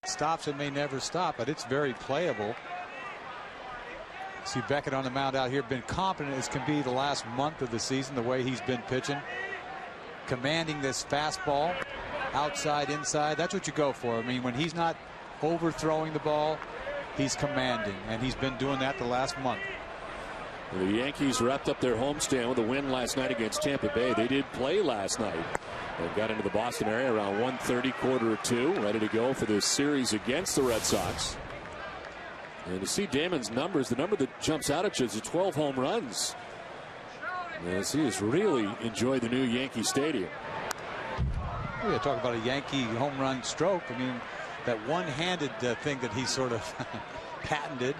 Stops and may never stop, but it's very playable. See Beckett on the mound out here, been competent as can be the last month of the season, the way he's been pitching. Commanding this fastball, outside, inside, that's what you go for. I mean, when he's not overthrowing the ball, he's commanding, and he's been doing that the last month. The Yankees wrapped up their homestand with a win last night against Tampa Bay. They did play last night. They got into the Boston area around 1:30, quarter to 2, ready to go for this series against the Red Sox. And to see Damon's numbers, the number that jumps out at you is 12 home runs. As he has really enjoyed the new Yankee Stadium. Yeah, talk about a Yankee home run stroke. I mean, that one-handed thing that he sort of patented.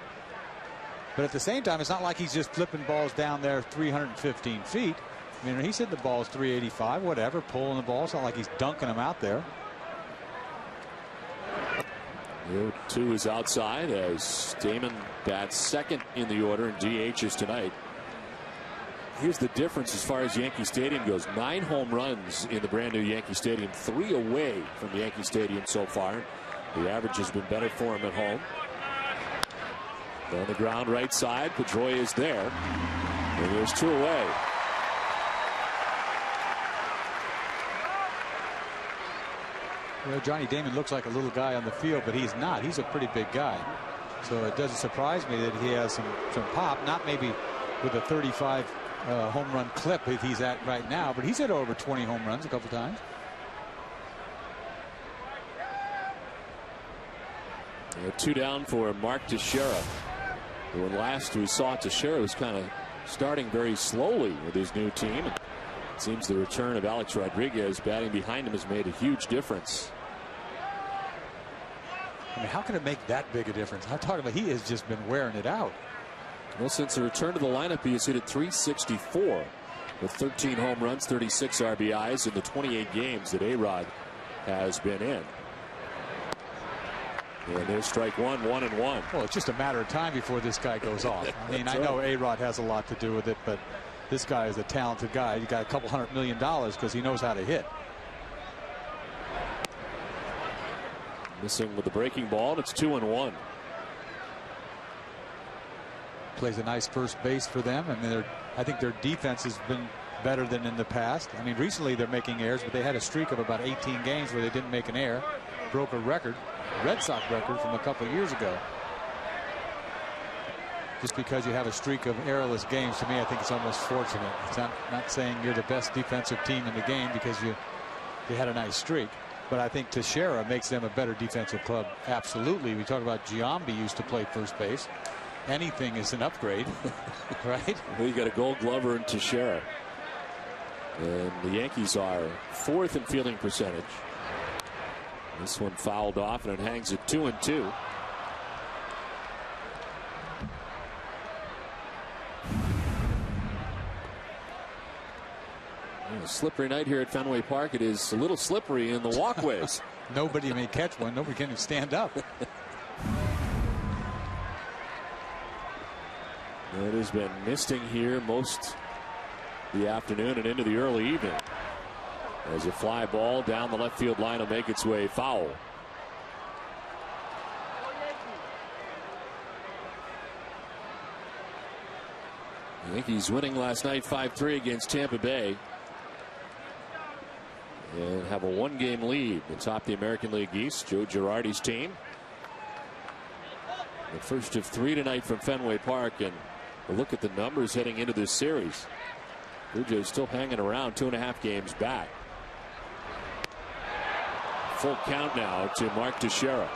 But at the same time, it's not like he's just flipping balls down there 315 feet. I mean, he's hitting the balls 385, whatever, pulling the ball. It's not like he's dunking them out there. 2 is outside as Damon bats second in the order and DHs tonight. Here's the difference as far as Yankee Stadium goes. 9 home runs in the brand new Yankee Stadium, 3 away from Yankee Stadium so far. The average has been better for him at home. On the ground right side, Pedroia is there. And there's 2 away. Well, Johnny Damon looks like a little guy on the field, but he's not. He's a pretty big guy. So it doesn't surprise me that he has some pop. Not maybe with a 35 home run clip if he's at right now, but he's hit over 20 home runs a couple times. And 2 down for Mark Teixeira. When last we saw Teixeira was kind of starting very slowly with his new team. It seems the return of Alex Rodriguez batting behind him has made a huge difference. I mean, how can it make that big a difference? I'm talking about he has just been wearing it out. Well, since the return to the lineup, he has hit at 364 with 13 home runs, 36 RBIs in the 28 games that A-Rod has been in. And there's strike 1, 1-1. Well, it's just a matter of time before this guy goes off. I mean, I know A-Rod has a lot to do with it, but this guy is a talented guy. He got a couple $100 million because he knows how to hit. Missing with the breaking ball, and it's 2-1. Plays a nice first base for them. I mean, I think their defense has been better than in the past. I mean, recently they're making errors, but they had a streak of about 18 games where they didn't make an error. Broke a record, Red Sox record from a couple of years ago. Just because you have a streak of errorless games, to me, I think it's almost fortunate. It's not saying you're the best defensive team in the game because you had a nice streak. But I think Teixeira makes them a better defensive club. Absolutely. We talk about Giambi used to play first base. Anything is an upgrade, right? Well, you got a Gold Glover in Teixeira. And the Yankees are 4th in fielding percentage. This one fouled off, and it hangs at 2-2. A slippery night here at Fenway Park. It is a little slippery in the walkways. Nobody may catch one. Nobody can even stand up. It has been misting here most the afternoon and into the early evening. As a fly ball down the left field line will make its way foul. The Yankees winning last night 5-3 against Tampa Bay. And have a 1-game lead atop the American League East. Joe Girardi's team. The first of 3 tonight from Fenway Park, and a look at the numbers heading into this series. Blue Jays still hanging around 2.5 games back. Full count now to Mark Teixeira.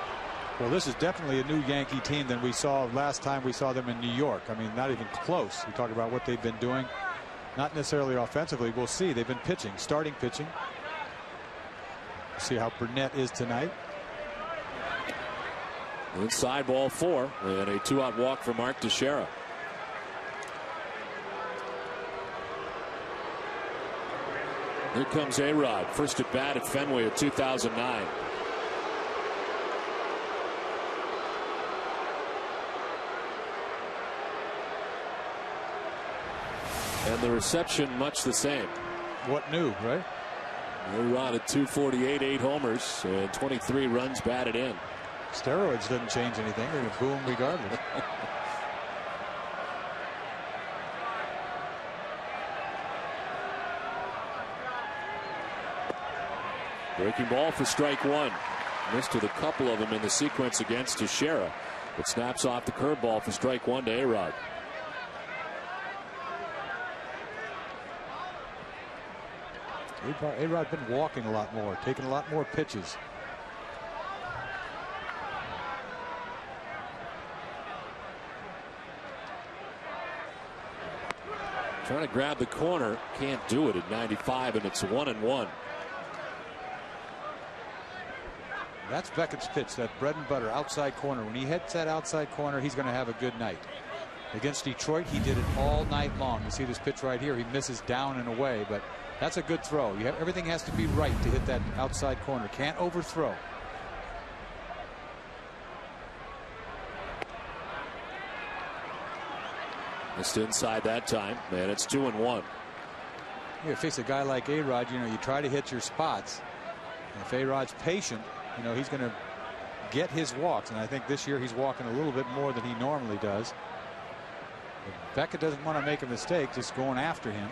Well, this is definitely a new Yankee team than we saw last time we saw them in New York. I mean, not even close. You talk about what they've been doing. Not necessarily offensively. We'll see. They've been pitching, starting pitching. See how Burnett is tonight. Inside ball 4 and a 2-out walk for Mark Teixeira. Here comes A-Rod, first at bat at Fenway of 2009. And the reception much the same. What new, right? A-Rod at 248, 8 homers, and 23 runs batted in. Steroids doesn't change anything. They're going to boo him regardless. Breaking ball for strike one. Missed with a couple of them in the sequence against Teixeira. It snaps off the curveball for strike one to A-Rod. A-Rod been walking a lot more, taking a lot more pitches. Trying to grab the corner, can't do it at 95, and it's 1-1. That's Beckett's pitch, that bread and butter outside corner. When he hits that outside corner, he's going to have a good night. Against Detroit, he did it all night long. You see this pitch right here. He misses down and away, but that's a good throw. Everything has to be right to hit that outside corner. Can't overthrow. Missed inside that time, and it's 2-1. You face a guy like A-Rod, you try to hit your spots. And if A-Rod's patient, he's going to get his walks. And I think this year he's walking a little bit more than he normally does. But Beckett doesn't want to make a mistake, just going after him.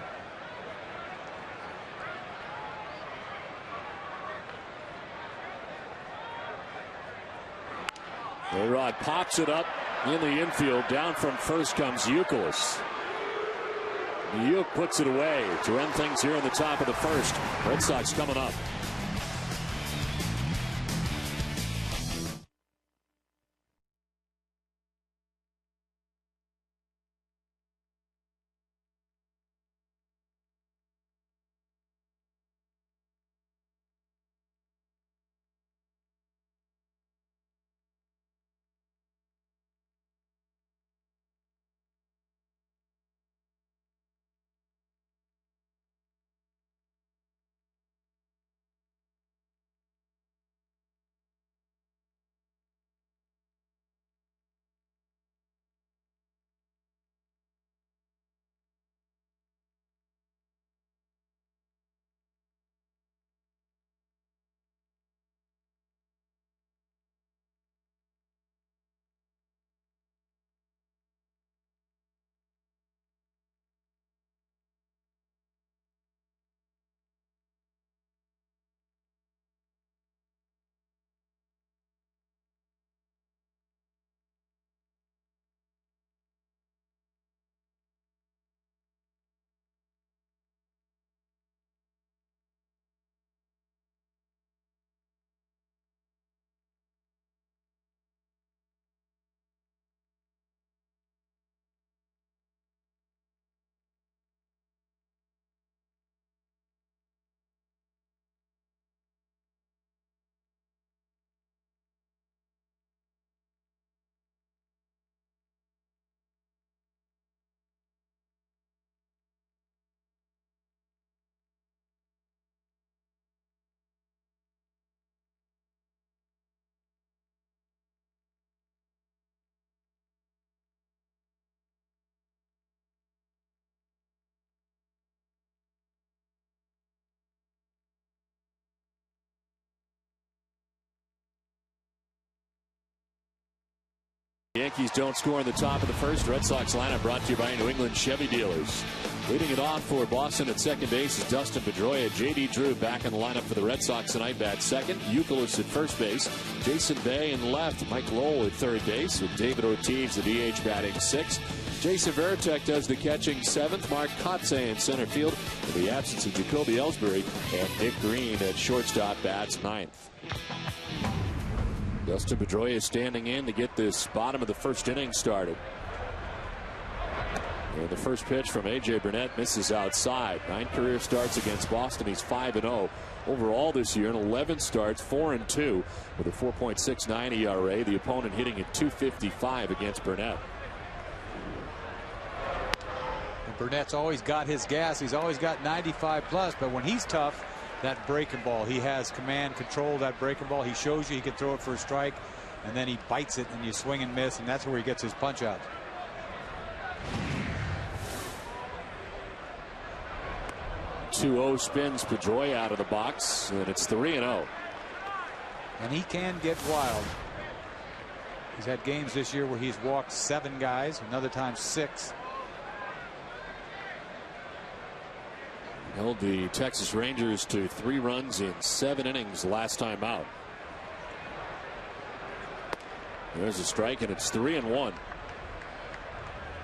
A-Rod pops it up in the infield. Down from first comes Youkilis. Yuk puts it away to end things here in the top of the first. Red Sox coming up. Yankees don't score in the top of the first. Red Sox lineup brought to you by New England Chevy dealers. Leading it off for Boston at second base is Dustin Pedroia. J.D. Drew back in the lineup for the Red Sox tonight, bat second. Youkilis at first base. Jason Bay in left. Mike Lowell at third base with David Ortiz, the DH, batting sixth. Jason Varitek does the catching seventh. Mark Kotze in center field in the absence of Jacoby Ellsbury. And Nick Green at shortstop bats ninth. Dustin Pedroia standing in to get this bottom of the first inning started. And the first pitch from A.J. Burnett misses outside. 9 career starts against Boston. He's 5-0 overall this year in 11 starts, 4-2 with a 4.69 ERA. The opponent hitting at .255 against Burnett. And Burnett's always got his gas. He's always got 95 plus, but when he's tough, that breaking ball, he has command, control of that breaking ball. He shows you he can throw it for a strike, and then he bites it and you swing and miss, and that's where he gets his punch out. .20 spins Pedroia out of the box, and it's 3-0. And he can get wild. He's had games this year where he's walked 7 guys, another time 6. Held the Texas Rangers to 3 runs in 7 innings last time out. There's a strike, and it's 3-1.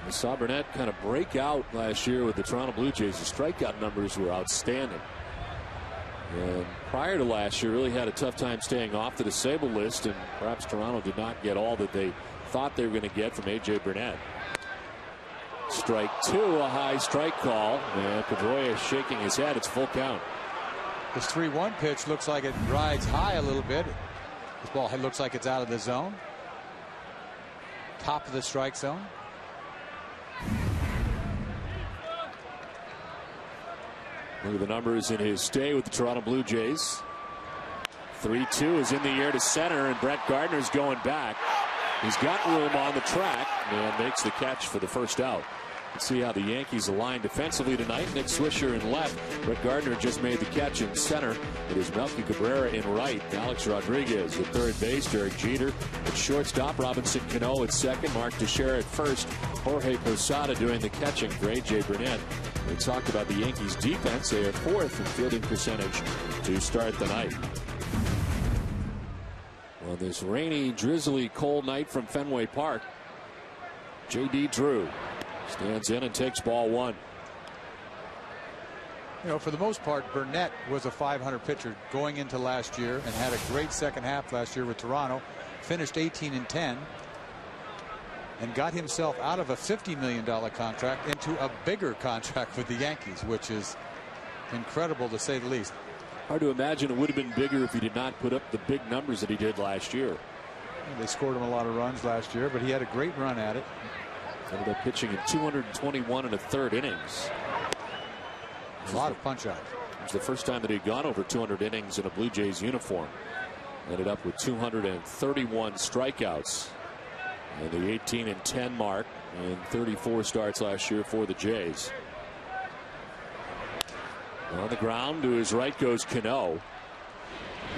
We saw Burnett kind of break out last year with the Toronto Blue Jays. The strikeout numbers were outstanding. And prior to last year, really had a tough time staying off the disabled list, and perhaps Toronto did not get all that they thought they were going to get from A.J. Burnett. Strike 2, a high strike call, and Pedroia shaking his head. It's full count. This 3-1 pitch looks like it rides high a little bit. This ball looks like it's out of the zone. Top of the strike zone. Look at the numbers in his stay with the Toronto Blue Jays. 3-2 is in the air to center, and Brett Gardner's going back. He's got room on the track and makes the catch for the first out. Let's see how the Yankees align defensively tonight. Nick Swisher in left. Brett Gardner just made the catch in center. It is Melky Cabrera in right. Alex Rodriguez at third base. Derek Jeter at shortstop. Robinson Cano at second. Mark Teixeira at first. Jorge Posada doing the catching for A.J. Burnett. We talked about the Yankees defense. They are 4th in fielding percentage to start the night. On this rainy, drizzly, cold night from Fenway Park, J.D. Drew stands in and takes ball 1. You know, for the most part, Burnett was a .500 pitcher going into last year and had a great second half last year with Toronto. Finished 18-10 and got himself out of a $50 million contract into a bigger contract with the Yankees, which is incredible to say the least. Hard to imagine it would have been bigger if he did not put up the big numbers that he did last year. They scored him a lot of runs last year, but he had a great run at it. Ended up pitching in 221 1/3 innings. A lot of punch outs. It was the first time that he'd gone over 200 innings in a Blue Jays uniform. Ended up with 231 strikeouts and the 18-10 mark and 34 starts last year for the Jays. On the ground to his right goes Cano.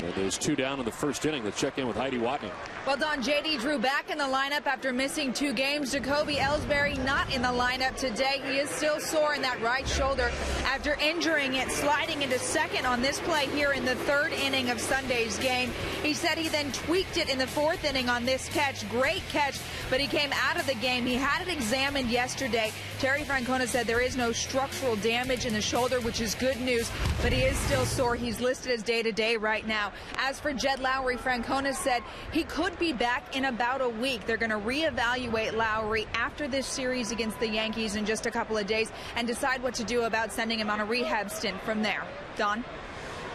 And there's 2 down in the first inning. Let's check in with Heidi Watney. Well, Don, J.D. Drew back in the lineup after missing 2 games. Jacoby Ellsbury not in the lineup today. He is still sore in that right shoulder after injuring it, sliding into second on this play here in the 3rd inning of Sunday's game. He said he then tweaked it in the 4th inning on this catch. Great catch, but he came out of the game. He had it examined yesterday. Terry Francona said there is no structural damage in the shoulder, which is good news, but he is still sore. He's listed as day-to-day right now. As for Jed Lowry, Francona said he could be back in about a week. They're going to reevaluate Lowry after this series against the Yankees in just a couple of days and decide what to do about sending him on a rehab stint from there. Don?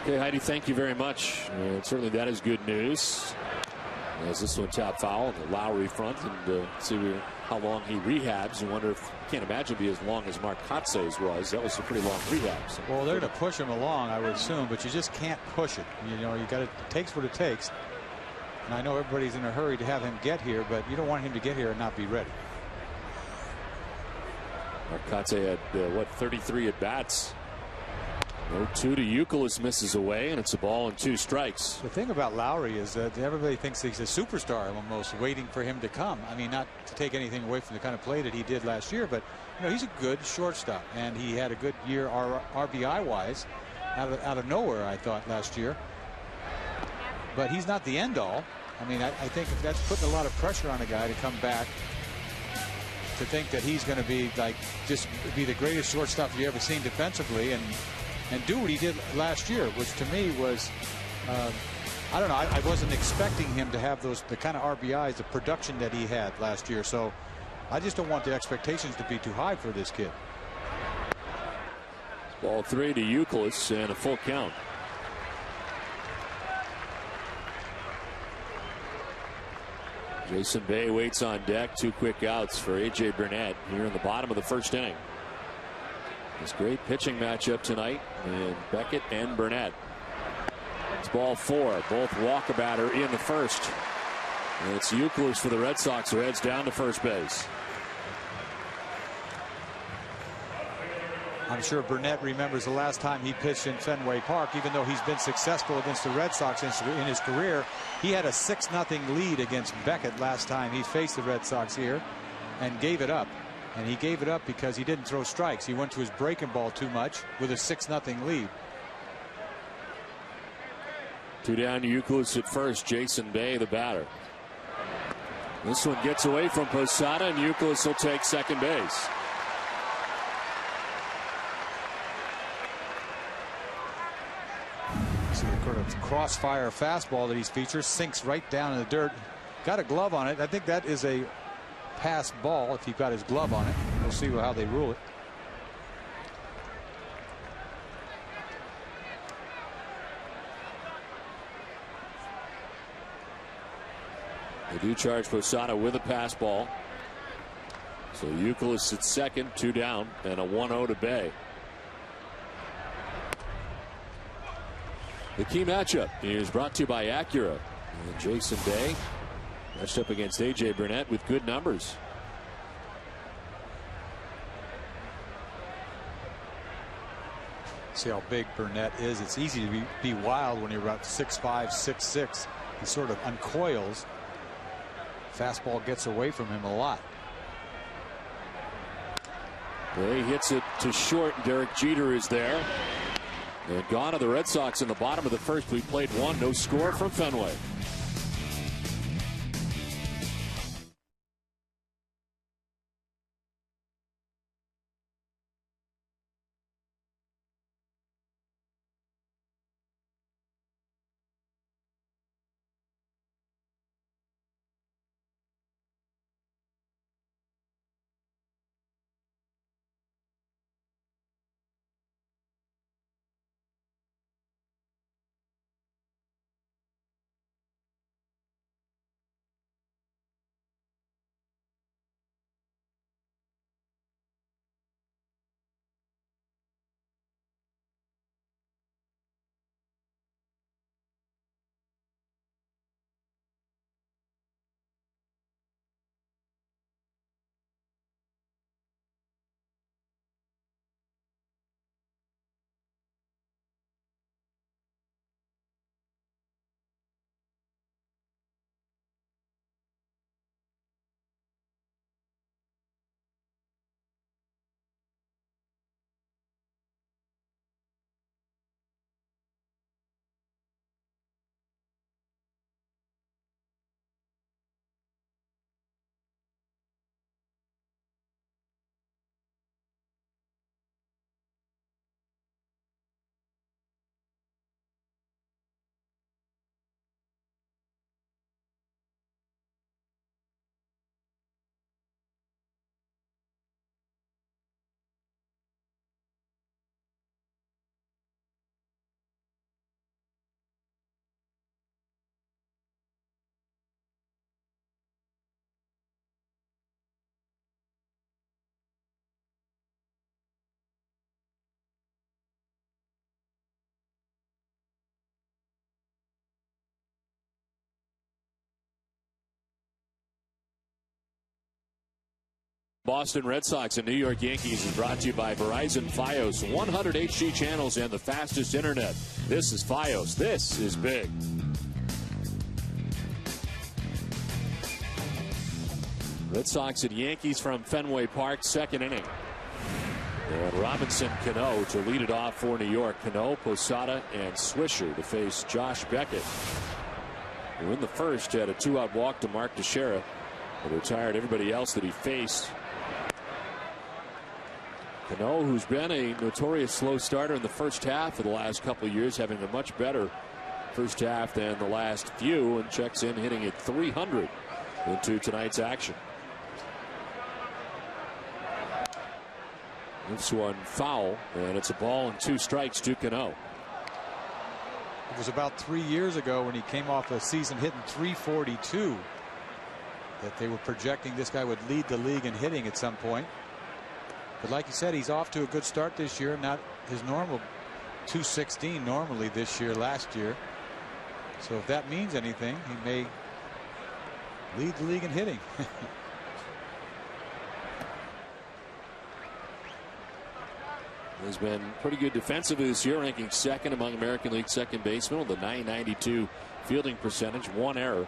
Okay, Heidi, thank you very much. Certainly that is good news. As this one tap foul on the Lowry front, and see how long he rehabs. You wonder if, can't imagine, be as long as Mark Kotze's was. That was a pretty long rehab. So. Well, they're going to push him along, I would assume, but you just can't push it. You know, you got to, it takes what it takes. And I know everybody's in a hurry to have him get here, but you don't want him to get here and not be ready. Mark Kotze had 33 at bats. 0-2 to Youkilis, misses away, and it's a ball and 2 strikes. The thing about Lowry is that everybody thinks he's a superstar, almost waiting for him to come. I mean, not to take anything away from the kind of play that he did last year, but you know, he's a good shortstop, and he had a good year RBI wise out of nowhere, I thought, last year. But he's not the end all. I mean, I think that's putting a lot of pressure on a guy to come back, to think that he's going to be like just be the greatest shortstop you've ever seen defensively and do what he did last year, which to me was I don't know, I wasn't expecting him to have the kind of RBIs, the production that he had last year. So I just don't want the expectations to be too high for this kid. Ball 3 to Youkilis and a full count. Jason Bay waits on deck. 2 quick outs for A.J. Burnett here in the bottom of the first inning. This great pitching matchup tonight, and Beckett and Burnett. It's ball 4. Both walkabout in the first. And it's Youkilis for the Red Sox, who heads down to first base. I'm sure Burnett remembers the last time he pitched in Fenway Park. Even though he's been successful against the Red Sox in his career, he had a 6-0 lead against Beckett last time he faced the Red Sox here and gave it up. And he gave it up because he didn't throw strikes. He went to his breaking ball too much with a 6-0 lead. 2 down to Youkilis at first. Jason Bay, the batter. This one gets away from Posada, and Youkilis will take second base. So the sort of crossfire fastball that he's featured sinks right down in the dirt. Got a glove on it. I think that is a pass ball if he got his glove on it. We'll see how they rule it. They do charge Posada with a pass ball. So Youkilis at second, 2 down, and a 1-0 to Bay. The key matchup is brought to you by Acura. And Jason Bay matched up against A.J. Burnett with good numbers. See how big Burnett is. It's easy to be wild when you're about 6'5", 6'6". He sort of uncoils. Fastball gets away from him a lot. Bay hits it to short. Derek Jeter is there. And gone are the Red Sox in the bottom of the first. We played 1. No score from Fenway. Boston Red Sox and New York Yankees is brought to you by Verizon Fios. 100 HD channels and the fastest internet. This is Fios. This is big. Red Sox and Yankees from Fenway Park, second inning. And Robinson Cano to lead it off for New York. Cano, Posada, and Swisher to face Josh Beckett, who in the first had a 2-out walk to Mark Teixeira, but retired everybody else that he faced. Cano, who's been a notorious slow starter in the first half of the last couple of years, having a much better first half than the last few, and checks in hitting at 300 into tonight's action. This one foul, and it's a ball and 2 strikes to Cano. It was about 3 years ago when he came off a season hitting .342 that they were projecting this guy would lead the league in hitting at some point. But like you said, he's off to a good start this year. Not his normal .216 normally this year, last year. So if that means anything, he may lead the league in hitting. Has been pretty good defensively this year, ranking second among American League second basemen with a .992 fielding percentage, 1 error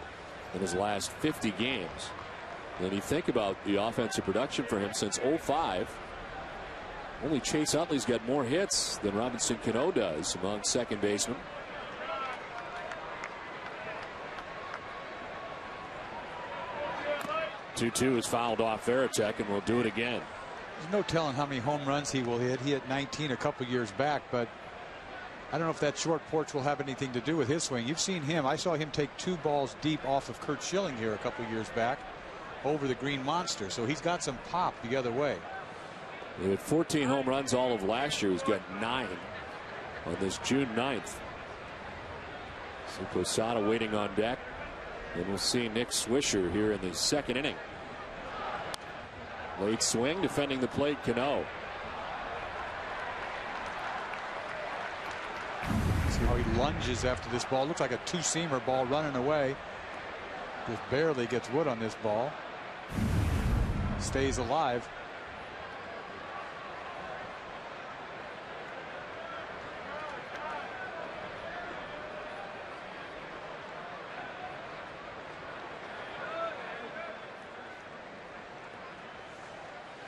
in his last 50 games. Then you think about the offensive production for him since 05. Only Chase Utley's got more hits than Robinson Cano does among second basemen. Two is fouled off Varitek, and will do it again. There's no telling how many home runs he will hit. He hit 19 a couple years back, but I don't know if that short porch will have anything to do with his swing. You've seen him. I saw him take 2 balls deep off of Curt Schilling here a couple years back over the Green Monster. So he's got some pop the other way. He had 14 home runs all of last year. He's got 9 on this June 9th. So Posada waiting on deck. And we'll see Nick Swisher here in the second inning. Late swing, defending the plate, Cano. See how he lunges after this ball. Looks like a 2-seamer ball running away. Just barely gets wood on this ball. Stays alive.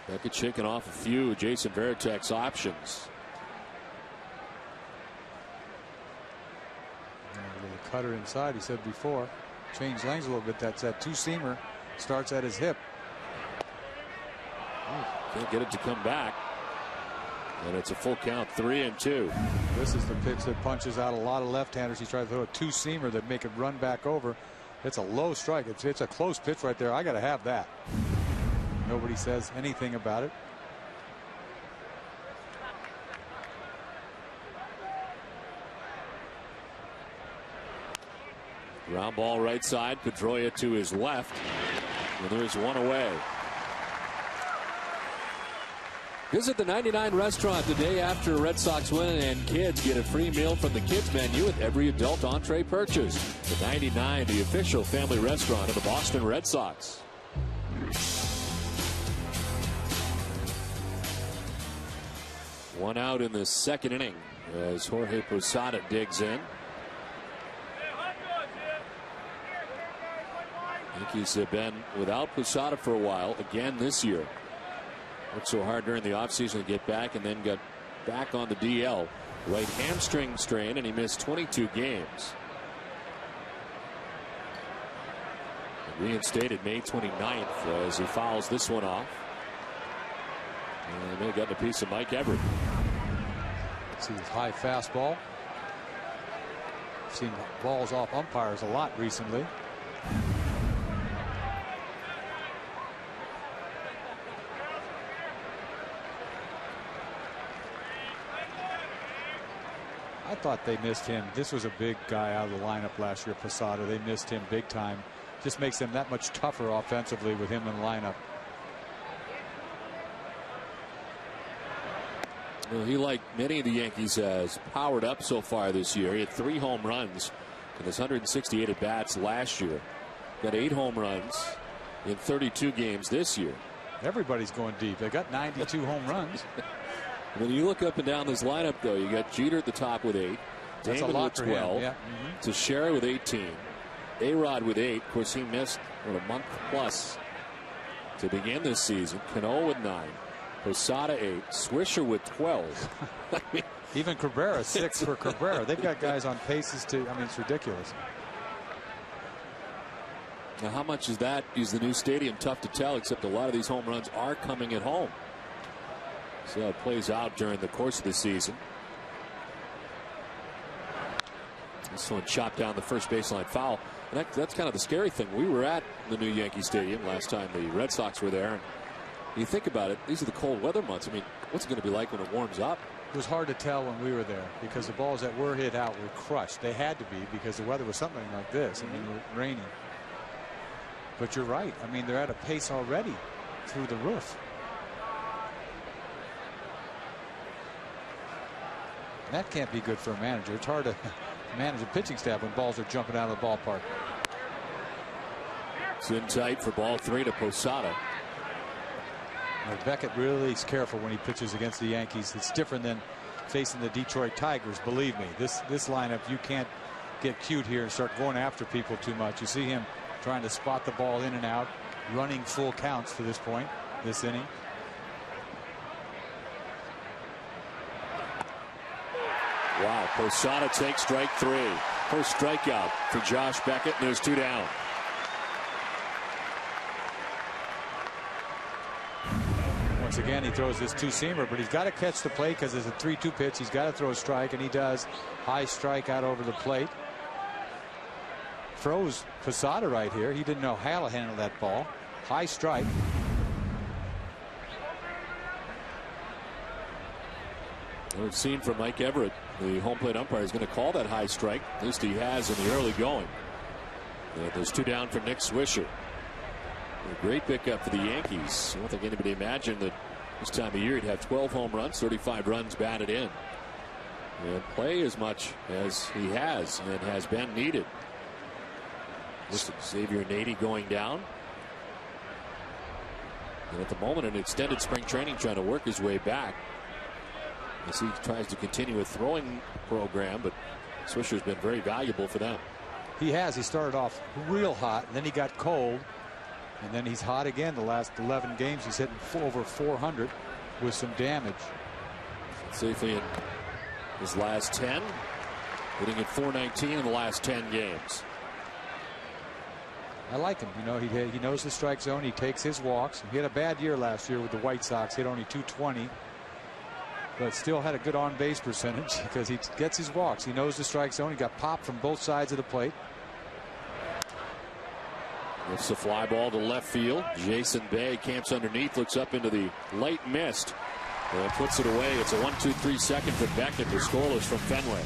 Beckett shaking off a few Jason Varitek's options. The cutter inside, he said before. Changed lanes a little bit. That's that 2-seamer. Starts at his hip. Can't get it to come back. And it's a full count, 3-2. This is the pitch that punches out a lot of left-handers. He tried to throw a 2-seamer that make it run back over. It's a low strike. It's a close pitch right there. I got to have that. Nobody says anything about it. Ground ball right side. Pedroia to his left. And there's one away. Visit the 99 restaurant the day after a Red Sox win, and kids get a free meal from the kids menu with every adult entree purchase. The 99, the official family restaurant of the Boston Red Sox. One out in the second inning as Jorge Posada digs in. Yankees have been without Posada for a while again this year. Worked so hard during the offseason to get back, and then got back on the DL. Right hamstring strain, and he missed 22 games. Reinstated May 29th as he fouls this one off. And they may have gotten a piece of Mike Everett. See his high fastball. Seen balls off umpires a lot recently. I thought they missed him. This was a big guy out of the lineup last year, Posada. They missed him big time. Just makes them that much tougher offensively with him in the lineup. Well, he, like many of the Yankees, has powered up so far this year. He had 3 home runs in his 168 at bats last year. Got 8 home runs in 32 games this year. Everybody's going deep. They got 92 home runs. When you look up and down this lineup, though, you got Jeter at the top with 8. That's Damon a lot with 12. Yeah. Teixeira with 18. A-Rod with 8. Of course, he missed a month plus to begin this season. Cano with 9. Posada 8. Swisher with 12. I mean, even Cabrera 6 for Cabrera. They've got guys on paces to. I mean, it's ridiculous. Now, how much is that? Is the new stadium tough to tell? Except a lot of these home runs are coming at home. So it plays out during the course of the season. This one chopped down the first baseline foul. And that's kind of the scary thing. We were at the new Yankee Stadium last time the Red Sox were there. And you think about it, these are the cold weather months. I mean, what's it going to be like when it warms up? It was hard to tell when we were there because the balls that were hit out were crushed. They had to be because the weather was something like this. I mean, raining. But you're right. I mean, they're at a pace already through the roof. That can't be good for a manager. It's hard to manage a pitching staff when balls are jumping out of the ballpark. It's in tight for ball 3 to Posada. Beckett really is careful when he pitches against the Yankees. It's different than facing the Detroit Tigers. Believe me, this lineup, you can't get cute here and start going after people too much. You see him trying to spot the ball in and out, running full counts to this point, this inning. Wow, Posada takes strike 3. First strikeout for Josh Beckett, and there's 2 down. Once again, he throws this 2-seamer, but he's got to catch the plate because it's a 3-2 pitch. He's got to throw a strike, and he does. High strike out over the plate. Froze Posada right here. He didn't know how to handle that ball. High strike. We've seen from Mike Everett, the home plate umpire, is going to call that high strike. At least he has in the early going. And there's 2 down for Nick Swisher. A great pickup for the Yankees. I don't think anybody imagined that this time of year he'd have 12 home runs, 35 runs batted in, and play as much as he has and has been needed. Listen, Xavier Nady going down. And at the moment, an extended spring training, trying to work his way back as he tries to continue a throwing program, but Swisher's been very valuable for them. He has. He started off real hot, and then he got cold, and then he's hot again. The last 11 games, he's hitting over 400 with some damage. Safely in his last 10, hitting at 419 in the last 10 games. I like him. You know, he knows the strike zone. He takes his walks. He had a bad year last year with the White Sox. Hit only 220, but still had a good on-base percentage because he gets his walks. He knows the strike zone. He got popped from both sides of the plate. It's a fly ball to left field. Jason Bay camps underneath, looks up into the light mist, and puts it away. It's a 1-2-3 second for Beckett. We're scoreless from Fenway.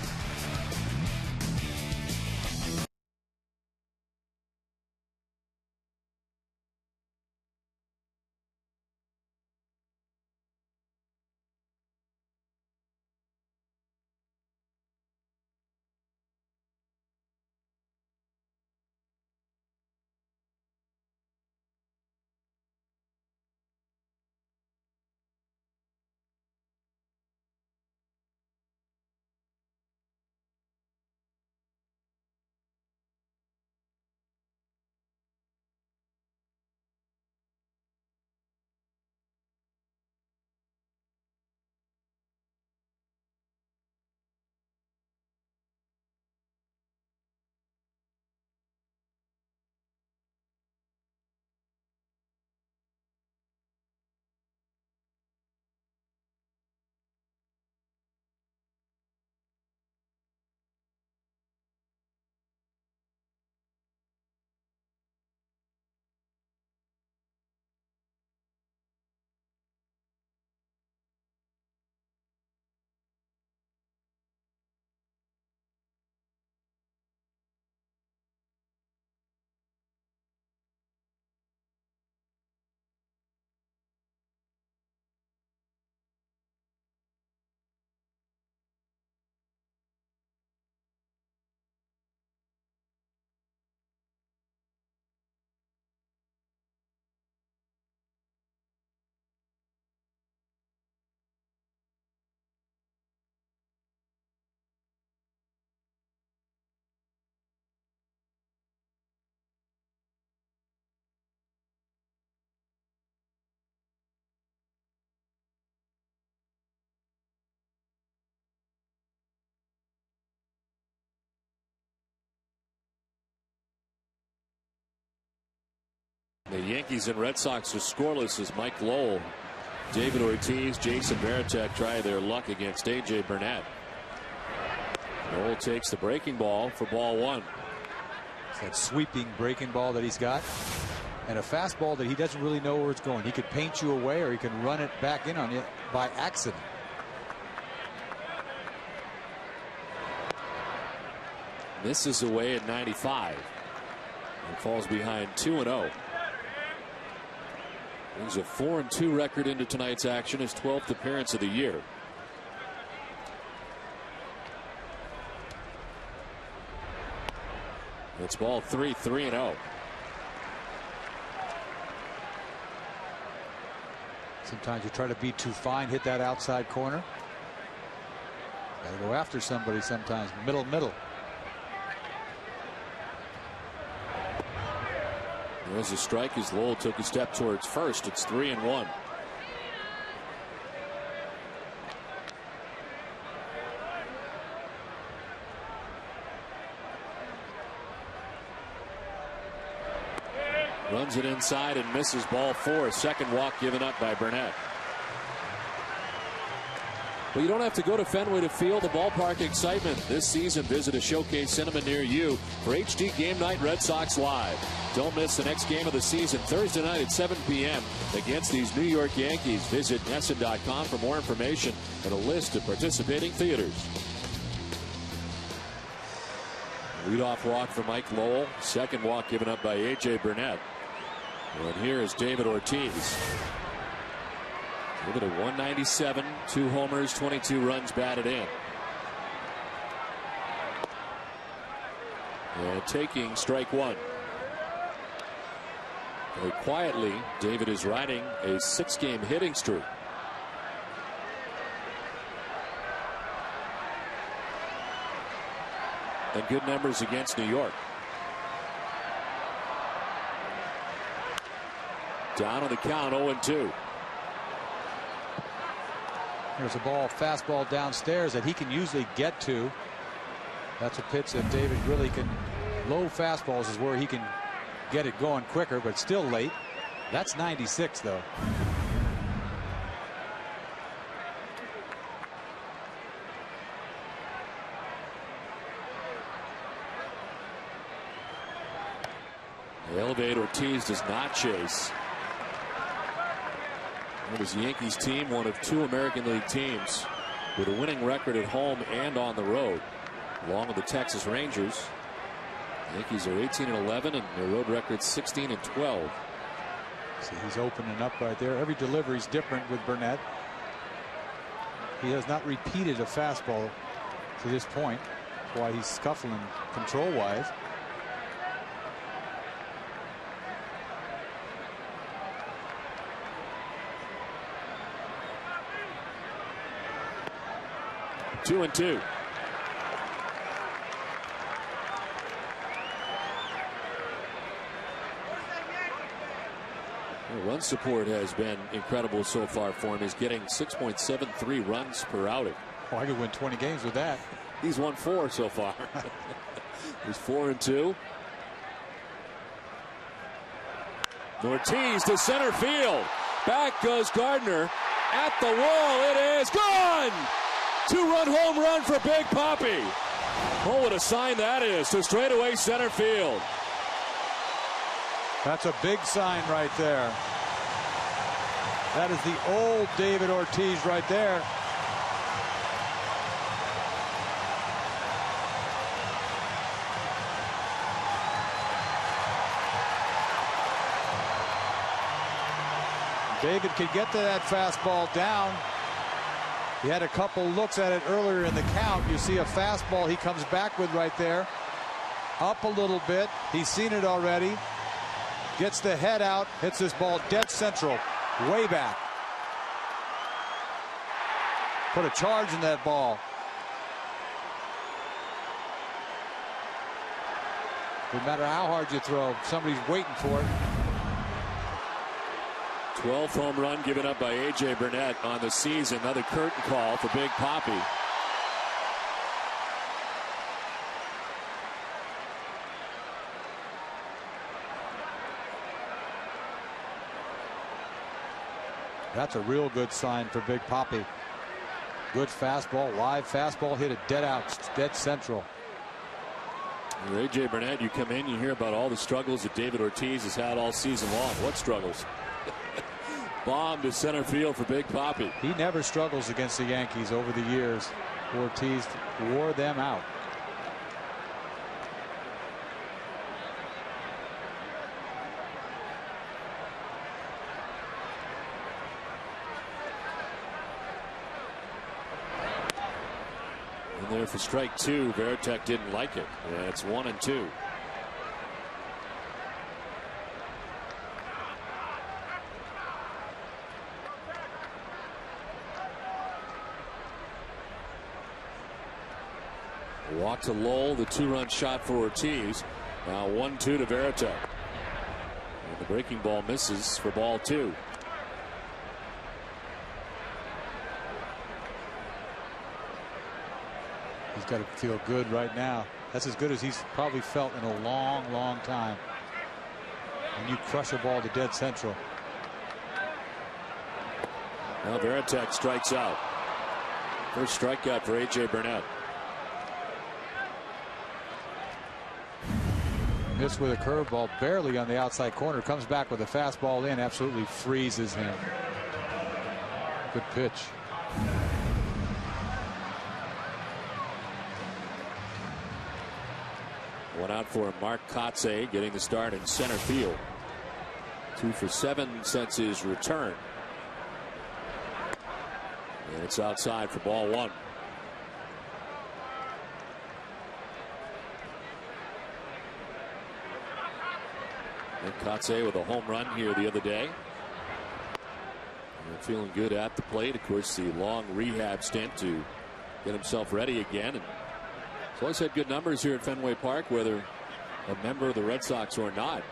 The Yankees and Red Sox are scoreless as Mike Lowell, David Ortiz, Jason Varitek try their luck against A.J. Burnett. Lowell takes the breaking ball for ball 1. It's that sweeping breaking ball that he's got, and a fastball that he doesn't really know where it's going. He could paint you away, or he can run it back in on you by accident. This is away at 95 and falls behind 2-0. Brings a 4-2 record into tonight's action, his 12th appearance of the year. It's ball 3, 3-0. Sometimes you try to be too fine, hit that outside corner. Got to go after somebody sometimes. Middle. There's a strike as Lowell took a step towards first. It's 3-1. Runs it inside and misses ball 4. Second walk given up by Burnett. But you don't have to go to Fenway to feel the ballpark excitement. This season, visit a Showcase Cinema near you for HD Game Night Red Sox Live. Don't miss the next game of the season, Thursday night at 7 p.m. against these New York Yankees. Visit NESN.com for more information and a list of participating theaters. Leadoff walk for Mike Lowell. Second walk given up by A.J. Burnett. And here is David Ortiz. Look at a 197, 2 homers, 22 runs batted in. And taking strike 1. Very quietly, David is riding a 6-game hitting streak. And good numbers against New York. Down on the count, 0-2. There's a ball, fastball downstairs that he can usually get to. That's a pitch that David really can. Low fastballs is where he can get it going quicker, but still late. That's 96 though. The elevate Ortiz does not chase. It was the Yankees team, one of 2 American League teams with a winning record at home and on the road, along with the Texas Rangers. The Yankees are 18-11 and their road record 16-12. See, he's opening up right there. Every delivery is different with Burnett. He has not repeated a fastball to this point. That's why he's scuffling control-wise. Two and two. Run support has been incredible so far for him. He's getting 6.73 runs per outing. Oh, I could win 20 games with that. He's won 4 so far. He's 4-2. Ortiz to center field. Back goes Gardner. At the wall, it is gone. 2-run home run for Big Papi. Oh, what a sign that is to straightaway center field. That's a big sign right there. That is the old David Ortiz right there. David could get to that fastball down. He had a couple looks at it earlier in the count. You see a fastball he comes back with right there. Up a little bit. He's seen it already. Gets the head out. Hits this ball dead central. Way back. Put a charge in that ball. No matter how hard you throw, somebody's waiting for it. 12th home run given up by A.J. Burnett on the season. Another curtain call for Big Papi. That's a real good sign for Big Papi. Good fastball, live fastball, hit it dead out, dead central. A.J. Burnett, you come in, you hear about all the struggles that David Ortiz has had all season long. What struggles? Bomb to center field for Big Papi. He never struggles against the Yankees over the years. Ortiz wore them out. And there for strike 2. Veritek didn't like it. Yeah, it's 1-2. Walk to Lowell, the 2-run shot for Ortiz. Now 1-2 to Veritek. And the breaking ball misses for ball 2. He's got to feel good right now. That's as good as he's probably felt in a long, long time. When you crush a ball to dead central. Now Veritek strikes out. First strikeout for A.J. Burnett. Missed with a curveball, barely on the outside corner. Comes back with a fastball in, absolutely freezes him. Good pitch. One out for Mark Kotze, getting the start in center field. 2 for 7 since his return. And it's outside for ball 1. And Kotze with a home run here the other day. And feeling good at the plate. Of course, the long rehab stint to get himself ready again. And he's always had good numbers here at Fenway Park, whether a member of the Red Sox or not.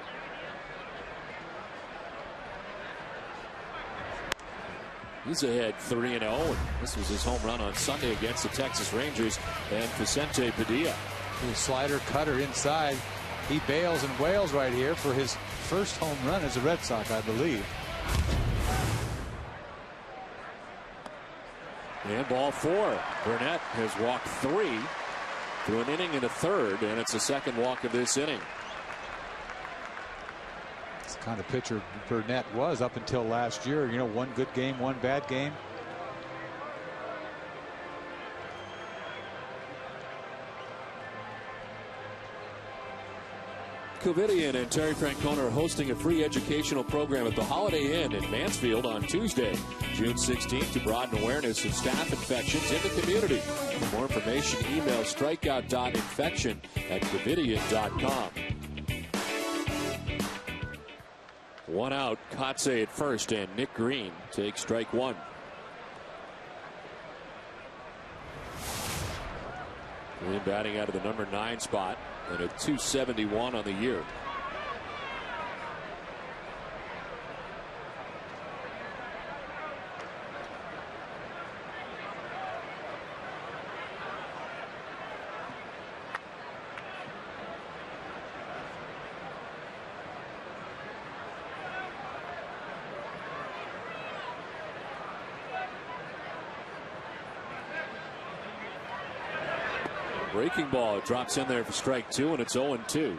He's ahead 3-0. And this was his home run on Sunday against the Texas Rangers and Vicente Padilla. His slider cutter inside. He bails and wails right here for his first home run as a Red Sox, I believe. And ball 4. Burnett has walked 3 through an inning and a third, and it's the second walk of this inning. It's the kind of pitcher Burnett was up until last year. You know, one good game, one bad game. Covidian and Terry Francona are hosting a free educational program at the Holiday Inn in Mansfield on Tuesday, June 16th, to broaden awareness of staph infections in the community. For more information, email strikeout.infection@covidian.com. One out, Kotze at first, and Nick Green takes strike 1. Green batting out of the number 9 spot. And a .271 on the year. Breaking ball drops in there for strike 2, and it's 0-2.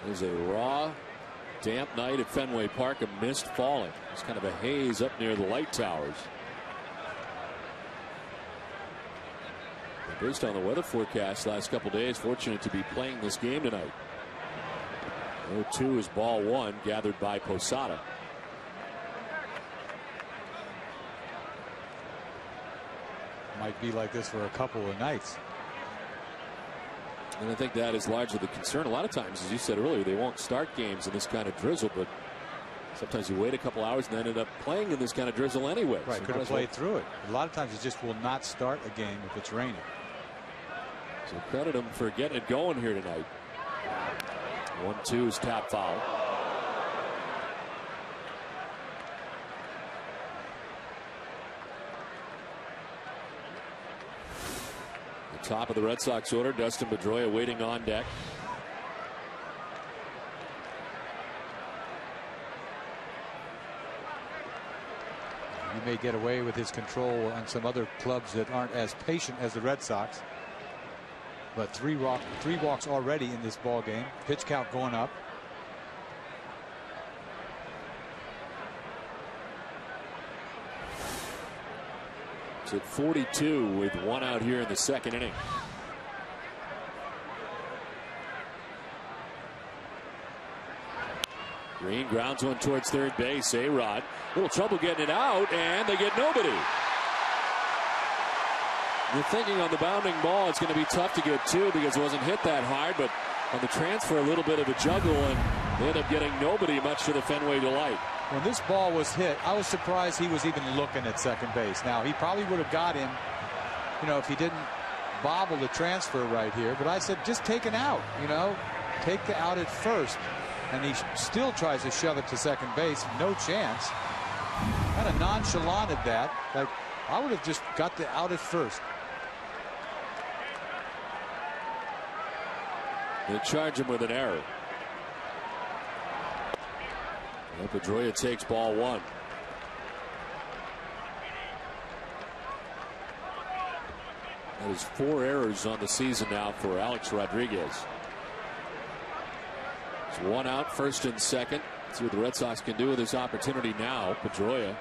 There's a raw, damp night at Fenway Park, a mist falling. It's kind of a haze up near the light towers. And based on the weather forecast last couple days, fortunate to be playing this game tonight. 0-2 is ball 1, gathered by Posada. Might be like this for a couple of nights. And I think that is largely the concern. A lot of times, as you said earlier, they won't start games in this kind of drizzle, but sometimes you wait a couple hours and then end up playing in this kind of drizzle anyway. Right, so could have played through it. A lot of times you just will not start a game if it's raining. So credit them for getting it going here tonight. 1-2 is tap foul. Top of the Red Sox order, Dustin Pedroia waiting on deck. He may get away with his control on some other clubs that aren't as patient as the Red Sox. But three walks already in this ball game. Pitch count going up. It's at 42 with 1 out here in the second inning. Green grounds one towards third base. A-Rod, little trouble getting it out, and they get nobody. You're thinking on the bounding ball it's going to be tough to get 2 because it wasn't hit that hard, but on the transfer a little bit of a juggle, and they end up getting nobody, much to the Fenway delight. When this ball was hit, I was surprised he was even looking at second base. Now, he probably would have got him you know, if he didn't bobble the transfer right here. But I said, just take an out, you know, take the out at first. And he still tries to shove it to second base. No chance. Kind of nonchalant at that. Like, I would have just got the out at first. They charge him with an error. Well, Pedroia takes ball one. That is 4 errors on the season now for Alex Rodriguez. It's 1 out, first and second. Let's see what the Red Sox can do with this opportunity now. Pedroia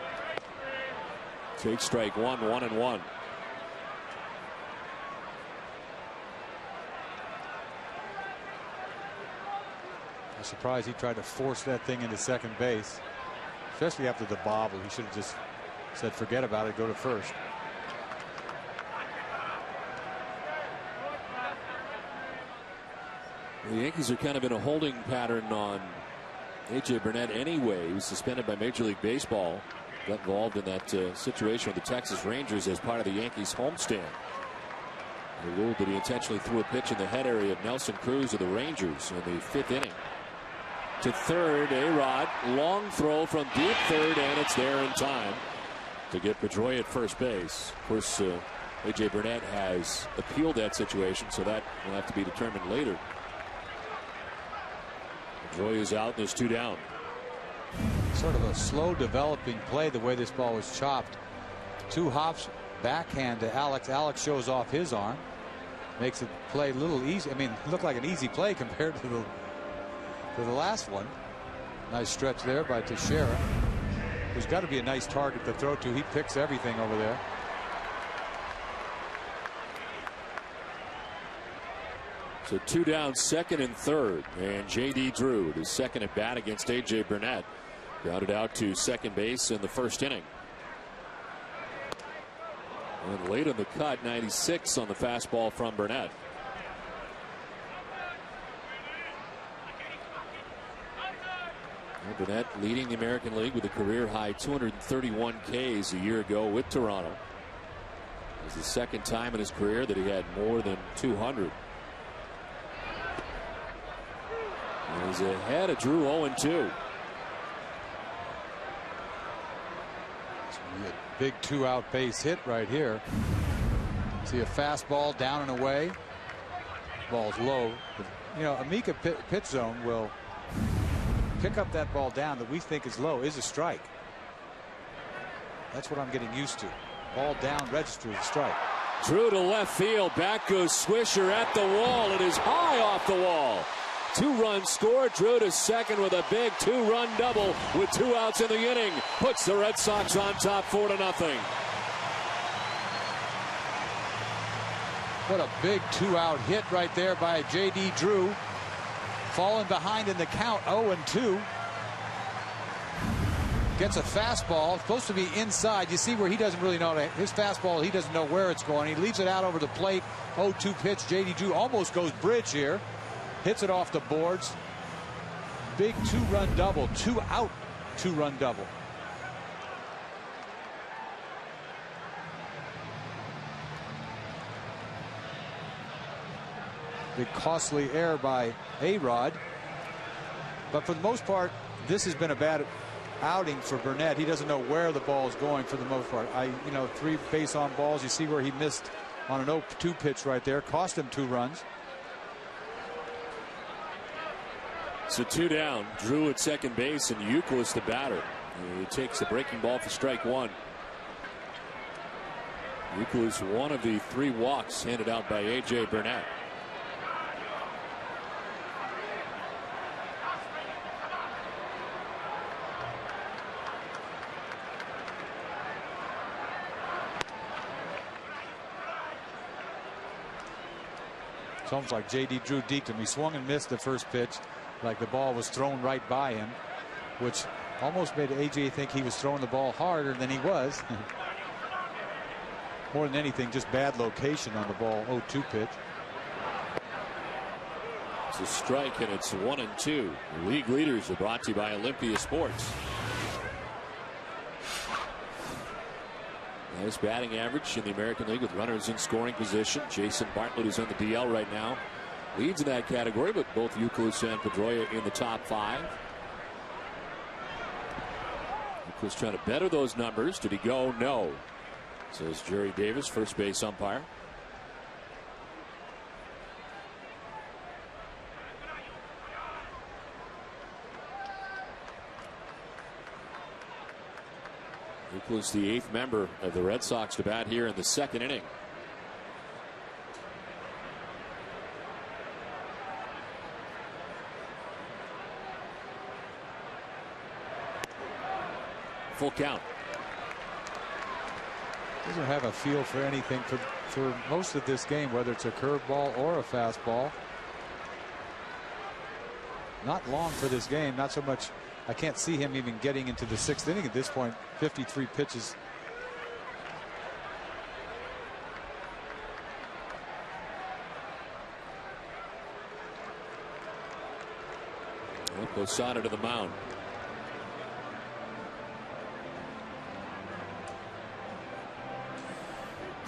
takes strike one, 1-1. I'm surprised he tried to force that thing into second base, especially after the bobble. He should have just said, forget about it, go to first. The Yankees are kind of in a holding pattern on A.J. Burnett anyway. He was suspended by Major League Baseball. Got involved in that situation with the Texas Rangers as part of the Yankees homestand. They ruled that he intentionally threw a pitch in the head area of Nelson Cruz of the Rangers in the 5th inning. To third, A-Rod, long throw from deep third, and it's there in time to get Pedroia at first base. Of course, A.J. Burnett has appealed that situation, so that will have to be determined later. Pedroia is out, and there's 2 down. Sort of a slow developing play the way this ball was chopped. 2 hops, backhand to Alex. Alex shows off his arm. Makes it play a little easy. I mean, it looked like an easy play compared to the last one. Nice stretch there by Teixeira, who's got to be a nice target to throw to. He picks everything over there. So 2 down, second and third, and J.D. Drew, his second at bat against A.J. Burnett, grounded out to second base in the first inning. And late in the cut, 96 on the fastball from Burnett. And Burnett leading the American League with a career high 231 Ks a year ago with Toronto. It was the second time in his career that he had more than 200. He's ahead of Drew 0-2. A big 2-out base hit right here. See a fastball down and away. Ball's low. You know, Amica pitch zone will pick up that ball down that we think is low is a strike. That's what I'm getting used to. Ball down registers a strike. Drew to left field. Back goes Swisher at the wall. It is high off the wall. 2 runs scored. Drew to second with a big 2-run double with 2 outs in the inning. Puts the Red Sox on top 4-0. What a big 2-out hit right there by J.D. Drew. Falling behind in the count, 0-2. Gets a fastball, supposed to be inside. You see where he doesn't really know his fastball. He doesn't know where it's going. He leaves it out over the plate. 0-2 pitch. J.D. Drew almost goes bridge here. Hits it off the boards. Big 2-run double. 2-out 2-run double. Big costly error by A-Rod. But for the most part, this has been a bad outing for Burnett. He doesn't know where the ball is going for the most part. You know, 3 base on balls. You see where he missed on an 0-2 pitch right there. Cost him 2 runs. So 2 down. Drew at second base, and Youkilis the batter. He takes the breaking ball for strike 1. Youkilis, one of the 3 walks handed out by A.J. Burnett. It's almost like J.D. Drew deked him. He swung and missed the first pitch, like the ball was thrown right by him, which almost made A.J. think he was throwing the ball harder than he was. More than anything, just bad location on the ball. 0-2 pitch. It's a strike, and it's 1-2. The league leaders are brought to you by Olympia Sports. Nice batting average in the American League with runners in scoring position. Jason Bartlett, who's on the DL right now, leads in that category, but both Youkilis and Pedroia in the top 5. Youkilis trying to better those numbers. Did he go? No. Says Jerry Davis, first base umpire. Youkilis, the 8th member of the Red Sox to bat here in the 2nd inning. Full count. Doesn't have a feel for anything for most of this game, whether it's a curveball or a fastball. Not long for this game. Not so much. I can't see him even getting into the 6th inning at this point. 53 pitches. Posada to the mound.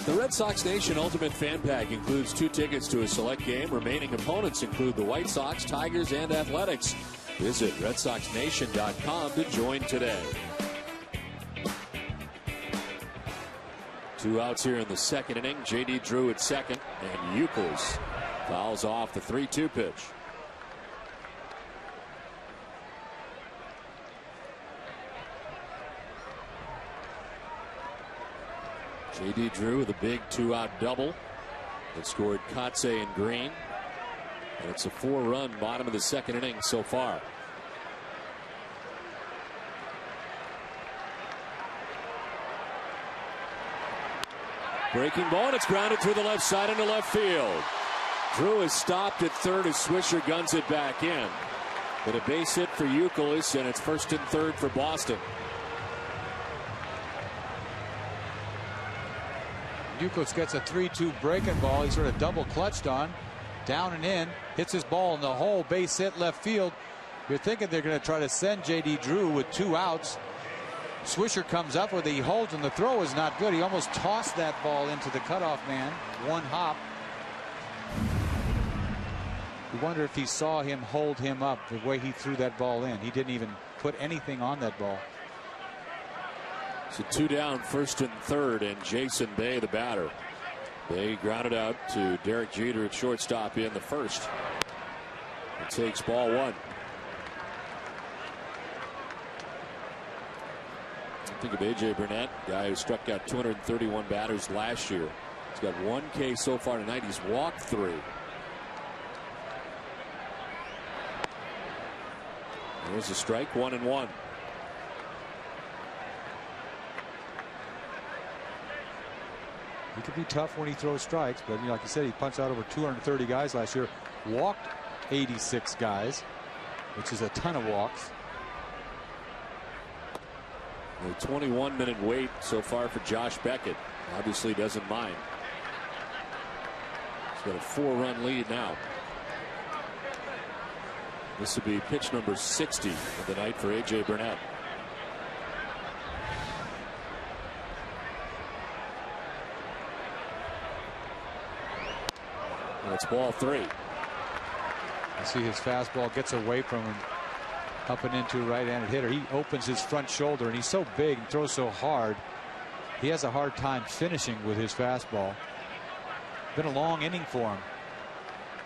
The Red Sox Nation Ultimate Fan Pack includes 2 tickets to a select game. Remaining opponents include the White Sox, Tigers, and Athletics. Visit RedSoxNation.com to join today. 2 outs here in the 2nd inning. J.D. Drew at 2nd, and Youkilis fouls off the 3-2 pitch. J.D. Drew with a big 2-out double that scored Kotze and Green. And it's a 4-run bottom of the 2nd inning so far. Breaking ball, and it's grounded through the left side into left field. Drew is stopped at 3rd as Swisher guns it back in. But a base hit for Youkilis, and it's 1st and 3rd for Boston. Youkilis gets a 3-2 breaking ball. He's sort of double clutched on. Down and in. Hits his ball in the hole. Base hit left field. You're thinking they're going to try to send J.D. Drew with 2 outs. Swisher comes up with it. He holds, and the throw is not good. He almost tossed that ball into the cutoff man. 1 hop. You wonder if he saw him hold him up the way he threw that ball in. He didn't even put anything on that ball. So 2 down, 1st and 3rd, and Jason Bay, the batter. Bay grounded out to Derek Jeter at shortstop in the 1st. It takes ball 1. Think of A.J. Burnett, guy who struck out 231 batters last year. He's got 1 K so far tonight. He's walked 3. There's a strike, 1-1. He could be tough when he throws strikes, but like you said, he punched out over 230 guys last year, walked 86 guys, which is a ton of walks. A 21-minute wait so far for Josh Beckett. Obviously doesn't mind. He's got a 4-run lead now. This will be pitch number 60 of the night for A.J. Burnett. And it's ball 3. You see his fastball gets away from him. Up and into a right-handed hitter. He opens his front shoulder, and he's so big and throws so hard. He has a hard time finishing with his fastball. Been a long inning for him.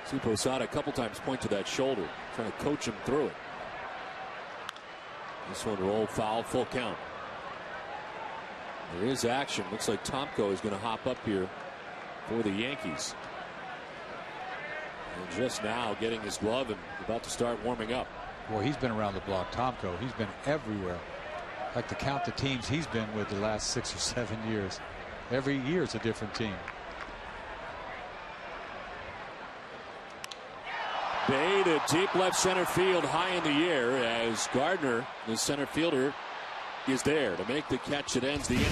See Posada a couple times point to that shoulder, trying to coach him through it. This one rolled foul, full count. There is action. Looks like Tomko is going to hop up here for the Yankees. And just now getting his glove and about to start warming up. Boy, he's been around the block. Tomko, he's been everywhere. I like to count the teams he's been with the last 6 or 7 years. Every year it's a different team. Bay to deep left center field, high in the air, as Gardner, the center fielder, is there to make the catch that ends the inning.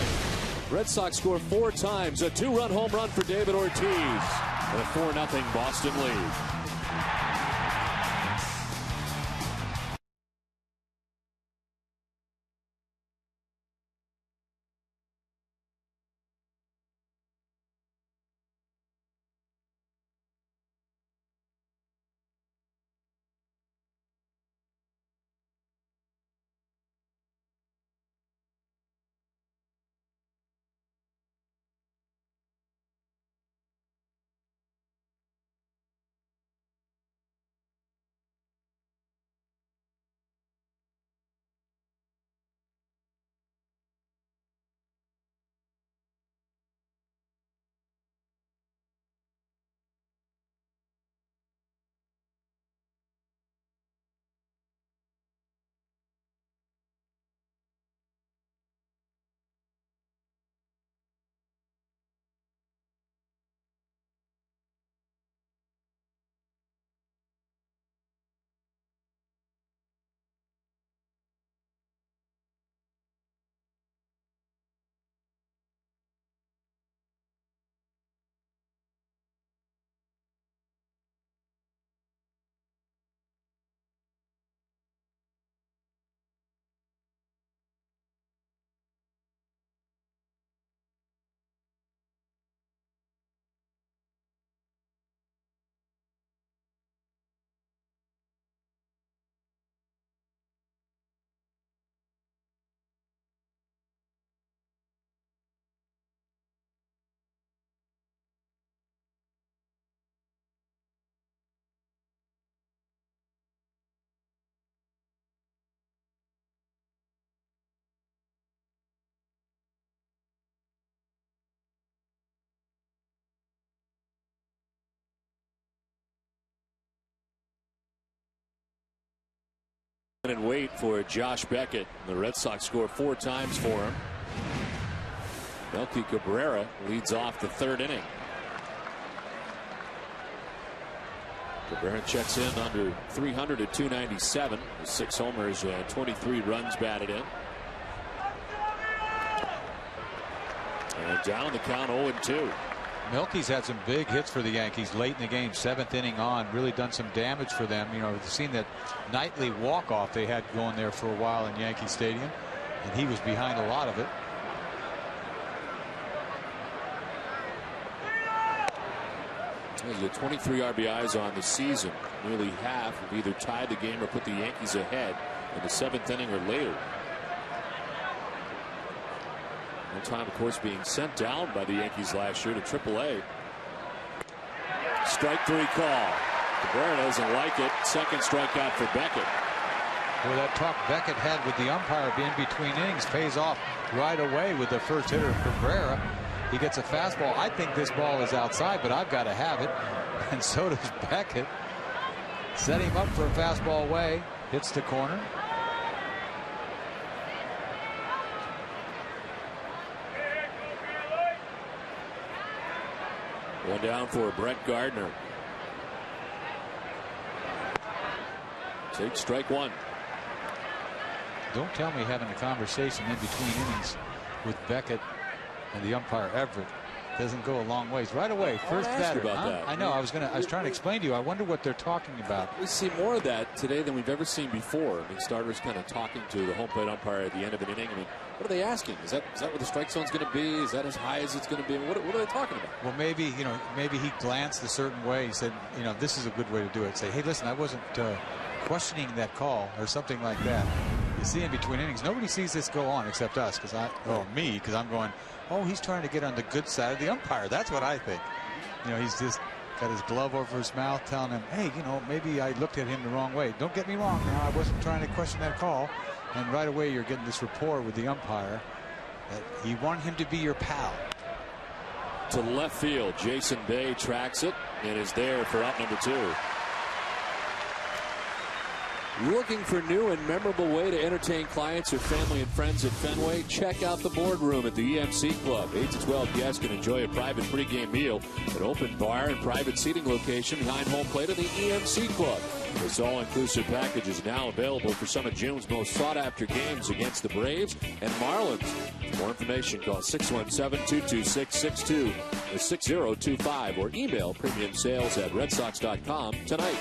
Red Sox score 4 times, a 2-run home run for David Ortiz, and a 4-0 Boston lead. And wait for Josh Beckett. The Red Sox score 4 times for him. Melky Cabrera leads off the 3rd inning. Cabrera checks in under 300 at 297. 6 homers and 23 runs batted in. And down the count 0-2. Melky's had some big hits for the Yankees late in the game, 7th inning on, really done some damage for them. You know, you've seen that nightly walk-off they had going there for a while in Yankee Stadium, and he was behind a lot of it. He had 23 RBIs on the season. Nearly half have either tied the game or put the Yankees ahead in the 7th inning or later. One time, of course, being sent down by the Yankees last year to AAA. Strike 3 call. Cabrera doesn't like it. 2nd strikeout for Beckett. Well, that talk Beckett had with the umpire in between innings pays off right away with the first hitter, Cabrera. He gets a fastball. I think this ball is outside, but I've got to have it. And so does Beckett. Set him up for a fastball away. Hits the corner. One down for Brett Gardner. Take strike 1. Don't tell me having a conversation in between innings with Beckett and the umpire Everett doesn't go a long ways. Right away, first batter. About that. I know. I was trying to explain to you. I wonder what they're talking about. We see more of that today than we've ever seen before. I mean, starters kind of talking to the home plate umpire at the end of an inning. I mean, what are they asking? Is that what the strike zone's going to be? Is that as high as it's going to be? What are they talking about? Well, maybe he glanced a certain way. He said, this is a good way to do it. Say, hey, listen, I wasn't questioning that call or something like that. You see, in between innings, nobody sees this go on except us, because I'm going, oh, he's trying to get on the good side of the umpire. That's what I think. He's just got his glove over his mouth telling him, hey, maybe I looked at him the wrong way. Don't get me wrong now. I wasn't trying to question that call. And right away you're getting this rapport with the umpire that you want him to be your pal. To left field, Jason Bay tracks it and is there for out number 2. Looking for new and memorable way to entertain clients or family and friends at Fenway? Check out the boardroom at the EMC Club. 8 to 12 guests can enjoy a private pregame meal, an open bar and private seating location behind home plate of the EMC Club. This all-inclusive package is now available for some of June's most sought-after games against the Braves and Marlins. For more information, call 617-226-626025 or email premiumsales@redsox.com tonight.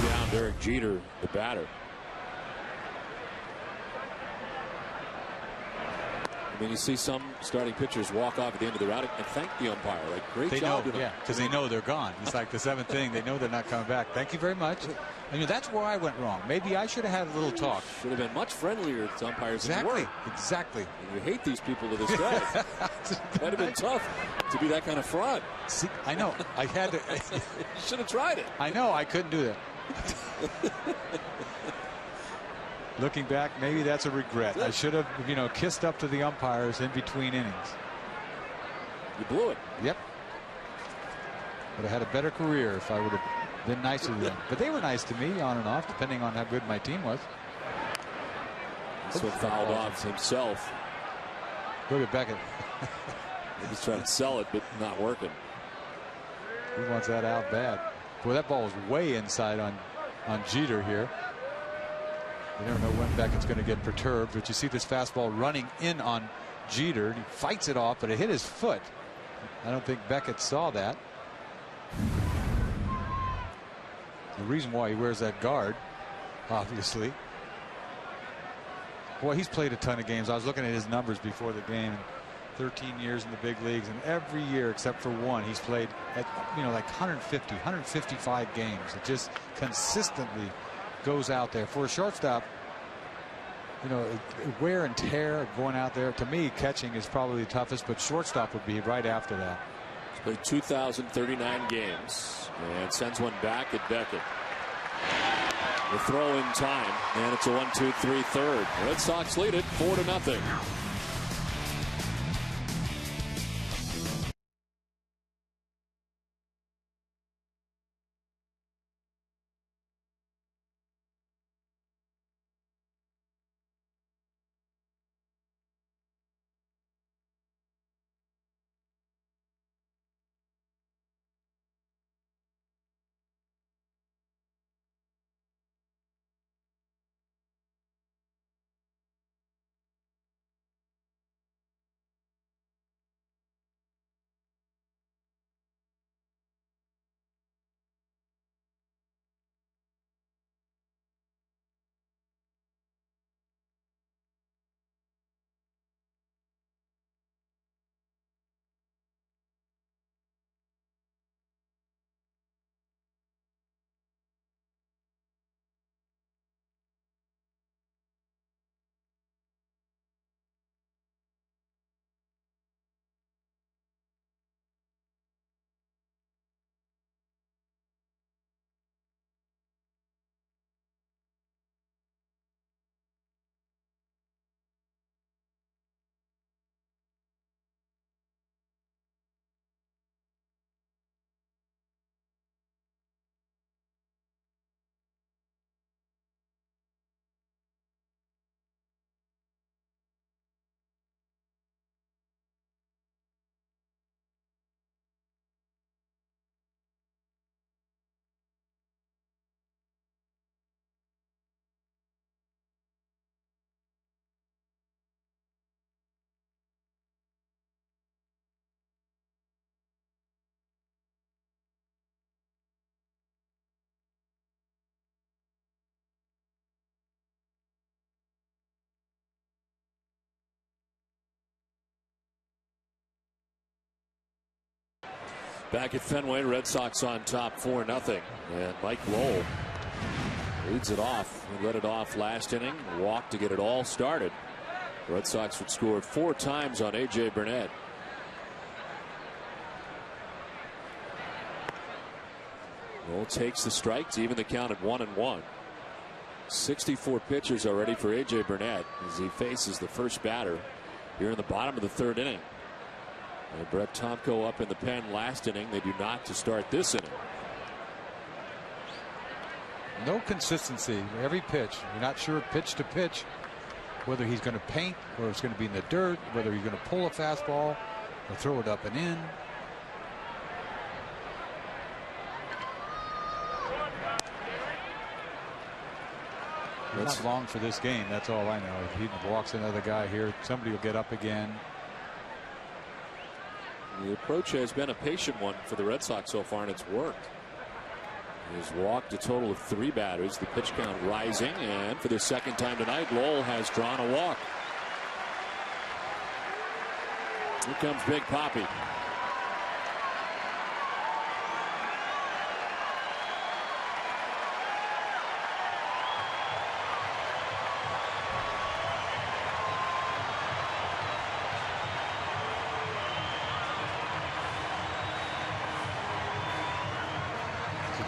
Down, Derek Jeter, the batter. I mean, you see some starting pitchers walk off at the end of the round and thank the umpire. Like, great job. Yeah, because they know they're gone. It's like the 7th inning. They know they're not coming back. Thank you very much. That's where I went wrong. Maybe I should have had a little talk. Should have been much friendlier to umpires. Exactly. And you hate these people to this day. Might have been tough to be that kind of fraud. See, I know. I had to. You should have tried it. I know. I couldn't do that. Looking back, maybe that's a regret. I should have, kissed up to the umpires in between innings. You blew it. Yep. Would have had a better career if I would have been nicer to them. But they were nice to me on and off, depending on how good my team was. So fouled off himself. Look at Beckett. He's trying to sell it, but not working. He wants that out bad. Boy, that ball was way inside on Jeter here. You never know when Beckett's going to get perturbed, but you see this fastball running in on Jeter. He fights it off, but it hit his foot. I don't think Beckett saw that. The reason why he wears that guard, obviously. Boy, he's played a ton of games. I was looking at his numbers before the game. 13 years in the big leagues, and every year except for one, he's played at like 150, 155 games. It just consistently goes out there for a shortstop. Wear and tear going out there. To me, catching is probably the toughest, but shortstop would be right after that. He's played 2,039 games and sends one back at Beckett. The throw in time, and it's a 1-2-3 third. Red Sox lead it 4-0. Back at Fenway, Red Sox on top 4-0. And Mike Lowell leads it off. He led it off last inning. Walked to get it all started. Red Sox would score 4 times on A.J. Burnett. Lowell takes the strike to even the count at 1-1. 64 pitches already for A.J. Burnett as he faces the first batter here in the bottom of the 3rd inning. And Brett Tomko up in the pen last inning. They do not to start this inning. No consistency. Every pitch. You're not sure pitch to pitch whether he's going to paint or it's going to be in the dirt, whether he's going to pull a fastball or throw it up and in. Not long for this game. That's all I know. If he walks another guy here, somebody will get up again. The approach has been a patient one for the Red Sox so far, and it's worked. He's walked a total of 3 batters. The pitch count rising, and for the 2nd time tonight, Lowell has drawn a walk. Here comes Big Papi.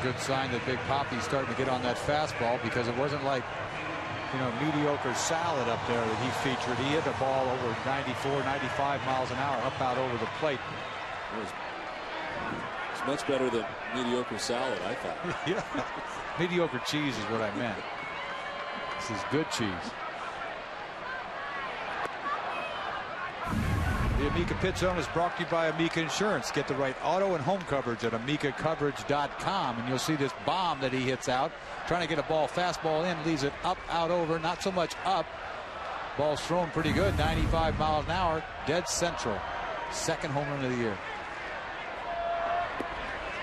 Good sign that Big Papi's starting to get on that fastball, because it wasn't like, you know, mediocre salad up there that he featured. He hit the ball over 94, 95 miles an hour up out over the plate. It's much better than mediocre salad, I thought. Yeah, mediocre cheese is what I meant. This is good cheese. The Amica Pit Zone is brought to you by Amica Insurance. Get the right auto and home coverage at AmicaCoverage.com, and you'll see this bomb that he hits out, trying to get a ball fastball in, leaves it up, out, over, not so much up. Ball's thrown pretty good, 95 miles an hour, dead central. 2nd home run of the year.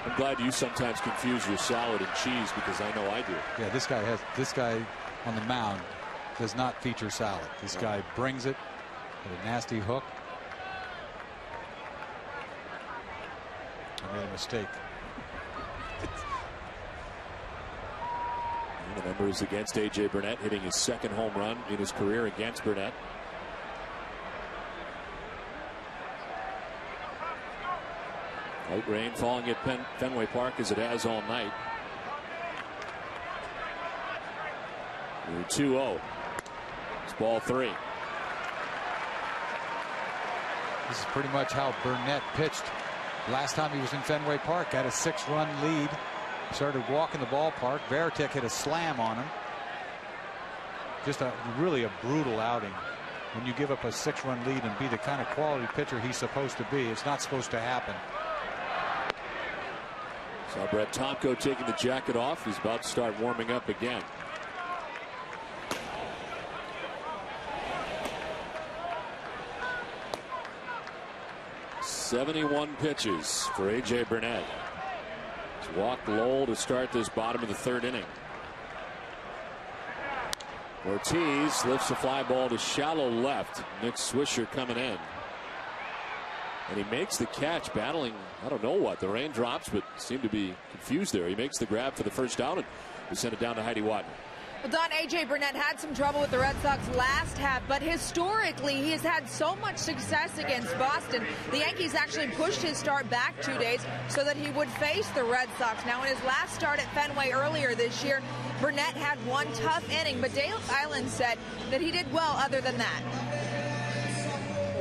I'm glad you sometimes confuse your salad and cheese, because I know I do. Yeah, this guy on the mound does not feature salad. This guy brings it with a nasty hook. I made a mistake. The numbers against A.J. Burnett, hitting his 2nd home run in his career against Burnett. Light rain falling at Fenway Park as it has all night. 2-0. It's ball 3. This is pretty much how Burnett pitched last time he was in Fenway Park. Had a 6-run lead. Started walking the ballpark. Varitek hit a slam on him. Just really a brutal outing. When you give up a 6-run lead and be the kind of quality pitcher he's supposed to be, it's not supposed to happen. Saw Brett Tomko taking the jacket off. He's about to start warming up again. .71 pitches for A.J. Burnett. He's walked Lowell to start this bottom of the 3rd inning. Ortiz lifts a fly ball to shallow left. Nick Swisher coming in. And he makes the catch, battling, I don't know what, the raindrops, but seemed to be confused there. He makes the grab for the 1st down, and we send it down to Heidi Watton. Well, Don, A.J. Burnett had some trouble with the Red Sox last half, but historically he has had so much success against Boston. The Yankees actually pushed his start back 2 days so that he would face the Red Sox. Now, in his last start at Fenway earlier this year, Burnett had 1 tough inning, but Dale Island said that he did well other than that.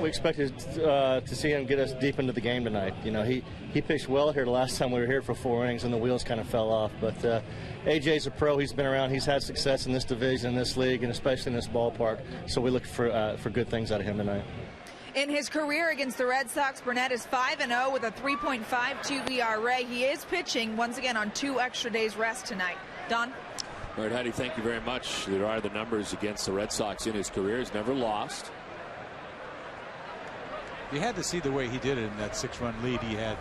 We expected to see him get us deep into the game tonight. You know, he pitched well here the last time we were here for 4 innings, and the wheels kind of fell off. But AJ's a pro. He's been around. He's had success in this division, in this league, and especially in this ballpark. So we look for good things out of him tonight. In his career against the Red Sox, Burnett is 5-0 with a 3.52 ERA. He is pitching once again on 2 extra days rest tonight. Don? All right, Heidi, thank you very much. There are the numbers against the Red Sox in his career. He's never lost. You had to see the way he did it in that 6-run lead he had.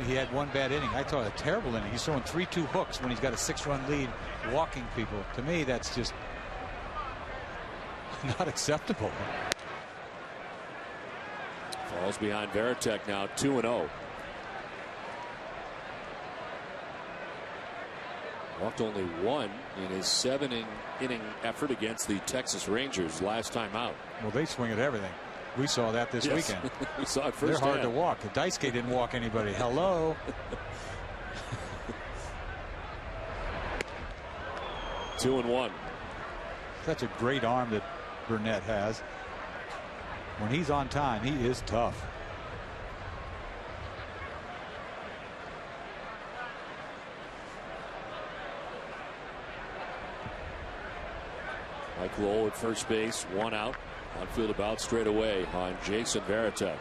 He had 1 bad inning. I thought a terrible inning. He's throwing 3-2 hooks when he's got a 6-run lead, walking people. To me, that's just not acceptable. Falls behind Varitek now, 2-0. Walked only one in his 7-inning effort against the Texas Rangers last time out. Well, they swing at everything. We saw that this weekend. We saw it They're first. hard to walk. Daisuke didn't walk anybody. Hello. 2-1. Such a great arm that Burnett has. When he's on time, he is tough. Mike Lowell at first base, 1 out. Outfield about straight away on Jason Varitek.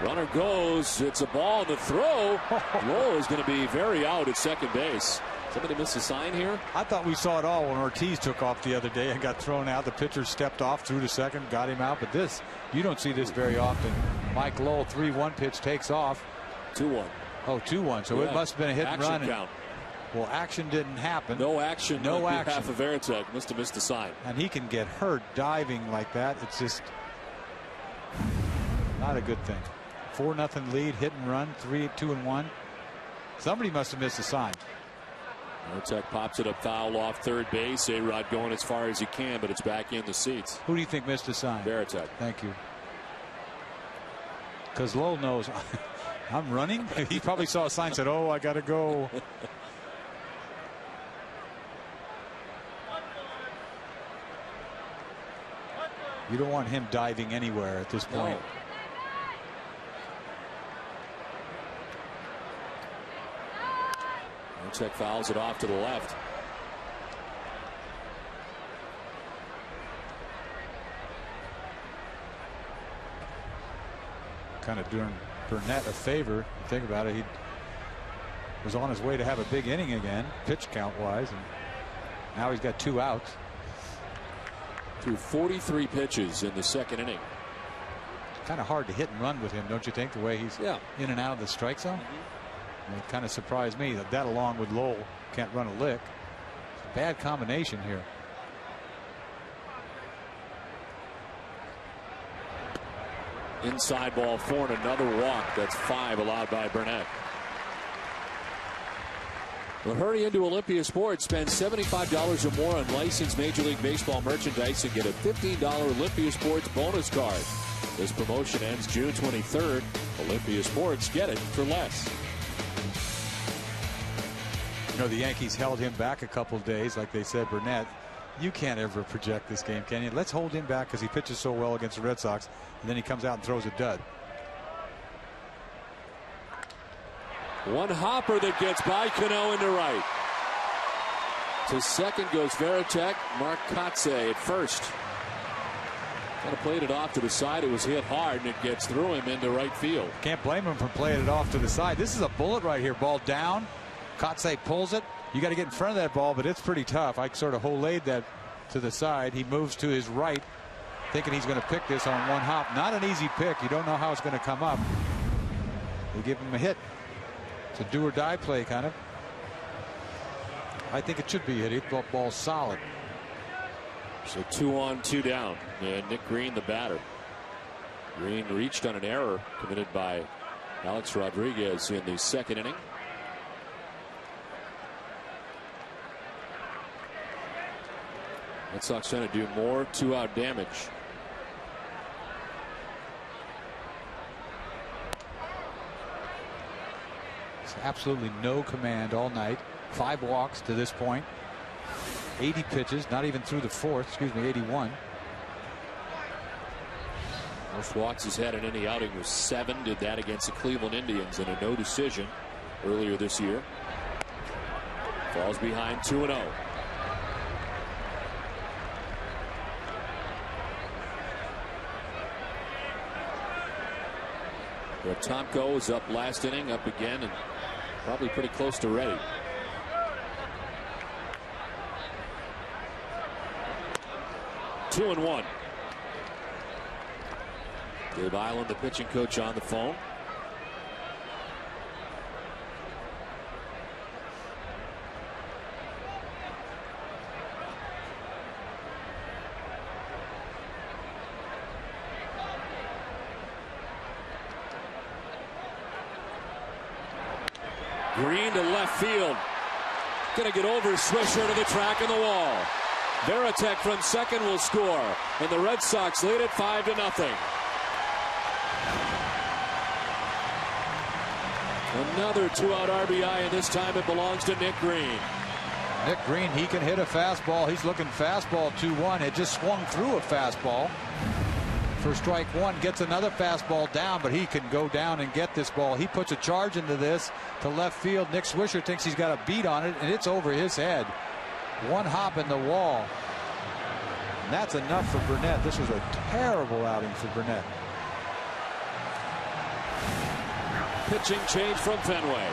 Runner goes. It's a ball in the throw. Lowell is going to be very out at second base. Somebody missed a sign here? I thought we saw it all when Ortiz took off the other day and got thrown out. The pitcher stepped off, threw to second, got him out. But this, you don't see this very often. Mike Lowell, 3-1 pitch, takes off. 2-1. Oh, 2-1. So it must have been a hit and run. Count. Well, action didn't happen. No action. No on action. behalf of Varitek. Must have missed the sign. And he can get hurt diving like that. It's just not a good thing. 4-0 lead, hit and run, 2-1. Somebody must have missed a sign. Varitek pops it up foul off third base. A-Rod going as far as he can, but it's back in the seats. Who do you think missed a sign? Varitek. Thank you. Because Lowell knows I'm running. He probably saw a sign and said, oh, I got to go. You don't want him diving anywhere at this point. No. Varitek fouls it off to the left. Kind of doing Burnett a favor. Think about it. He was on his way to have a big inning again, pitch count wise, and now he's got 2 outs. Threw 43 pitches in the second inning. Kind of hard to hit and run with him, don't you think? The way he's in and out of the strike zone. It kind of surprised me that along with Lowell can't run a lick. It's a bad combination here. Inside ball 4 and another walk. That's 5 allowed by Burnett. Well, hurry into Olympia Sports. Spend $75 or more on licensed Major League Baseball merchandise and get a $15 Olympia Sports bonus card. This promotion ends June 23rd. Olympia Sports, get it for less. You know, the Yankees held him back a couple of days, like they said, Burnett. You can't ever project this game, can you? Let's hold him back because he pitches so well against the Red Sox, and then he comes out and throws a dud. One hopper that gets by Cano into right. To second goes Varitek. Mark Kotze at first. Kind of played it off to the side. It was hit hard, and it gets through him into right field. Can't blame him for playing it off to the side. This is a bullet right here. Ball down. Kotze pulls it. You got to get in front of that ball, but it's pretty tough. I sort of wholelayed that to the side. He moves to his right, thinking he's going to pick this on one hop. Not an easy pick. You don't know how it's going to come up. They give him a hit. It's a do or die play, kind of. I think it should be hit. The ball's solid. So 2 on, 2 down. And Nick Green, the batter. Green reached on an error committed by Alex Rodriguez in the second inning. Red Sox trying to do more 2-out damage. It's absolutely no command all night. 5 walks to this point. 80 pitches, not even through the fourth. Excuse me, 81. Most walks he's had in any outing was 7. Did that against the Cleveland Indians in a no decision earlier this year. Falls behind 2-0. But Tomko is up last inning, up again, and probably pretty close to ready. Two and 1. Dave Island, the pitching coach, on the phone. Green to left field. Gonna get over Swisher to the track and the wall. Veritek from second will score, and the Red Sox lead it 5-0. Another 2-out RBI, and this time it belongs to Nick Green. Nick Green, he can hit a fastball. He's looking fastball 2-1. It just swung through a fastball for strike one. Gets another fastball down, but he can go down and get this ball. He puts a charge into this to left field. Nick Swisher thinks he's got a beat on it, and it's over his head. One hop in the wall. And that's enough for Burnett. This was a terrible outing for Burnett. Pitching change from Fenway.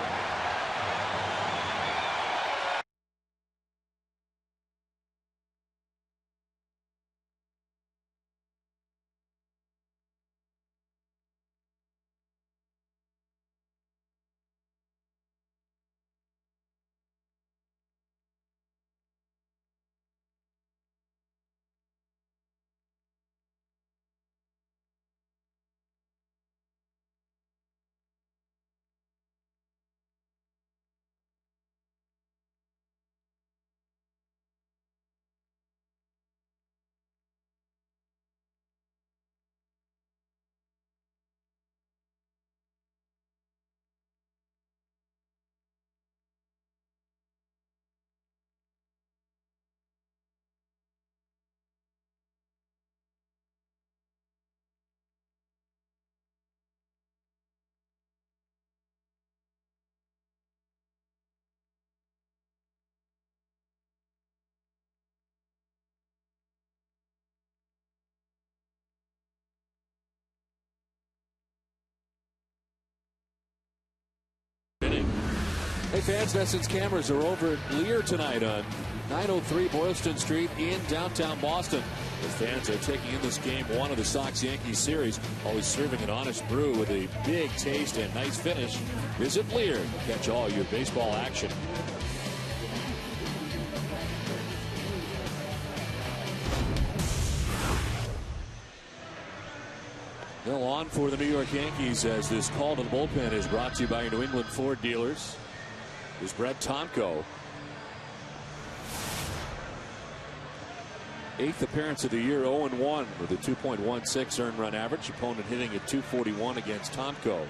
Hey fans, NESN's cameras are over at Lear tonight on 903 Boylston Street in downtown Boston. The fans are taking in this game one of the Sox-Yankees series, always serving an honest brew with a big taste and nice finish. Visit Lear to catch all your baseball action. Still on for the New York Yankees as this call to the bullpen is brought to you by your New England Ford dealers. Is Brett Tomko. 8th appearance of the year, 0-1 with a 2.16 earned run average. Opponent hitting at 241 against Tomko.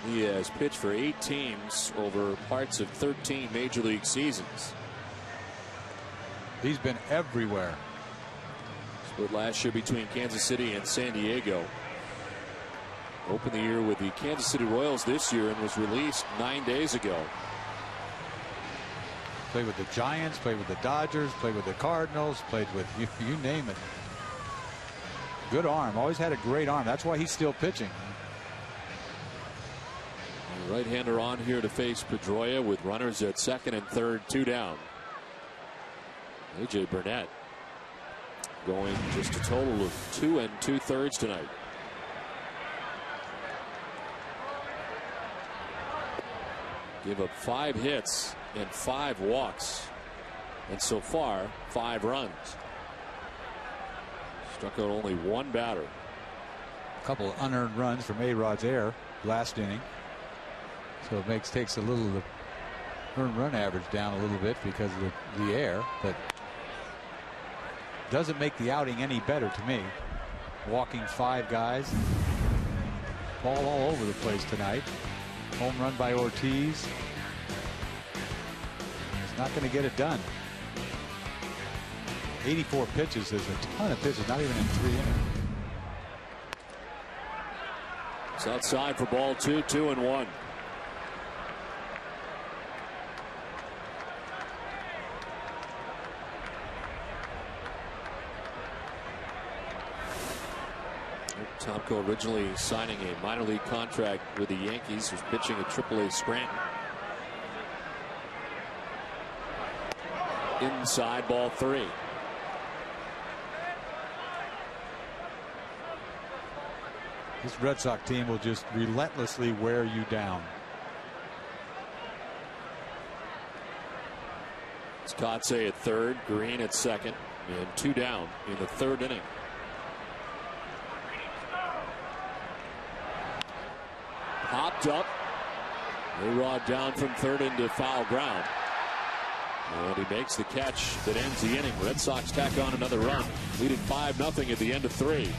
He has pitched for 8 teams over parts of 13 major league seasons. He's been everywhere. Split last year between Kansas City and San Diego. Opened the year with the Kansas City Royals this year and was released 9 days ago. Played with the Giants, played with the Dodgers, played with the Cardinals, played with you name it. Good arm, always had a great arm. That's why he's still pitching. Right-hander on here to face Pedroia with runners at second and third, 2 down. A.J. Burnett going just a total of 2 2/3 tonight. Give up 5 hits and 5 walks, and so far 5 runs. Struck out only 1 batter. A couple of unearned runs from A-Rod's error last inning, so it takes a little of the earned run average down a little bit because of the air, but doesn't make the outing any better to me. Walking 5 guys, ball all over the place tonight. Home run by Ortiz. It's not going to get it done. 84 pitches is a ton of pitches, not even in 3 innings. It's outside for ball 2, 2-1. Tomko originally signing a minor league contract with the Yankees, was pitching at AAA Scranton. Inside, ball 3. This Red Sox team will just relentlessly wear you down. It's Kotze at third, Green at second, and 2 down in the 3rd inning. Popped up, A-Rod down from third into foul ground. And he makes the catch that ends the inning. Red Sox tack on another run, leading 5-0 at the end of 3.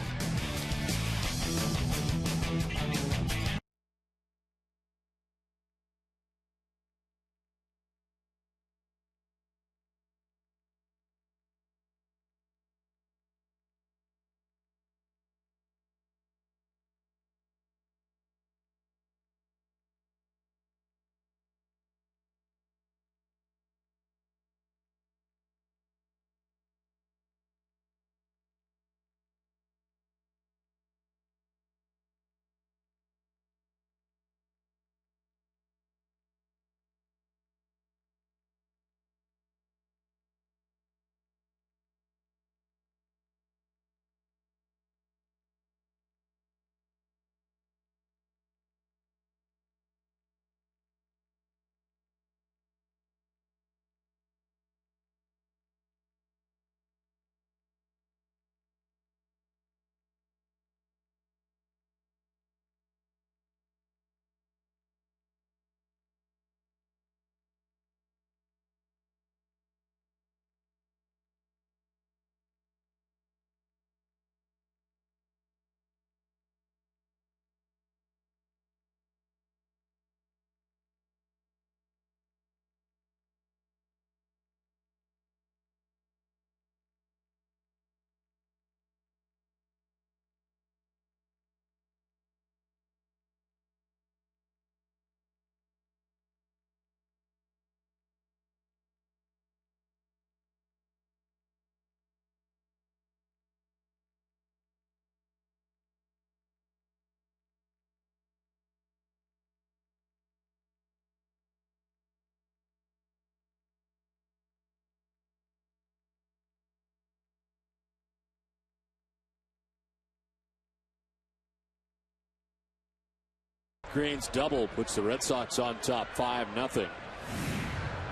Green's double puts the Red Sox on top 5-0.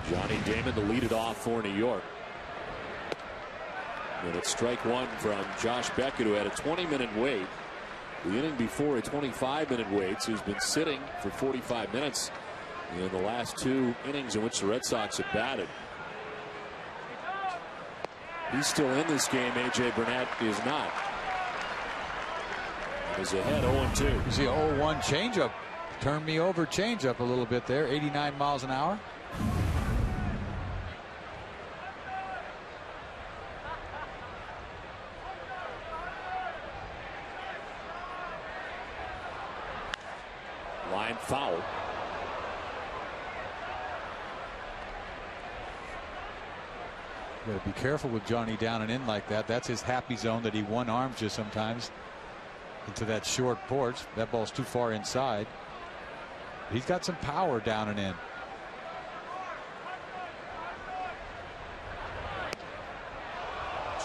Johnny Damon to lead it off for New York. And it's strike one from Josh Beckett, who had a 20-minute wait. The inning before a 25-minute wait, so he's been sitting for 45 minutes in the last 2 innings in which the Red Sox have batted. He's still in this game. A.J. Burnett is not. He's ahead 0-2. You see 0-1 changeup. Turned me over changeup a little bit there. 89 miles an hour. Line foul. Got to be careful with Johnny down and in like that. That's his happy zone that he one arms you sometimes into that short porch. That ball's too far inside. He's got some power down and in.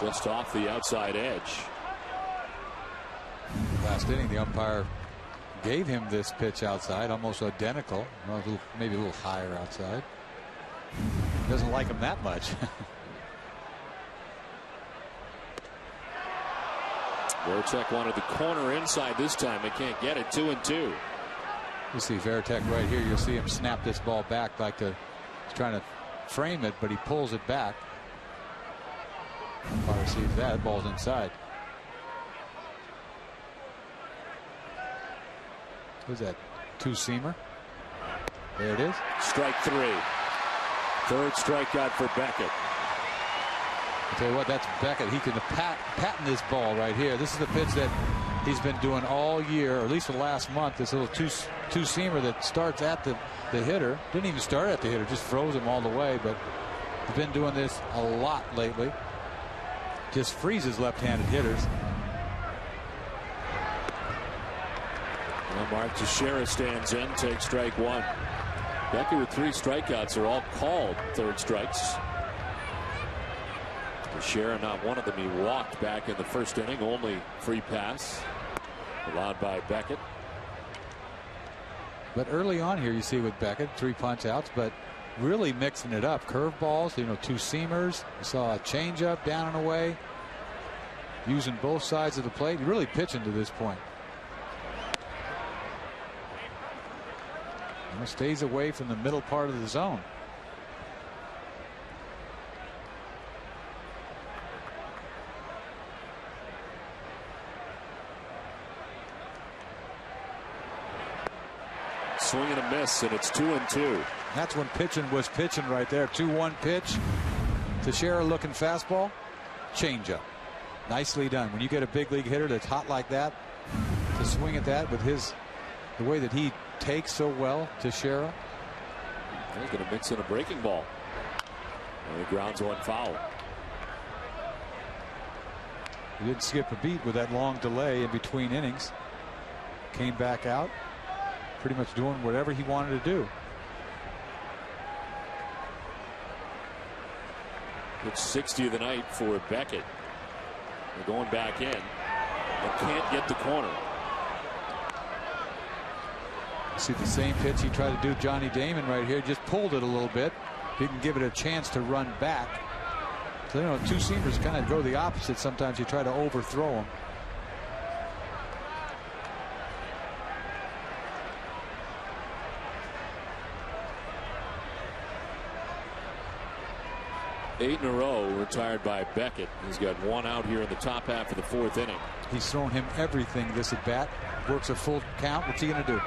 Just off the outside edge. Last inning, the umpire gave him this pitch outside, almost identical. Well, maybe a little higher outside. Doesn't like him that much. Varitek wanted the corner inside this time. They can't get it. 2-2. You see Varitek right here. You'll see him snap this ball back like he's trying to frame it, but he pulls it back. Umpire sees that. Ball's inside. Who's that? Two-seamer. There it is. Strike 3. Third strikeout for Beckett. I'll tell you what, that's Beckett. He can patent this ball right here. This is the pitch that he's been doing all year, or at least the last month. This little two-seamer that starts at the hitter. Didn't even start at the hitter, just froze him all the way. But he's been doing this a lot lately. Just freezes left-handed hitters. Well, Mark Teixeira stands in, takes strike 1. Beckett with 3 strikeouts are all called third strikes. Teixeira, not one of them. He walked back in the first inning. Only free pass allowed by Beckett. But early on here, you see with Beckett, 3 punch outs, but really mixing it up. Curveballs, two-seamers. You saw a changeup down and away. Using both sides of the plate. Really pitching to this point. Stays away from the middle part of the zone. Swing and a miss, and it's 2-2. That's when pitching was pitching right there. 2-1 pitch. Teixeira looking fastball. Changeup. Nicely done. When you get a big league hitter that's hot like that, to swing at that with the way that he takes so well, Teixeira. He's going to mix in a breaking ball. And he grounds one foul. He didn't skip a beat with that long delay in between innings. Came back out. Pretty much doing whatever he wanted to do. It's 60 of the night for Beckett. They're going back in. They can't get the corner. See the same pitch he tried to do Johnny Damon right here. Just pulled it a little bit. Didn't give it a chance to run back. So, you know, two seamers kind of go the opposite. Sometimes you try to overthrow them. Eight in a row retired by Beckett. He's got one out here in the top half of the fourth inning. He's thrown him everything this at bat. Works a full count. What's he going to do?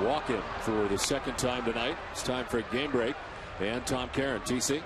Walk-in for the second time tonight. It's time for a game break. And Tom Caron, TC.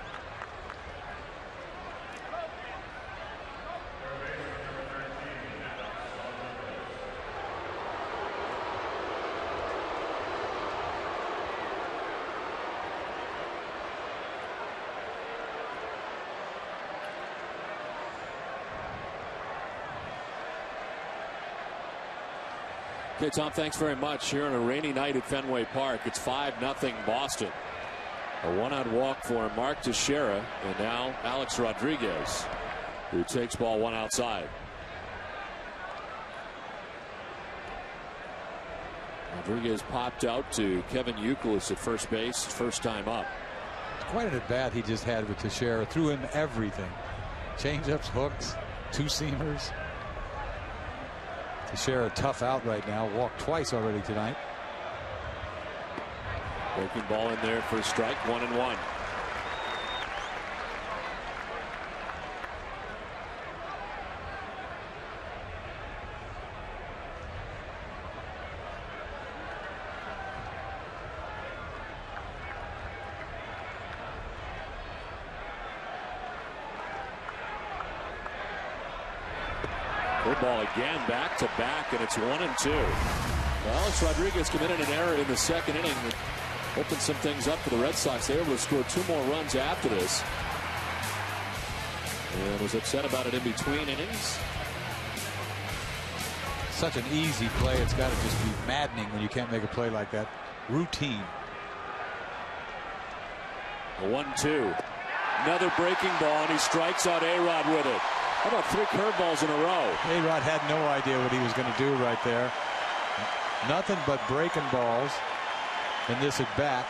Okay, Tom, thanks very much. Here on a rainy night at Fenway Park, it's 5-0 Boston. A one-out walk for Mark Teixeira, and now Alex Rodriguez, who takes ball one outside. Rodriguez popped out to Kevin Youkilis at first base, first time up. Quite an at-bat he just had with Teixeira. Threw him everything. Changeups, hooks, two-seamers. Teixeira tough out right now. Walked twice already tonight. Breaking ball in there for a strike. 1-1. Good ball again, back to back, and it's 1-2. Well, Alex Rodriguez committed an error in the second inning that opened some things up for the Red Sox. They were able to score 2 more runs after this, and was upset about it in between innings. Such an easy play. It's got to just be maddening when you can't make a play like that. Routine. A 1-2. Another breaking ball, and he strikes out A-Rod with it. How about 3 curveballs in a row? A-Rod had no idea what he was going to do right there. Nothing but breaking balls in this at bat.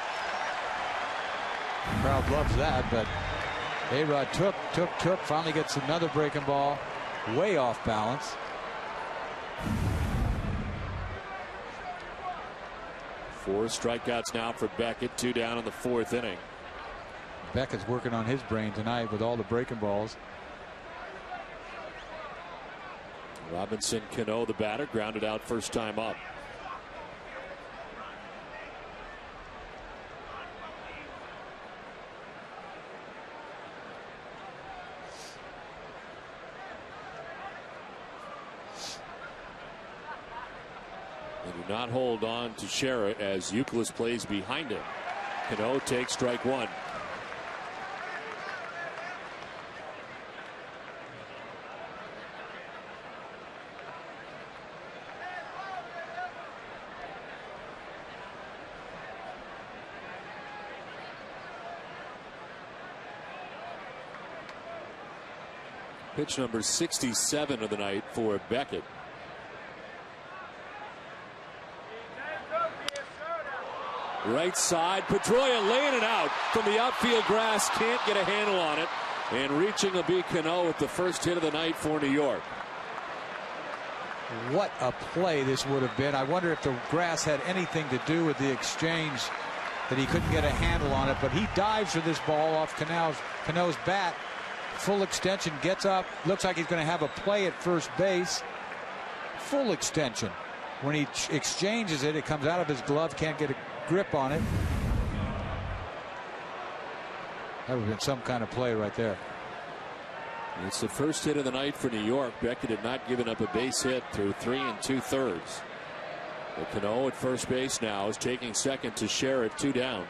The crowd loves that, but A-Rod took, finally gets another breaking ball, way off balance. Four strikeouts now for Beckett, 2 down in the fourth inning. Beckett's working on his brain tonight with all the breaking balls. Robinson Cano, the batter, grounded out first time up. They do not hold on to Teixeira as Youkilis plays behind him. Cano takes strike one. Pitch number 67 of the night for Beckett. Right side, Pedroia laying it out from the outfield grass. Can't get a handle on it. And reaching will be Cano with the first hit of the night for New York. What a play this would have been. I wonder if the grass had anything to do with the exchange, that he couldn't get a handle on it. But he dives for this ball off Cano's bat. Full extension, gets up. Looks like he's going to have a play at first base. Full extension. When he exchanges it, it comes out of his glove. Can't get a grip on it. That would have been some kind of play right there. It's the first hit of the night for New York. Beckett had not given up a base hit through 3 2/3. But Cano at first base now is taking second to share it, 2 down.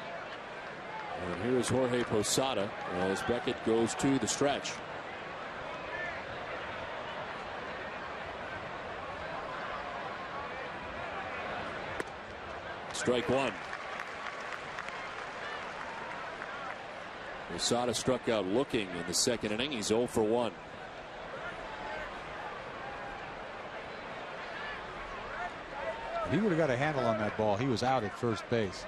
And here is Jorge Posada as Beckett goes to the stretch. Strike one. Posada struck out looking in the second inning. He's 0 for 1. If he would have got a handle on that ball, he was out at first base.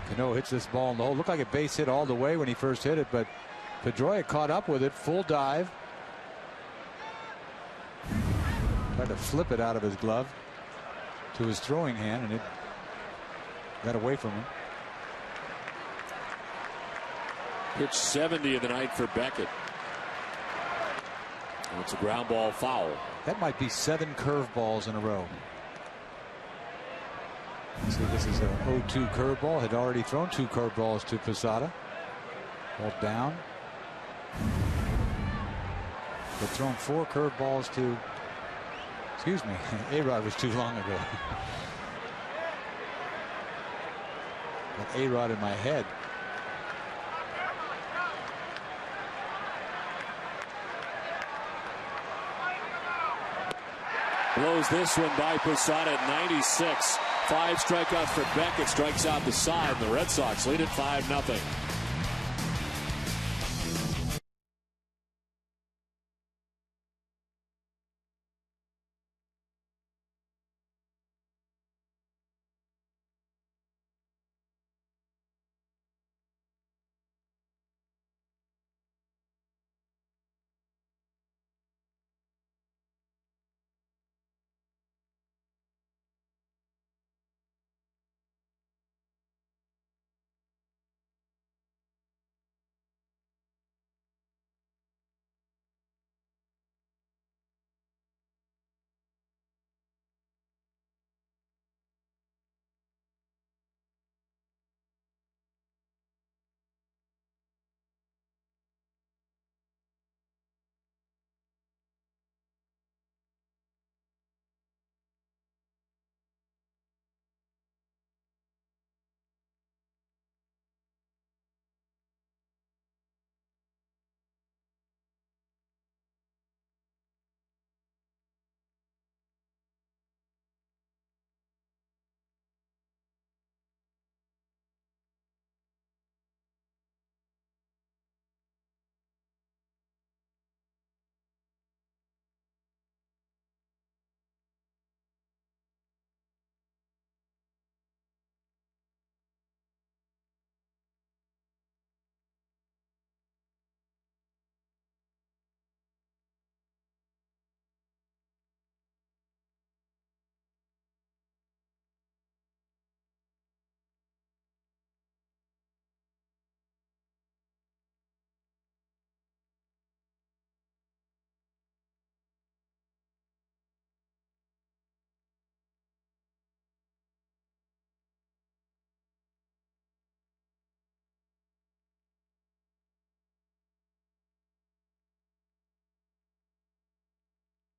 Cano hits this ball in the hole. Looked like a base hit all the way when he first hit it, but Pedroia caught up with it. Full dive. Tried to flip it out of his glove to his throwing hand, and it got away from him. Pitch 70 of the night for Beckett. And it's a ground ball foul. That might be 7 curveballs in a row. See, this is a 0-2 curveball. Had already thrown 2 curveballs to Posada. Ball down. Had thrown 4 curveballs to. Excuse me, A-Rod was too long ago. Got A-Rod in my head. Blows this one by Posada at 96. 5 strikeouts for Beckett. Strikes out the side. The Red Sox lead at 5-0.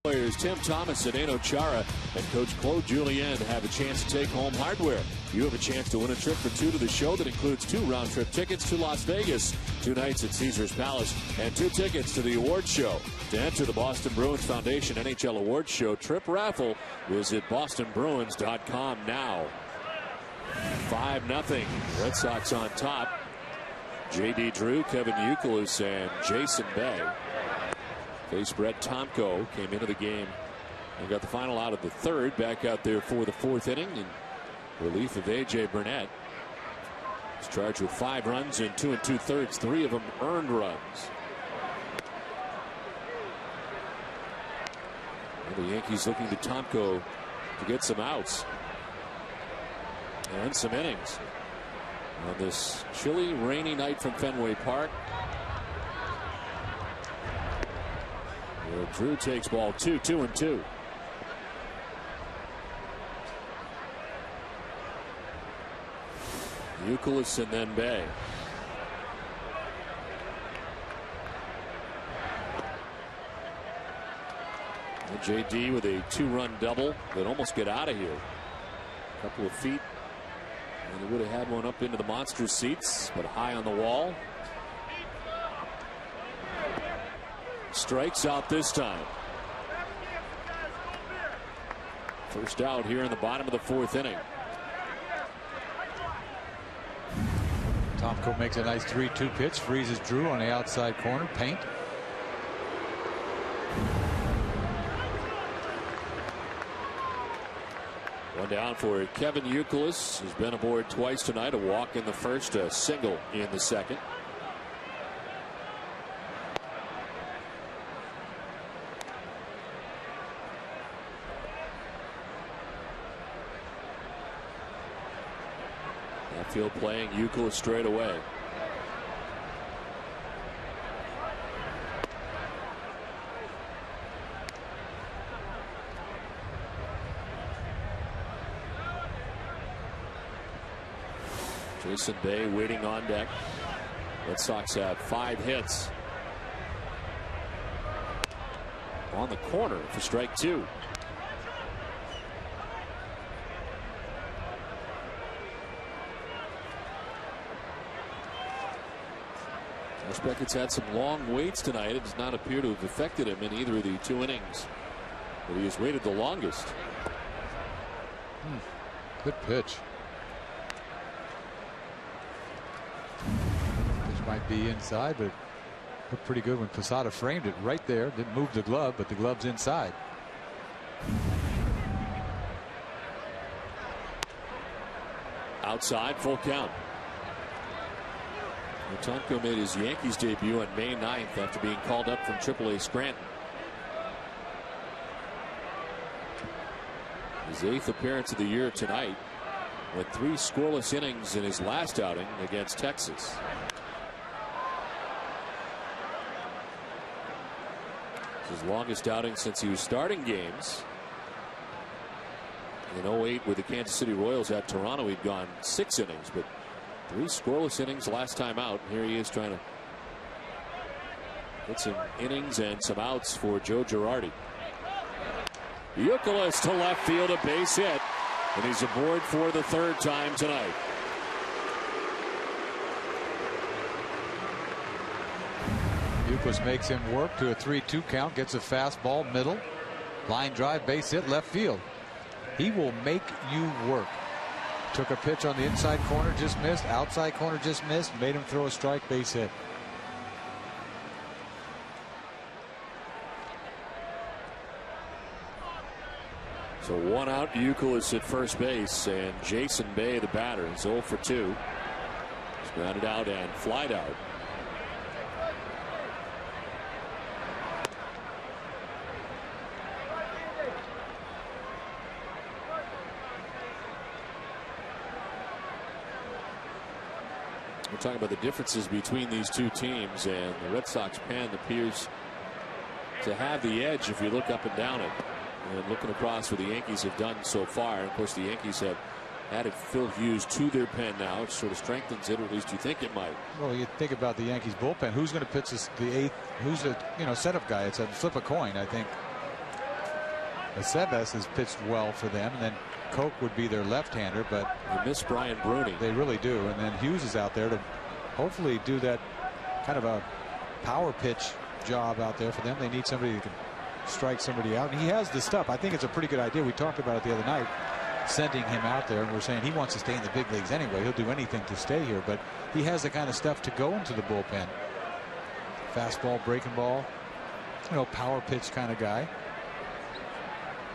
Players Tim Thomas and Eno Chara and Coach Claude Julien have a chance to take home hardware. You have a chance to win a trip for 2 to the show that includes 2 round-trip tickets to Las Vegas, 2 nights at Caesars Palace, and 2 tickets to the awards show. To enter the Boston Bruins Foundation NHL Awards Show trip raffle, visit bostonbruins.com now. 5-0. Red Sox on top. J.D. Drew, Kevin Youkilis, and Jason Bay. Face Brett Tomko came into the game and got the final out of the 3rd. Back out there for the 4th inning. And relief of A.J. Burnett. He's charged with 5 runs in 2 2/3, 3 of them earned runs. The Yankees looking to Tomko to get some outs and some innings on this chilly, rainy night from Fenway Park. Where Drew takes ball 2, 2-2. Youkilis and then Bay. And JD with a 2-run double that almost get out of here. A couple of feet, and he would have had one up into the monster seats, but high on the wall. Strikes out this time. First out here in the bottom of the 4th inning. Tomko makes a nice 3-2 pitch, freezes Drew on the outside corner, paint. One down for Kevin Youkilis, who's been aboard twice tonight. A walk in the first, a single in the second. Field playing Youkilis straight away. Jason Bay waiting on deck. Red Sox have 5 hits. On the corner for strike 2. Beckett's had some long waits tonight. It does not appear to have affected him in either of the 2 innings, but he has waited the longest. Good pitch. Pitch might be inside, but it looked pretty good when Posada framed it right there. Didn't move the glove, but the glove's inside. Outside, full count. Tomko made his Yankees debut on May 9th after being called up from AAA Scranton. His 8th appearance of the year tonight, with 3 scoreless innings in his last outing against Texas. It's his longest outing since he was starting games. In 08 with the Kansas City Royals at Toronto, he'd gone 6 innings, but 3 scoreless innings last time out. Here he is trying to get some innings and some outs for Joe Girardi. Youkilis to left field, a base hit, and he's aboard for the 3rd time tonight. Youkilis makes him work to a 3-2 count, gets a fastball middle, line drive, base hit, left field. He will make you work. Took a pitch on the inside corner, just missed. Outside corner, just missed. Made him throw a strike, base hit. So 1 out, Youkilis at first base, and Jason Bay, the batter, is 0 for 2. He's grounded out and flied out. We're talking about the differences between these 2 teams, and the Red Sox pen appears to have the edge if you look up and down it. And looking across what the Yankees have done so far, and of course the Yankees have added Phil Hughes to their pen now, which sort of strengthens it, or at least you think it might. Well, you think about the Yankees bullpen. Who's going to pitch this, the 8th? Who's the setup guy? It's a flip a coin, I think. Aceves has pitched well for them, and then Koch would be their left-hander, but they miss Brian Bruni. They really do. And then Hughes is out there to hopefully do that kind of a power pitch job out there for them. They need somebody who can strike somebody out, and he has the stuff. I think it's a pretty good idea. We talked about it the other night, sending him out there, and we're saying he wants to stay in the big leagues anyway. He'll do anything to stay here, but he has the kind of stuff to go into the bullpen. Fastball, breaking ball, power pitch kind of guy.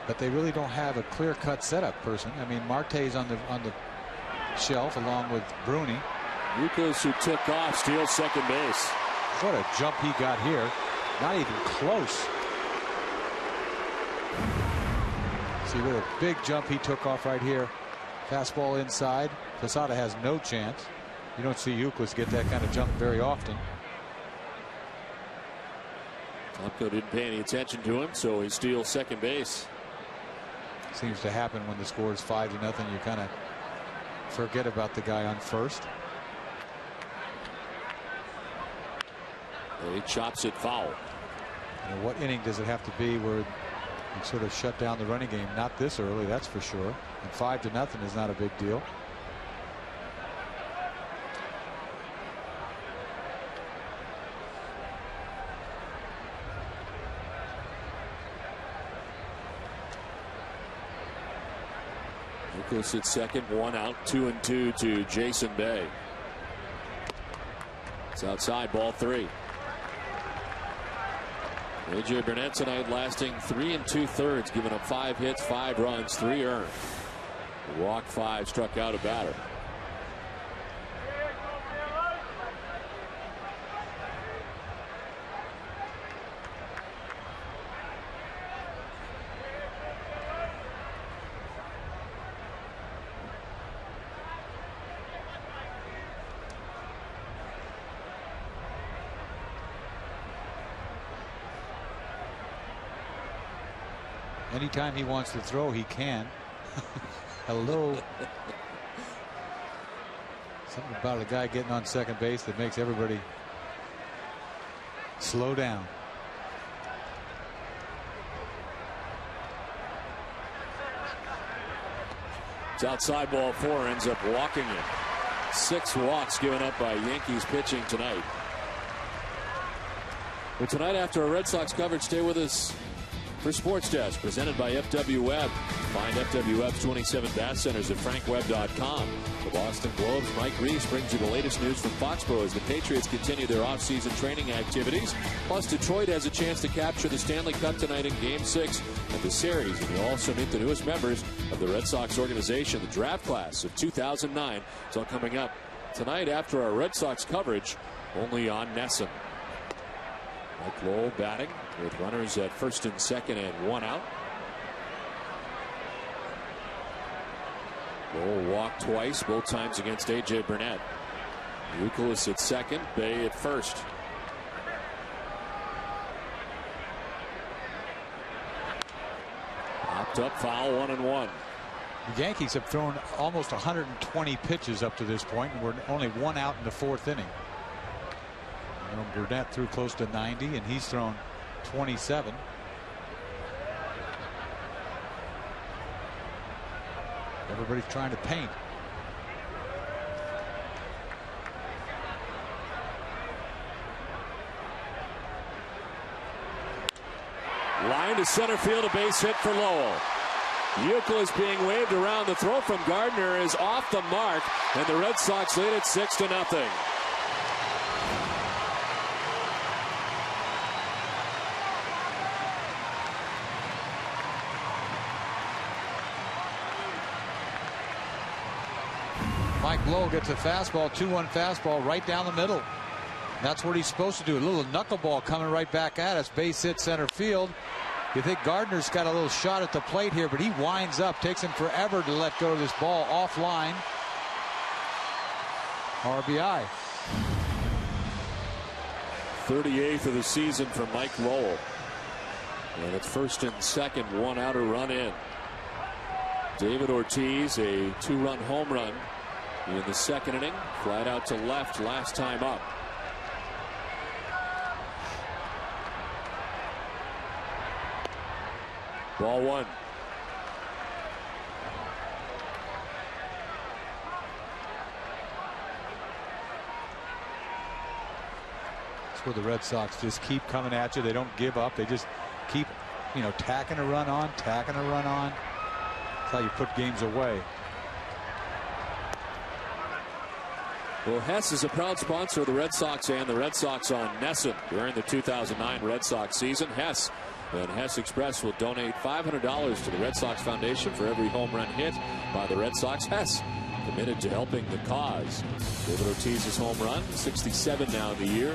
but they really don't have a clear-cut setup person. I mean, Marte's on the shelf along with Bruni. Youkilis, who took off, steals second base. What a jump he got here. Not even close. See what a big jump he took off right here. Fastball inside. Posada has no chance. You don't see Youkilis get that kind of jump very often. Tomko didn't pay any attention to him, so he steals second base. Seems to happen when the score is 5-0. You kind of forget about the guy on first. He chops it foul. You know, what inning does it have to be where you sort of shut down the running game? Not this early, that's for sure. And 5-0 is not a big deal. Youkilis at second, 1 out, 2-2 to Jason Bay. It's outside, ball 3. A.J. Burnett tonight lasting 3 2/3, giving up 5 hits, 5 runs, 3 earned. Walk 5, struck out a batter. Anytime he wants to throw, he can. Hello. Something about a guy getting on second base that makes everybody slow down. It's outside, ball 4, ends up walking it. 6 walks given up by Yankees pitching tonight. But tonight, after our Red Sox coverage, stay with us for Sports Desk, presented by FW Web. Find FW Web's 27 Bass Centers at frankweb.com. The Boston Globe's Mike Reese brings you the latest news from Foxborough as the Patriots continue their offseason training activities. Plus, Detroit has a chance to capture the Stanley Cup tonight in Game 6 of the series. And you'll also meet the newest members of the Red Sox organization, the draft class of 2009. It's all coming up tonight after our Red Sox coverage, only on NESN. Mike Lowell batting with runners at first and second and 1 out. Lowell walked twice, both times against A.J. Burnett. Youkilis at second, Bay at first. Popped up, foul, 1-1. The Yankees have thrown almost 120 pitches up to this point, and we're only 1 out in the 4th inning. You know, Burnett threw close to 90, and he's thrown 27. Everybody's trying to paint. Line to center field, a base hit for Lowell. Youkilis being waved around. The throw from Gardner is off the mark, and the Red Sox lead it 6-0. Mike Lowell gets a fastball, 2-1 fastball right down the middle. That's what he's supposed to do. A little knuckleball coming right back at us. Base hit center field. You think Gardner's got a little shot at the plate here, but he winds up. Takes him forever to let go of this ball offline. RBI. 38th of the season for Mike Lowell. And it's first and second, 1 out, a run in. David Ortiz, a 2-run home run in the second inning. Flat out to left last time up. Ball 1. That's where the Red Sox just keep coming at you. They don't give up. They just keep, tacking a run on, tacking a run on. That's how you put games away. Well, Hess is a proud sponsor of the Red Sox and the Red Sox on NESN during the 2009 Red Sox season. Hess And Hess Express will donate $500 to the Red Sox Foundation for every home run hit by the Red Sox. Hess committed to helping the cause. David Ortiz's home run, 67 now in the year.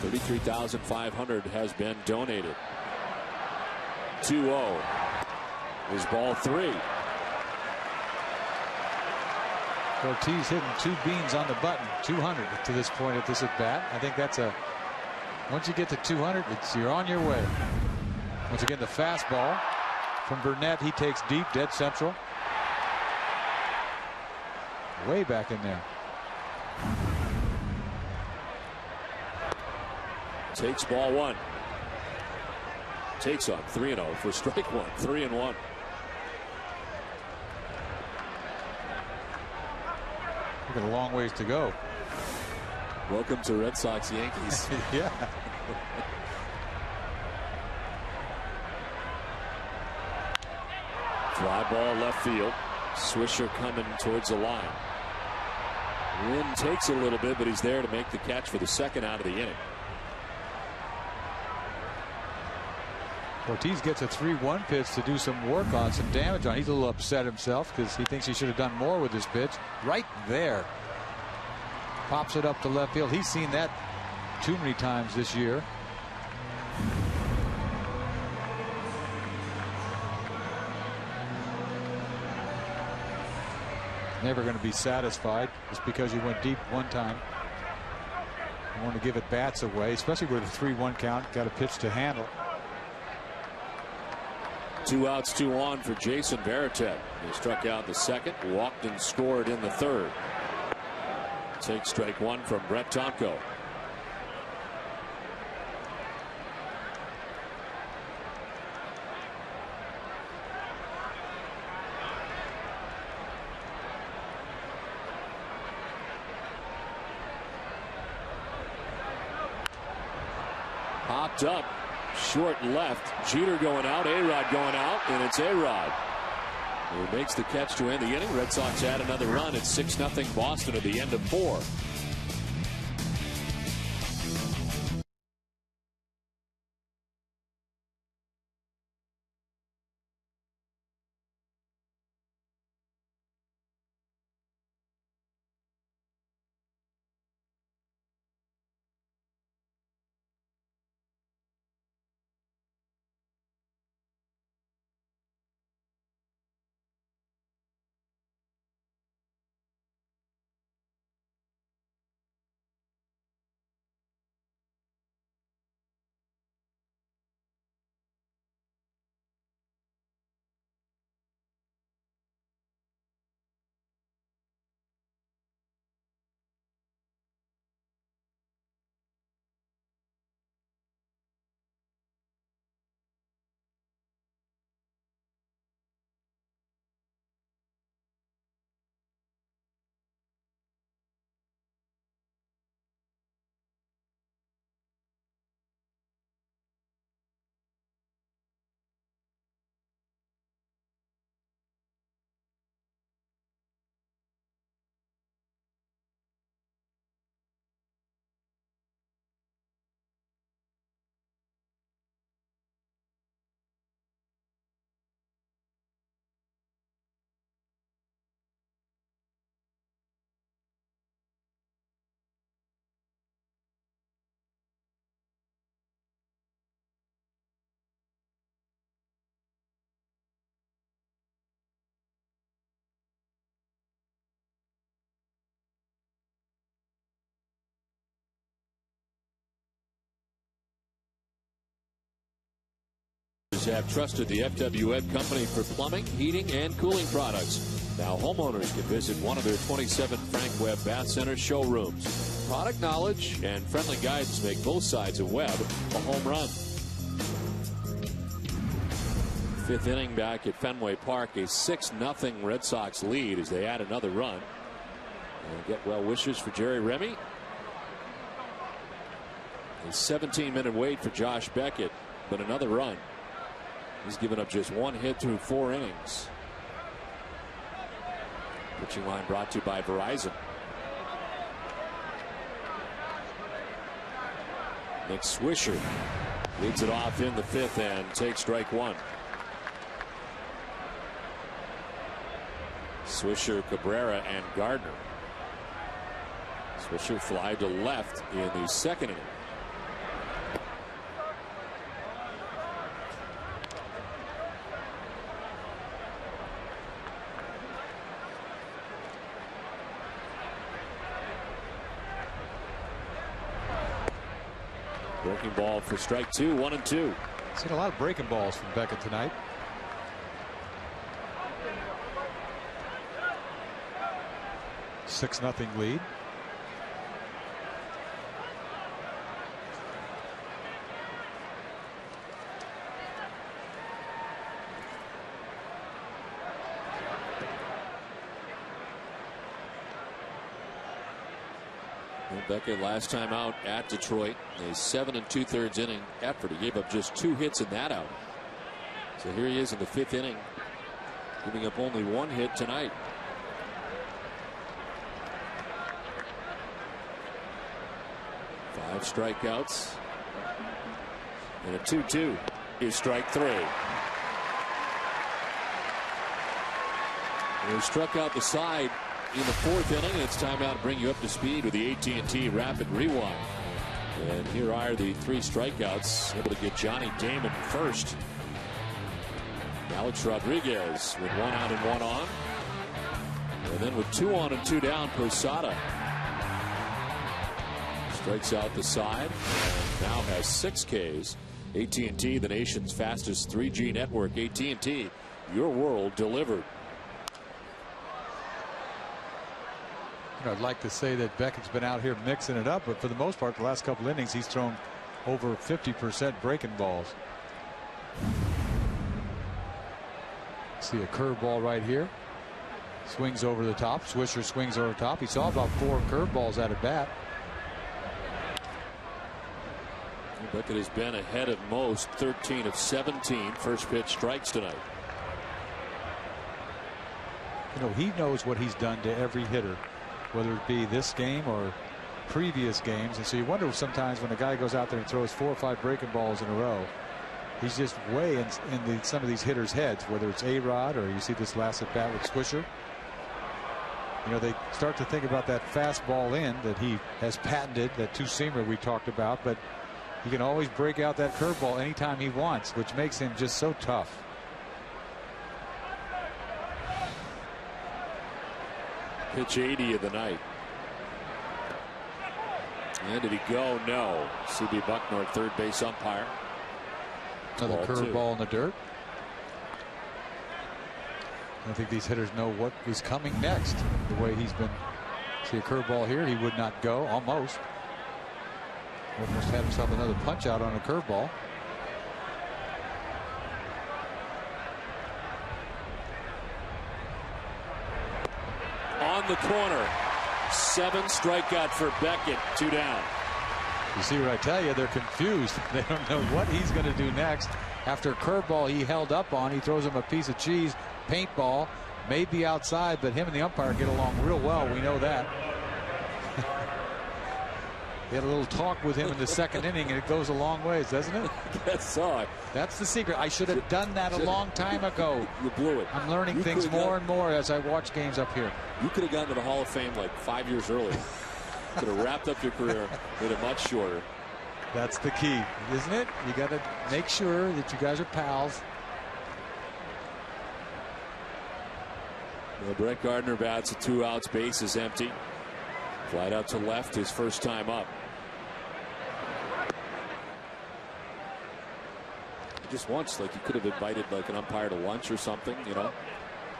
$33,500 has been donated. 2-0 is ball 3. Ortiz hitting 2 beans on the button, 200 to this point at this at bat. I think that's a, once you get to 200, you're on your way. Once again, the fastball from Burnett, he takes deep, dead central. Way back in there. Takes ball 1. Takes on 3-0 for strike 1. 3-1. We've got a long ways to go. Welcome to Red Sox Yankees. Yeah. Fly ball left field. Swisher coming towards the line. Wind takes a little bit, but he's there to make the catch for the second out of the inning. Ortiz gets a 3-1 pitch to do some work on, some damage on. He's a little upset himself because he thinks he should have done more with this pitch. Right there. Pops it up to left field. He's seen that too many times this year. Never going to be satisfied just because you went deep one time. You want to give at bats away, especially with a 3-1 count. Got a pitch to handle. 2 outs, 2 on for Jason Varitek. He struck out the second, walked and scored in the third. Take strike 1 from Brett Tomko. Popped up. Short left. Jeter going out. A-Rod going out. And it's A-Rod who makes the catch to end the inning. Red Sox add another run. It's 6-0 Boston at the end of 4. Have trusted the FW Web Company for plumbing, heating, and cooling products. Now homeowners can visit one of their 27 Frank Webb Bath Center showrooms. Product knowledge and friendly guidance make both sides of Webb a home run. 5th inning back at Fenway Park, a 6-0 Red Sox lead as they add another run. And get well wishes for Jerry Remy. A 17-minute wait for Josh Beckett, but another run. He's given up just 1 hit through 4 innings. Pitching line brought to you by Verizon. Nick Swisher Leads it off in the 5th and takes strike 1. Swisher, Cabrera, and Gardner. Swisher fly to left in the 2nd inning. Breaking ball for strike 2, 1-2. Seen a lot of breaking balls from Beckett tonight. Six-0 lead. Beckett last time out at Detroit, a 7 2/3 inning effort. He gave up just 2 hits in that out. So here he is in the 5th inning, giving up only 1 hit tonight. Five strikeouts and a 2-2 is strike 3. He struck out the side in the 4th inning. It's time now to bring you up to speed with the AT&T Rapid Rewind. And here are the 3 strikeouts. Able to get Johnny Damon first. Alex Rodriguez with 1 out and 1 on. And then with 2 on and 2 down, Posada strikes out the side and now has 6 Ks. AT&T, the nation's fastest 3G network. AT&T, your world delivered. I'd like to say that Beckett's been out here mixing it up, but for the most part, the last couple innings, he's thrown over 50% breaking balls. See a curveball right here. Swings over the top. Swisher swings over the top. He saw about 4 curveballs out of bat. Beckett has been ahead of most, 13 of 17 first pitch strikes tonight. You know, he knows what he's done to every hitter, whether it be this game or previous games. And so you wonder sometimes when a guy goes out there and throws 4 or 5 breaking balls in a row, he's just way in some of these hitters' heads, whether it's A-Rod or you see this last at bat with Swisher. You know, they start to think about that fastball in that he has patented, that two-seamer we talked about, but he can always break out that curveball anytime he wants, which makes him just so tough. Pitch 80 of the night. And did he go? No. C.B. Bucknor, third base umpire. Another curveball in the dirt. I don't think these hitters know what is coming next. The way he's been. See a curveball here. He would not go. Almost. Almost had himself another punch out on a curveball. On the corner. 7 strikeout for Beckett. 2 down. You see what I tell you? They're confused. They don't know what he's going to do next. After a curveball he held up on, he throws him a piece of cheese. Paintball. May be outside, but him and the umpire get along real well. We know that. He had a little talk with him in the 2nd inning, and it goes a long ways, doesn't it? Yes, so that's the secret. I should have done that a long time ago. You blew it. I'm learning things more and more as I watch games up here. You could have gotten to the Hall of Fame like 5 years earlier. Could have wrapped up your career, made it much shorter. That's the key, isn't it? You got to make sure that you guys are pals. Well, Brett Gardner bats with 2 outs, base is empty. Flight out to left, his first time up. Just once, like you could have invited like an umpire to lunch or something, you know.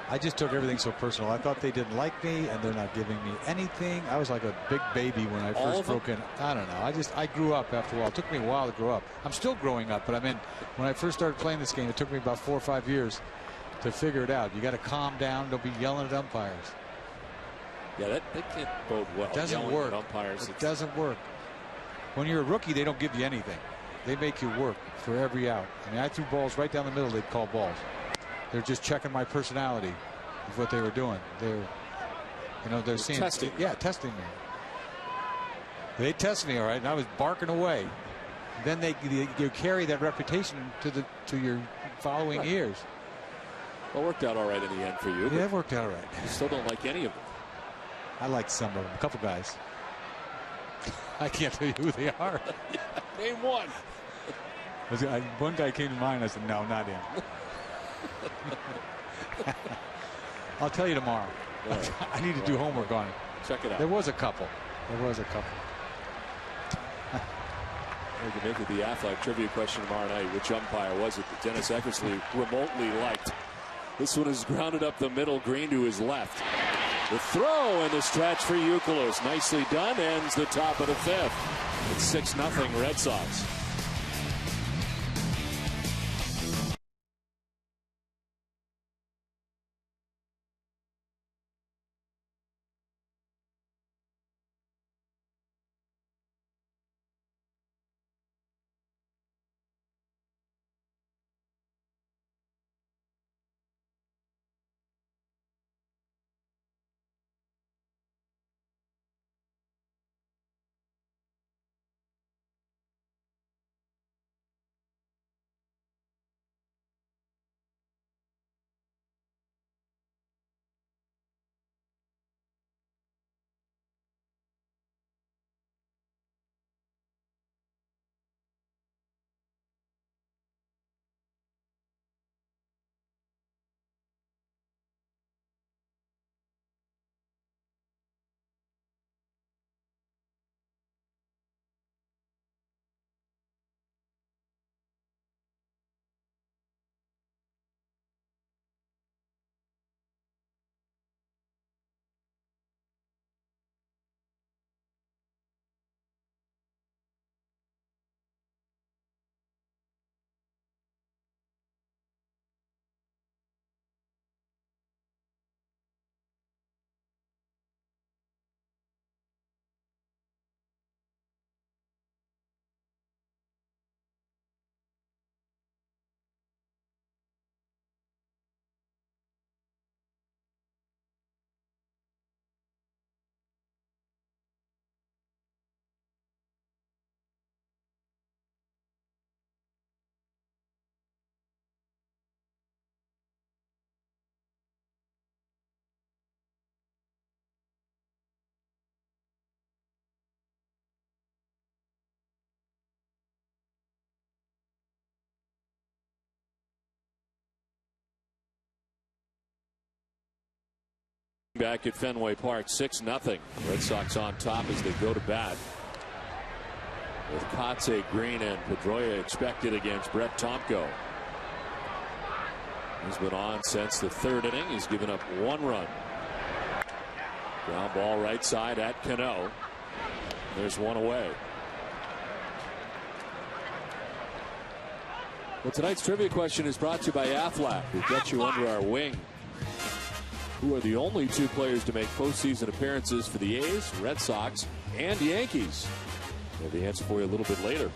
I just took everything so personal. I thought they didn't like me and they're not giving me anything. I was like a big baby when I first broke in. I don't know. I grew up after a while. It took me a while to grow up. I'm still growing up, but I mean, when I first started playing this game, it took me about 4 or 5 years to figure it out. You got to calm down. Don't be yelling at umpires. Yeah, that can't bode well. It doesn't work. Umpires, it doesn't work. When you're a rookie, they don't give you anything. They make you work for every out. I mean, I threw balls right down the middle. They'd call balls. They're just checking my personality. Is what they were doing. They're seeing testing. Yeah, testing me. They tested me all right, and I was barking away. then you carry that reputation to your following years. Well, it worked out all right in the end for you. Yeah, it worked out all right. You still don't like any of them. I like some of them. A couple guys. I can't tell you who they are. Name one. One guy came to mind. I said, no, not him. I'll tell you tomorrow. Right. I need to do homework on it. Check it out. There was a couple. We can make it the Aflac trivia question tomorrow night. Which umpire was it that Dennis Eckersley remotely liked? This one is grounded up the middle, Green to his left. The throw and the stretch for Youkilis. Nicely done. Ends the top of the fifth. It's 6-0 Red Sox. Back at Fenway Park, 6-0. Red Sox on top as they go to bat. With Kotze, Green, and Pedroia expected against Brett Tomko. He's been on since the third inning. He's given up 1 run. Ground ball right side at Cano. There's 1 away. Well, tonight's trivia question is brought to you by Aflac. We'll get you under our wing. Who are the only 2 players to make postseason appearances for the A's, Red Sox, and Yankees? We'll have the answer for you a little bit later.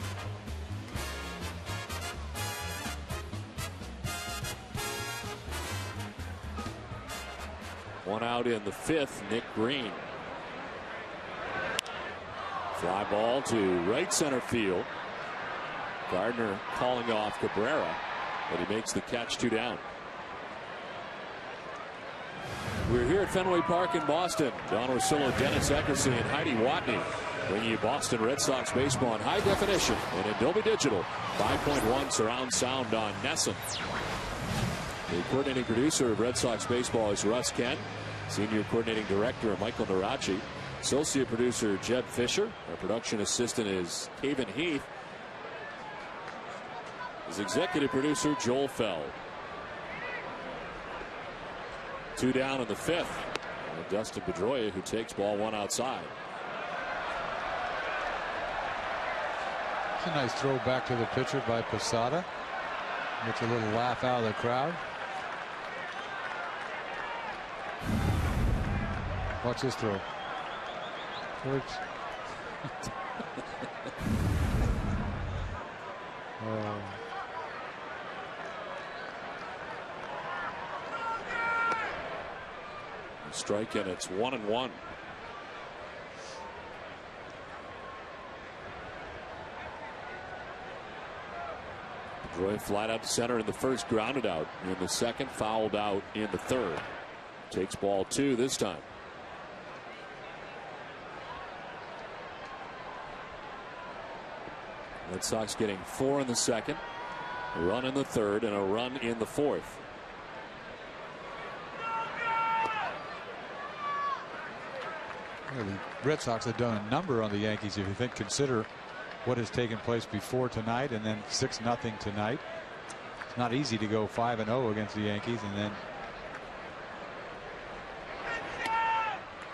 One out in the 5th, Nick Green. Fly ball to right center field. Gardner calling off Cabrera, but he makes the catch, 2 down. We're here at Fenway Park in Boston. Don Orsillo, Dennis Eckersley, and Heidi Watney bringing you Boston Red Sox baseball in high definition and in Dolby Digital. 5.1 surround sound on Nesson. The coordinating producer of Red Sox baseball is Russ Kent. Senior coordinating director Michael Narachi. Associate producer Jeb Fisher. Our production assistant is Caven Heath. His executive producer Joel Feld. 2 down in the 5th. Dustin Pedroia, who takes ball 1 outside. It's a nice throw back to the pitcher by Posada. Gets a little laugh out of the crowd. Watch this throw. Strike, and it's 1-1. Pedroia flat out to center in the first, grounded out in the second, fouled out in the third. Takes ball 2 this time. Red Sox getting 4 in the second, a run in the third, and a run in the fourth. Well, the Red Sox have done a number on the Yankees if you consider what has taken place before tonight, and then 6-0 tonight. It's not easy to go 5-0 against the Yankees, and then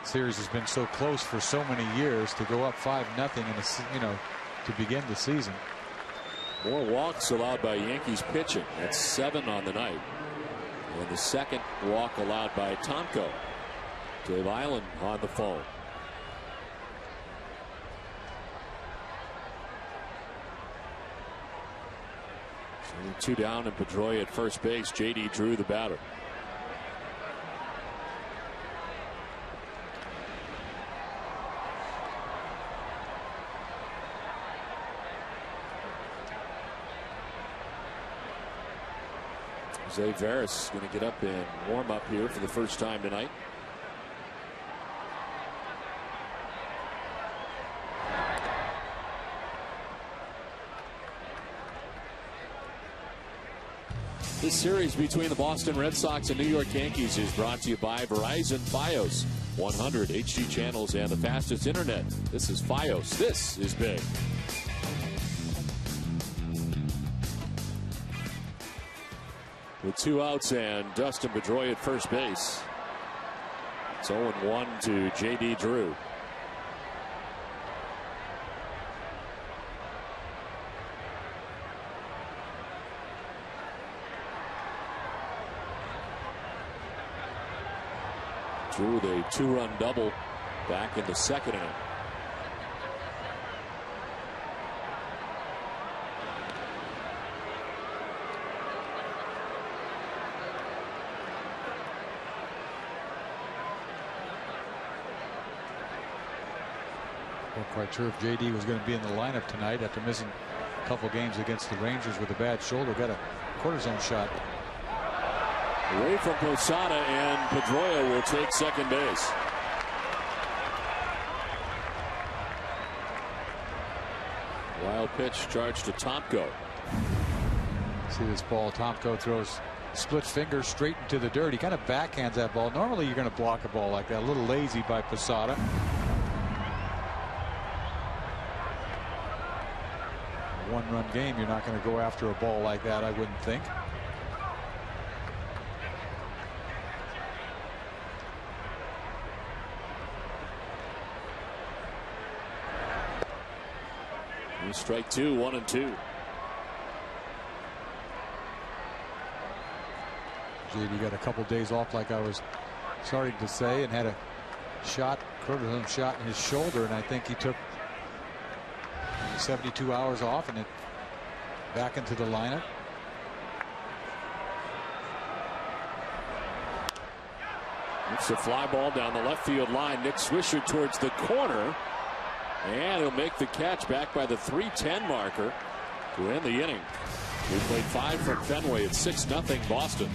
the series has been so close for so many years. To go up 5-0 in a, to begin the season. More walks allowed by Yankees pitching. That's 7 on the night. And the second walk allowed by Tomko. Dave Island on the phone. So 2 down, and Pedroia at first base. J.D. Drew, the batter. Jose Veras going to get up and warm up here for the first time tonight. This series between the Boston Red Sox and New York Yankees is brought to you by Verizon Fios. 100 HD channels and the fastest internet. This is Fios. This is big. With 2 outs and Dustin Pedroia at first base. It's 0-1 to J.D. Drew. Drew with a 2-run double back in the second inning. Not quite sure if JD was going to be in the lineup tonight after missing a couple games against the Rangers with a bad shoulder. Got a cortisone shot. Away from Posada, and Pedroia will take second base. Wild pitch charged to Tomko. See this ball, Tomko throws split finger straight into the dirt. He kind of backhands that ball. Normally you're going to block a ball like that. A little lazy by Posada. One-run game, you're not going to go after a ball like that, I wouldn't think. Strike 2, 1-2. JD got a couple days off, like I was starting to say, and had a shot, cortisone shot in his shoulder, and I think he took 72 hours off and it back into the lineup. It's a fly ball down the left field line. Nick Swisher towards the corner. And he'll make the catch back by the 3:10 marker to end the inning. We played 5 from Fenway. It's 6-0 Boston.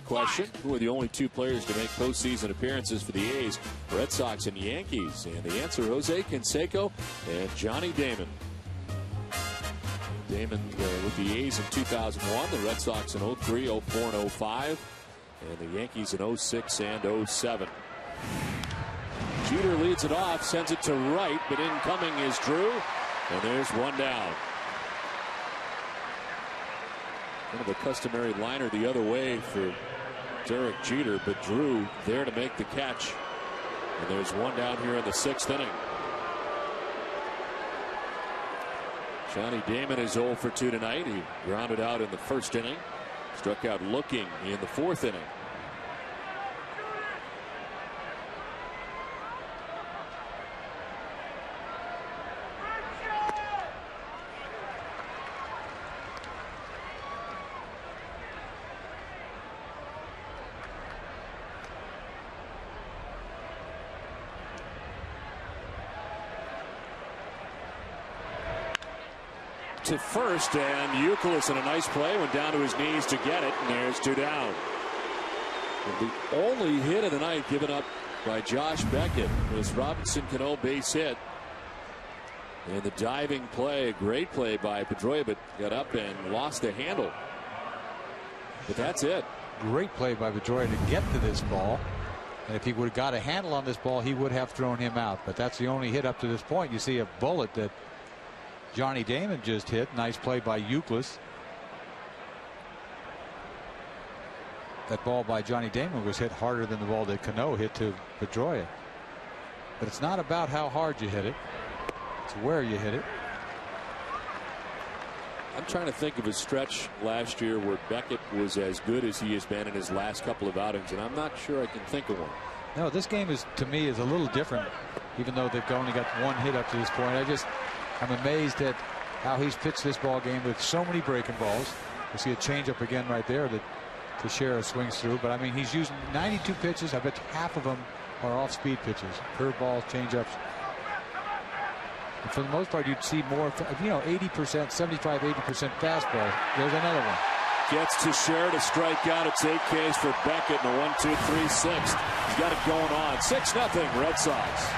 question. Who are the only two players to make postseason appearances for the A's, Red Sox, and Yankees? And the answer, Jose Canseco and Johnny Damon. Damon with the A's in 2001, the Red Sox in 03, 04, and 05, and the Yankees in 06 and 07. Jeter leads it off, sends it to right, but incoming is Drew, and there's one down. Kind of a customary liner the other way for Derek Jeter, but Drew there to make the catch. And there's one down here in the 6th inning. Johnny Damon is 0 for 2 tonight. He grounded out in the 1st inning. Struck out looking in the 4th inning. To first, and Youkilis in a nice play went down to his knees to get it, and there's 2 down. The only hit of the night given up by Josh Beckett was Robinson Cano base hit, and the diving play, a great play by Pedroia, but got up and lost the handle. But that's it. Great play by Pedroia to get to this ball, and if he would have got a handle on this ball, he would have thrown him out. But that's the only hit up to this point. You see a bullet that Johnny Damon just hit. Nice play by Youkilis. That ball by Johnny Damon was hit harder than the ball that Cano hit to Pedroia. But it's not about how hard you hit it. It's where you hit it. I'm trying to think of a stretch last year where Beckett was as good as he has been in his last couple of outings, and I'm not sure I can think of one. No, this game is, to me, is a little different, even though they've only got one hit up to this point. I'm amazed at how he's pitched this ball game with so many breaking balls. You see a changeup again right there that Teixeira swings through. But I mean, he's using 92 pitches. I bet half of them are off-speed pitches, curveballs, changeups. And for the most part, you'd see more, 80%, 75, 80% fastball. There's another one. Gets Teixeira to strike out. It's 8 Ks for Beckett in a 1-2-3 6th. He's got it going on. 6-0 Red Sox.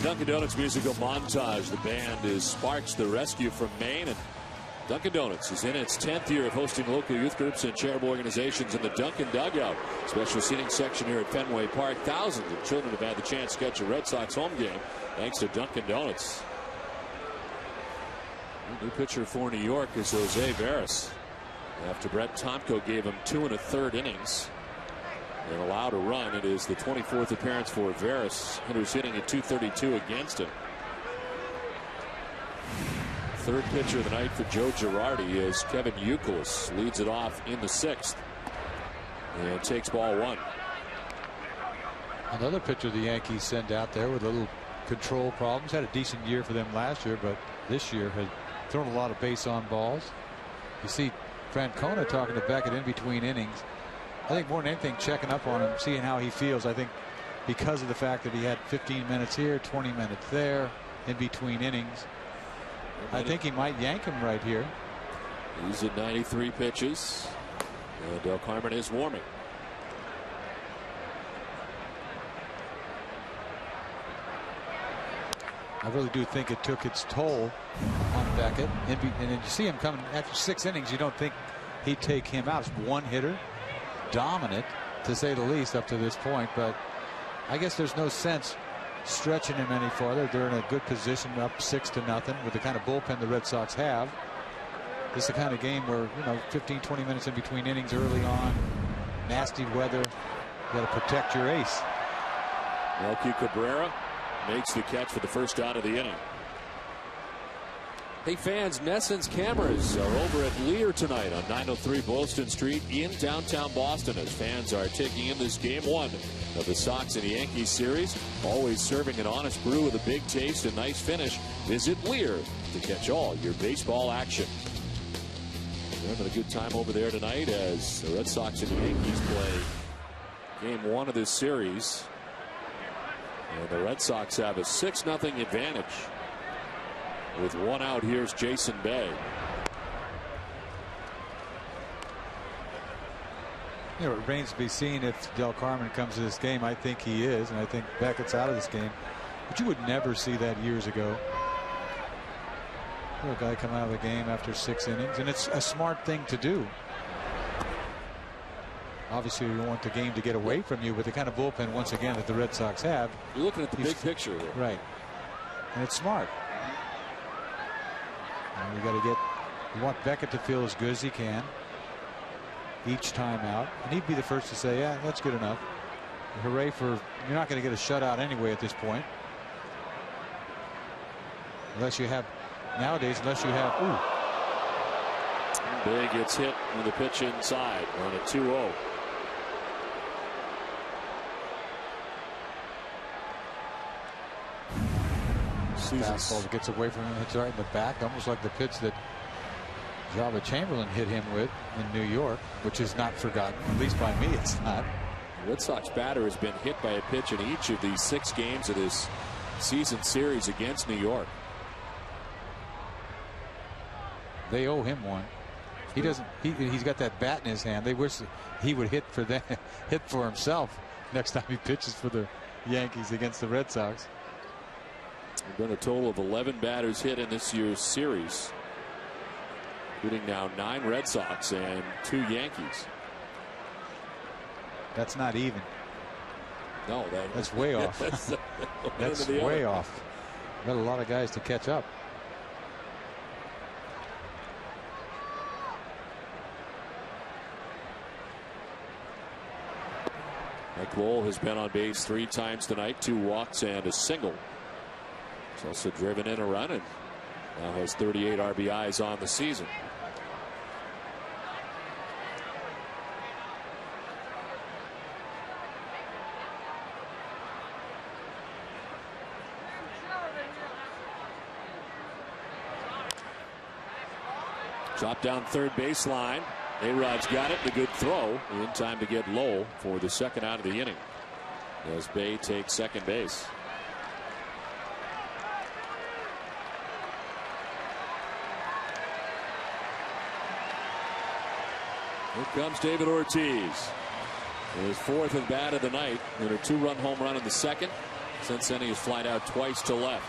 The Dunkin' Donuts musical montage. The band is Sparks, the Rescue from Maine. And Dunkin' Donuts is in its 10th year of hosting local youth groups and charitable organizations in the Dunkin' Dugout. Special seating section here at Fenway Park. Thousands of children have had the chance to catch a Red Sox home game thanks to Dunkin' Donuts. The new pitcher for New York is Jose Veras. After Brett Tomko gave him 2 1/3 innings and allowed a run, it is the 24th appearance for Veras. Hitters hitting at .232 against him. Third pitcher of the night for Joe Girardi as Kevin Youkilis leads it off in the 6th and takes ball 1. Another pitcher the Yankees send out there with a little control problems. Had a decent year for them last year, but this year has thrown a lot of base on balls. You see Francona talking to Beckett in between innings. I think more than anything checking up on him, seeing how he feels. I think because of the fact that he had 15 minutes here, 20 minutes there in between innings. I think he might yank him right here. He's at 93 pitches. And Del Carmen is warming. I really do think it took its toll on Beckett. And then you see him coming after 6 innings. You don't think he'd take him out. It's one hitter, dominant to say the least up to this point. But I guess there's no sense stretching him any farther. They're in a good position, up 6-0 with the kind of bullpen the Red Sox have. This is the kind of game where, 15-20 minutes in between innings early on, nasty weather, you got to protect your ace. Melky Cabrera makes the catch for the first out of the inning. Hey fans, Nesson's cameras are over at Lear tonight on 903 Boylston Street in downtown Boston as fans are taking in this game 1 of the Sox and Yankees series. Always serving an honest brew with a big taste and nice finish. Visit Lear to catch all your baseball action. They're having a good time over there tonight as the Red Sox and the Yankees play game 1 of this series. And the Red Sox have a 6-0 advantage. With 1 out, here's Jason Bay. It remains to be seen if Del Carmen comes to this game. I think he is, and I think Beckett's out of this game. But you would never see that years ago. A guy come out of the game after 6 innings, and it's a smart thing to do. Obviously, you don't want the game to get away from you, but the kind of bullpen, once again, that the Red Sox have. You're looking at the big picture here. Right. And it's smart. And you want Beckett to feel as good as he can each time out. And he'd be the first to say, yeah, that's good enough. Hooray for, you're not going to get a shutout anyway at this point. Unless you have, nowadays, unless you have, Bay gets hit with a pitch inside on a 2-0. Fastball gets away from him, hits right in the back, almost like the pitch that Java Chamberlain hit him with in New York, which is not forgotten. At least by me, it's not. The Red Sox batter has been hit by a pitch in each of these 6 games of this season series against New York. They owe him one. He doesn't. He's got that bat in his hand. They wish he would hit for himself next time he pitches for the Yankees against the Red Sox. There's been a total of 11 batters hit in this year's series, including now 9 Red Sox and 2 Yankees. That's not even. No, that's way off. That's way off. Got a lot of guys to catch up. Mike Lowell has been on base 3 times tonight, 2 walks and a single. He's also driven in a run and now has 38 RBIs on the season. Drop down third baseline. A-Rod's got it. The good throw in time to get Lowell for the second out of the inning as Bay takes second base. Here comes David Ortiz. His 4th at bat of the night and a 2-run home run in the second. Since then, he's flied out twice to left.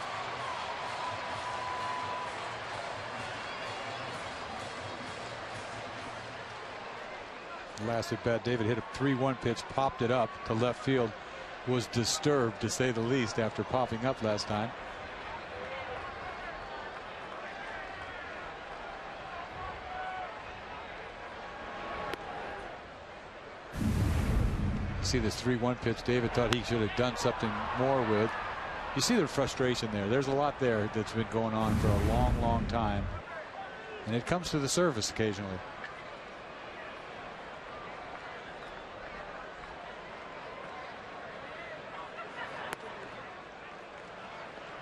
Last at bat, David hit a 3-1 pitch, popped it up to left field. Was disturbed, to say the least, after popping up last time. See this 3-1 pitch, David thought he should have done something more with. You see the frustration there. There's a lot there that's been going on for a long time, and it comes to the surface occasionally.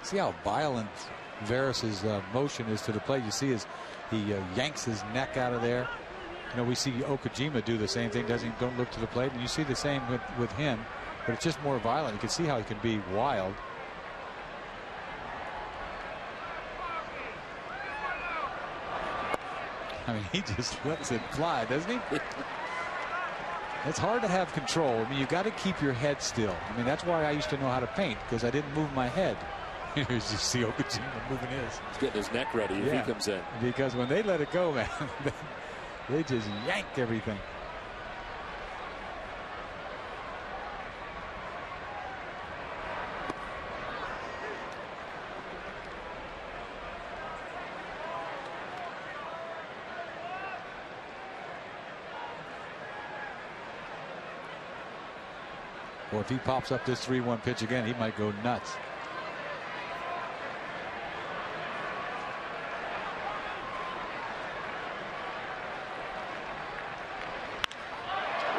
See how violent Veris's motion is to the plate. You see he yanks his neck out of there. You know, we see Okajima do the same thing. Don't look to the plate, and you see the same with him, but it's just more violent. You can see how he can be wild. I mean, he just lets it fly, doesn't he? It's hard to have control. I mean, you got to keep your head still. I mean, that's why I used to know how to paint, because I didn't move my head. You see Okajima moving his. He's getting his neck ready if he comes in. Because when they let it go, man, they just yank everything. Well, if he pops up this 3-1 pitch again, he might go nuts.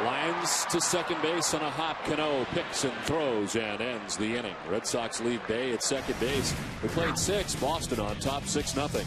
Lines to second base on a hop. Cano picks and throws and ends the inning. Red Sox leave Bay at second base. They played 6. Boston on top 6-0.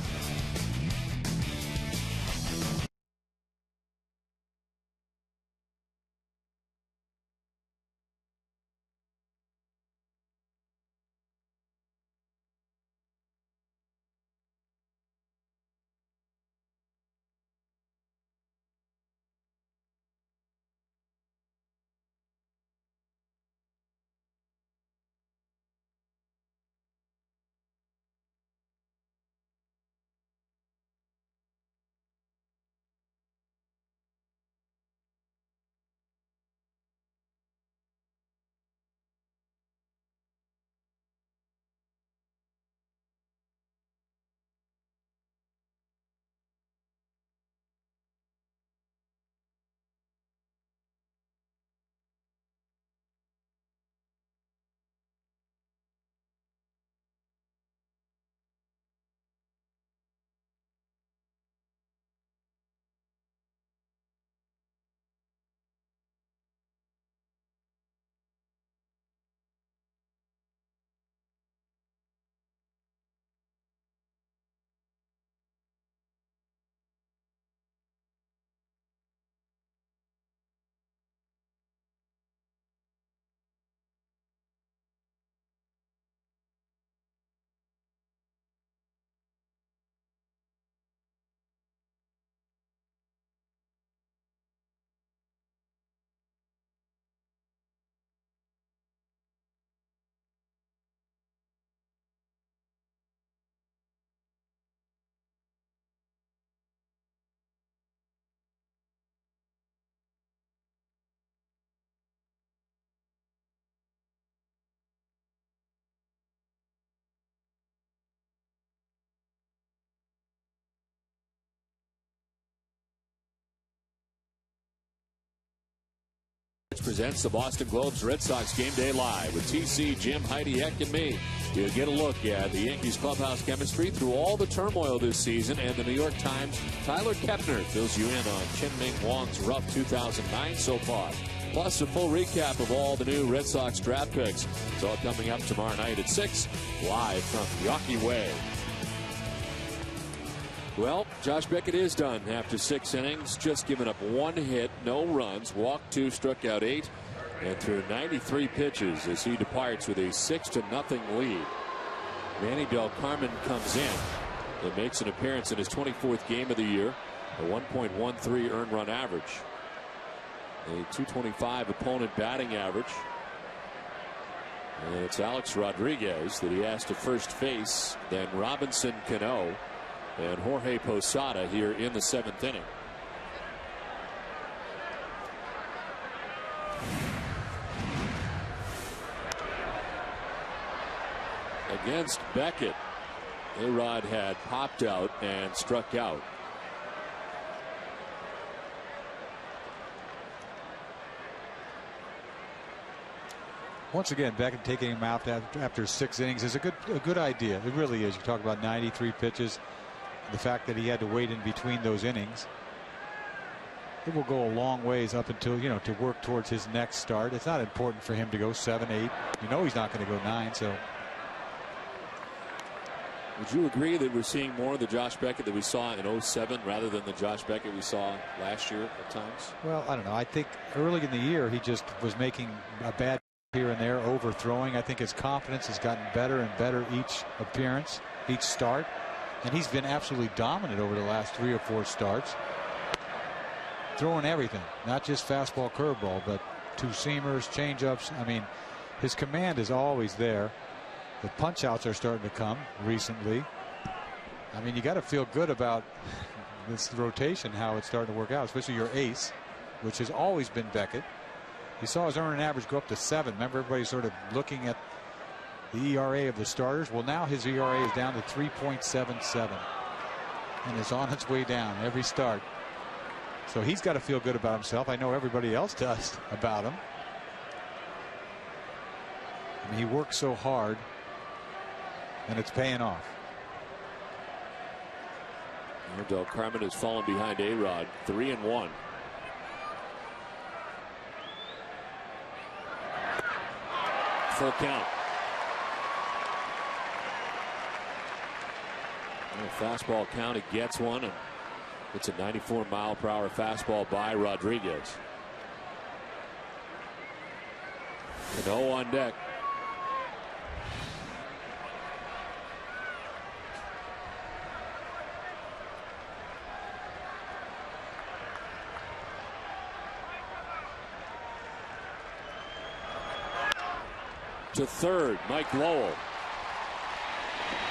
Presents the Boston Globe's Red Sox Game Day Live with TC, Jim, Heidi, Eck, and me. You'll get a look at the Yankees clubhouse chemistry through all the turmoil this season, and the New York Times' Tyler Kepner fills you in on Chin-Ming Wong's rough 2009 so far. Plus a full recap of all the new Red Sox draft picks. It's all coming up tomorrow night at 6, live from Yawkey Way. Well, Josh Beckett is done after 6 innings, just given up 1 hit, no runs, walked 2, struck out 8, and threw 93 pitches as he departs with a 6-0 lead. Manny Del Carmen comes in and makes an appearance in his 24th game of the year, a 1.13 earned run average, a .225 opponent batting average. And it's Alex Rodriguez that he has to first face, then Robinson Cano and Jorge Posada here in the 7th inning. Against Beckett, A-Rod had popped out and struck out. Once again, Beckett taking him out after 6 innings is a good idea. It really is. You talk about 93 pitches. The fact that he had to wait in between those innings. It will go a long ways up until, to work towards his next start. It's not important for him to go 7, 8. He's not going to go 9. So. Would you agree that we're seeing more of the Josh Beckett that we saw in 07 rather than the Josh Beckett we saw last year at times? Well, I don't know. I think early in the year he just was making a bad here and there, overthrowing. I think his confidence has gotten better and better each appearance, each start, and he's been absolutely dominant over the last 3 or 4 starts, throwing everything, not just fastball, curveball, but 2-seamers, changeups. I mean, his command is always there. The punch outs are starting to come recently. I mean, you got to feel good about this rotation, how it's starting to work out, especially your ace, which has always been Beckett. You saw his earning average go up to 7. Remember, everybody's sort of looking at the ERA of the starters. Well, now his ERA is down to 3.77, and it's on its way down every start. So he's got to feel good about himself. I know everybody else does about him. I mean, he works so hard, and it's paying off. Del Carmen has fallen behind A-Rod, 3-1. Full count. Fastball count, he gets one, and it's a 94-mile-per-hour fastball by Rodriguez. Cano on deck. To third, Mike Lowell.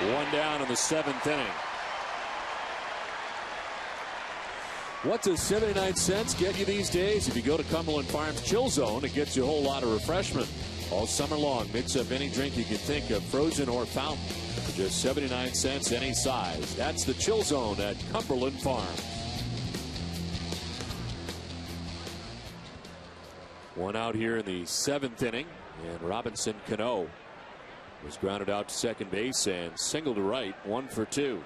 1 down in the 7th inning. What does 79 cents get you these days? If you go to Cumberland Farms Chill Zone, it gets you a whole lot of refreshment. All summer long, mix up any drink you can think of, frozen or fountain, for just 79 cents any size. That's the Chill Zone at Cumberland Farms. 1 out here in the 7th inning. And Robinson Cano was grounded out to second base and single to right, 1 for 2.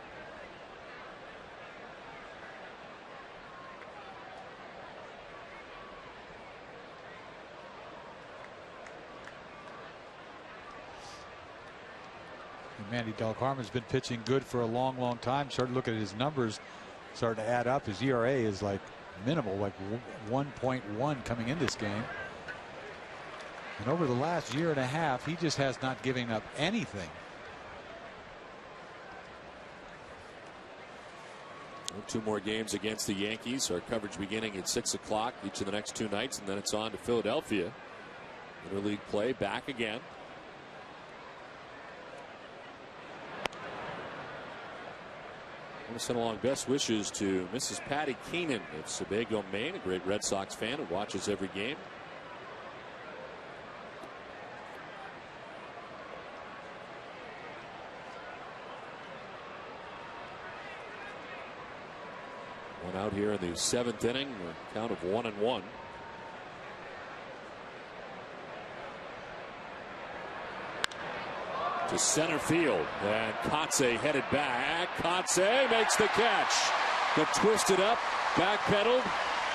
And Manny Del Carmen's been pitching good for a long time. Started looking at his numbers, starting to add up. His ERA is like minimal, like 1.1 coming in this game. And over the last year and a half, he just has not given up anything. 2 more games against the Yankees. Our coverage beginning at 6 o'clock each of the next 2 nights, and then it's on to Philadelphia. Interleague play back again. I want to send along best wishes to Mrs. Patty Keenan of Sebago, Maine, a great Red Sox fan who watches every game. One out here in the 7th inning, a count of 1-1. To center field, and Kotze headed back. Kotze makes the catch. Got twisted up, backpedaled,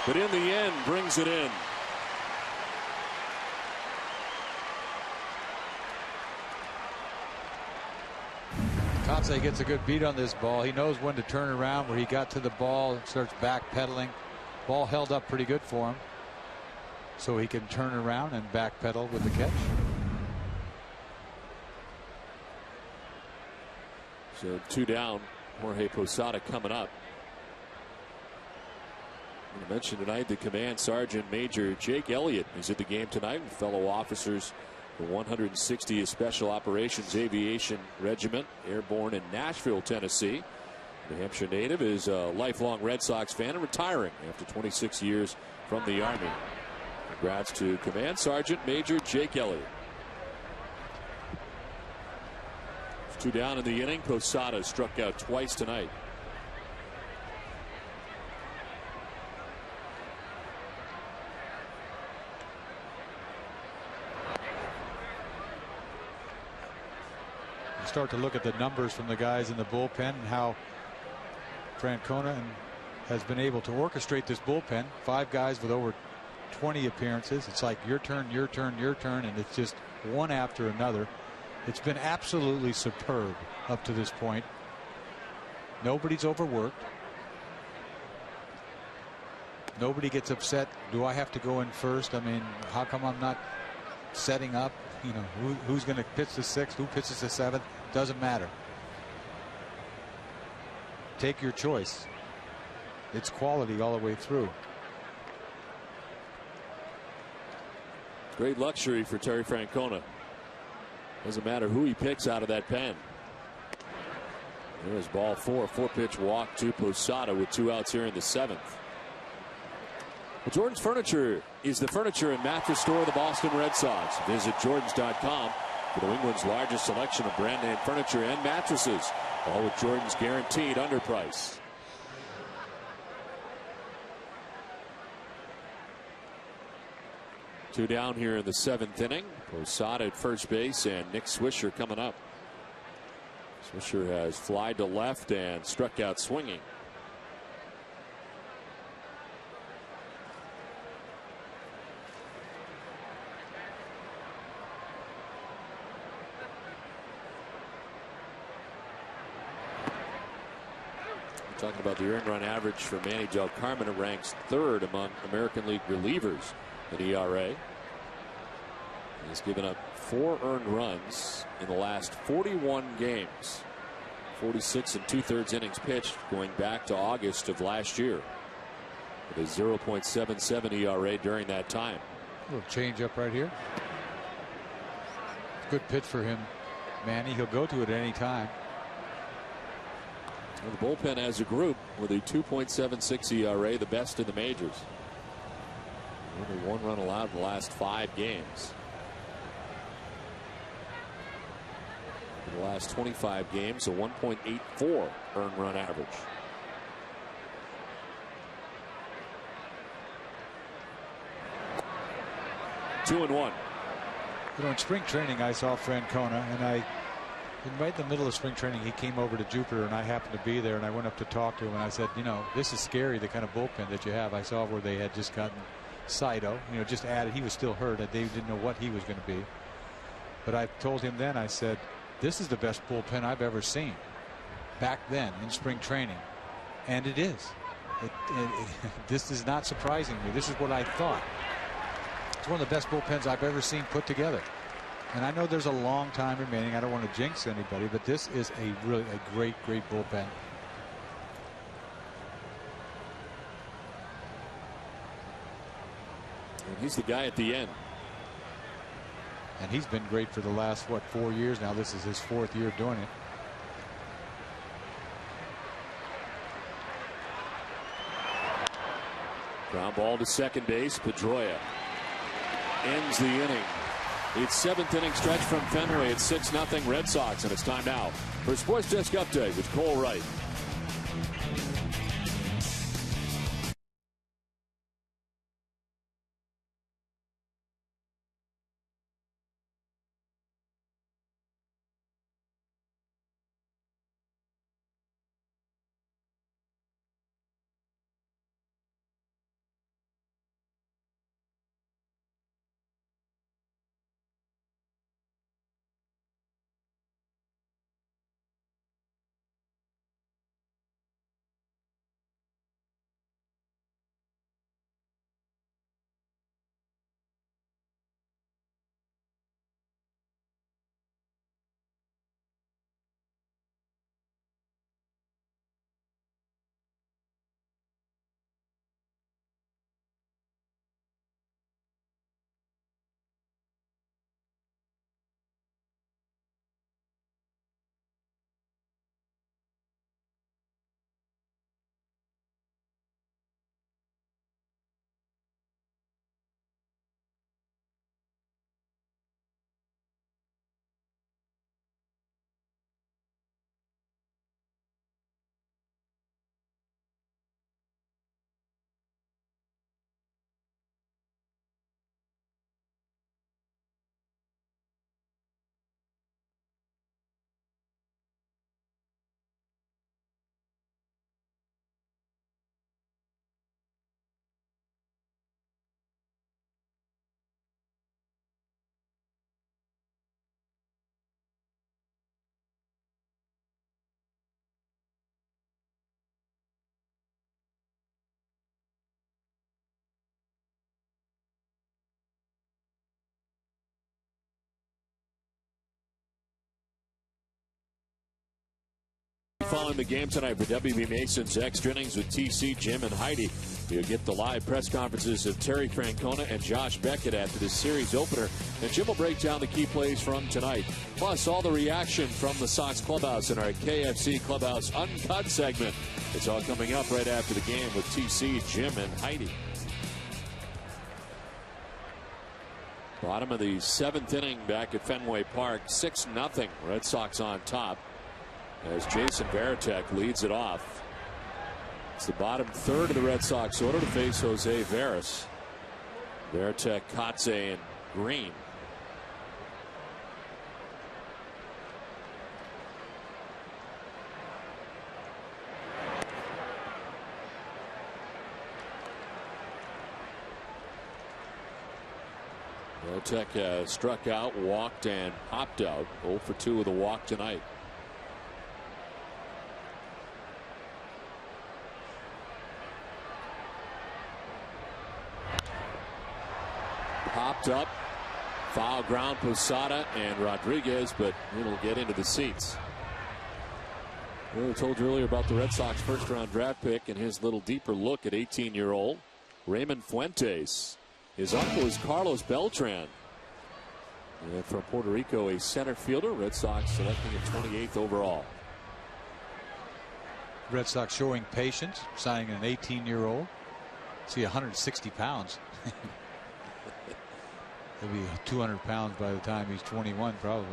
but in the end brings it in. Kotze gets a good beat on this ball. He knows when to turn around, where he got to the ball, starts backpedaling. Ball held up pretty good for him, so he can turn around and backpedal with the catch. So 2 down. Jorge Posada coming up. I mentioned tonight the Command Sergeant Major Jake Elliott is at the game tonight with fellow officers The 160th Special Operations Aviation Regiment, airborne in Nashville, Tennessee. New Hampshire native, is a lifelong Red Sox fan and retiring after 26 years from the Army. Congrats to Command Sergeant Major Jake Elliott. 2 down in the inning. Posada struck out twice tonight. Start to look at the numbers from the guys in the bullpen and how Francona has been able to orchestrate this bullpen. 5 guys with over 20 appearances. It's like your turn, your turn, your turn, and it's just one after another. It's been absolutely superb up to this point. Nobody's overworked. Nobody gets upset. Do I have to go in first? I mean, how come I'm not setting up? You know, who's going to pitch the 6th? Who pitches the 7th? Doesn't matter. Take your choice. It's quality all the way through. Great luxury for Terry Francona. Doesn't matter who he picks out of that pen. There's ball 4. 4-pitch walk to Posada with 2 outs here in the 7th. Well, Jordan's Furniture is the furniture and mattress store of the Boston Red Sox. Visit Jordans.com for New England's largest selection of brand name furniture and mattresses, all with Jordan's guaranteed underprice. Two down here in the 7th inning. Posada at first base and Nick Swisher coming up. Swisher has flied to left and struck out swinging. Talking about the earned run average for Manny Del Carmen, it ranks 3rd among American League relievers in ERA. He's given up 4 earned runs in the last 41 games. 46 2/3 innings pitched going back to August of last year. With a 0.77 ERA during that time. A little change up right here. Good pitch for him, Manny. He'll go to it at any time. Well, the bullpen as a group with a 2.76 ERA, the best in the majors. Only 1 run allowed in the last 5 games. In the last 25 games, a 1.84 earned run average. Two and one. You know, in spring training, I saw Francona, and right in the middle of spring training, he came over to Jupiter, and I happened to be there, and I went up to talk to him, and I said, you know, this is scary, the kind of bullpen that you have. I saw where they had just gotten Saito, you know, just added. He was still hurt. They didn't know what he was going to be. But I told him then, I said, this is the best bullpen I've ever seen back then in spring training. And it is. This is not surprising me. This is what I thought. It's one of the best bullpens I've ever seen put together. And I know there's a long time remaining. I don't want to jinx anybody, but this is a great bullpen. And he's the guy at the end. And he's been great for the last, 4 years now. This is his 4th year doing it. Ground ball to second base. Pedroia ends the inning. It's 7th inning stretch from Fenway. It's 6-0 Red Sox, and it's time now for Sports Desk Update with Cole Wright. following the game tonight for WB Mason's Extra Innings with TC, Jim, and Heidi. You'll get the live press conferences of Terry Francona and Josh Beckett after this series opener. And Jim will break down the key plays from tonight. Plus, all the reaction from the Sox clubhouse in our KFC Clubhouse Uncut segment. It's all coming up right after the game with TC, Jim, and Heidi. Bottom of the 7th inning back at Fenway Park. 6-0. Red Sox on top as Jason Varitek leads it off. It's the bottom third of the Red Sox order to face Jose Veras. Varitek, Kotze, and Green. Varitek struck out, walked, and popped out. 0 for 2 with a walk tonight. Popped up, foul ground, Posada and Rodriguez, but it'll get into the seats. Well, I told you earlier about the Red Sox first-round draft pick and his little deeper look at 18-year-old Raymond Fuentes. His uncle is Carlos Beltran. And from Puerto Rico, a center fielder. Red Sox selecting at 28th overall. Red Sox showing patience, signing an 18-year-old. See, 160 pounds. He'll be 200 pounds by the time he's 21, probably.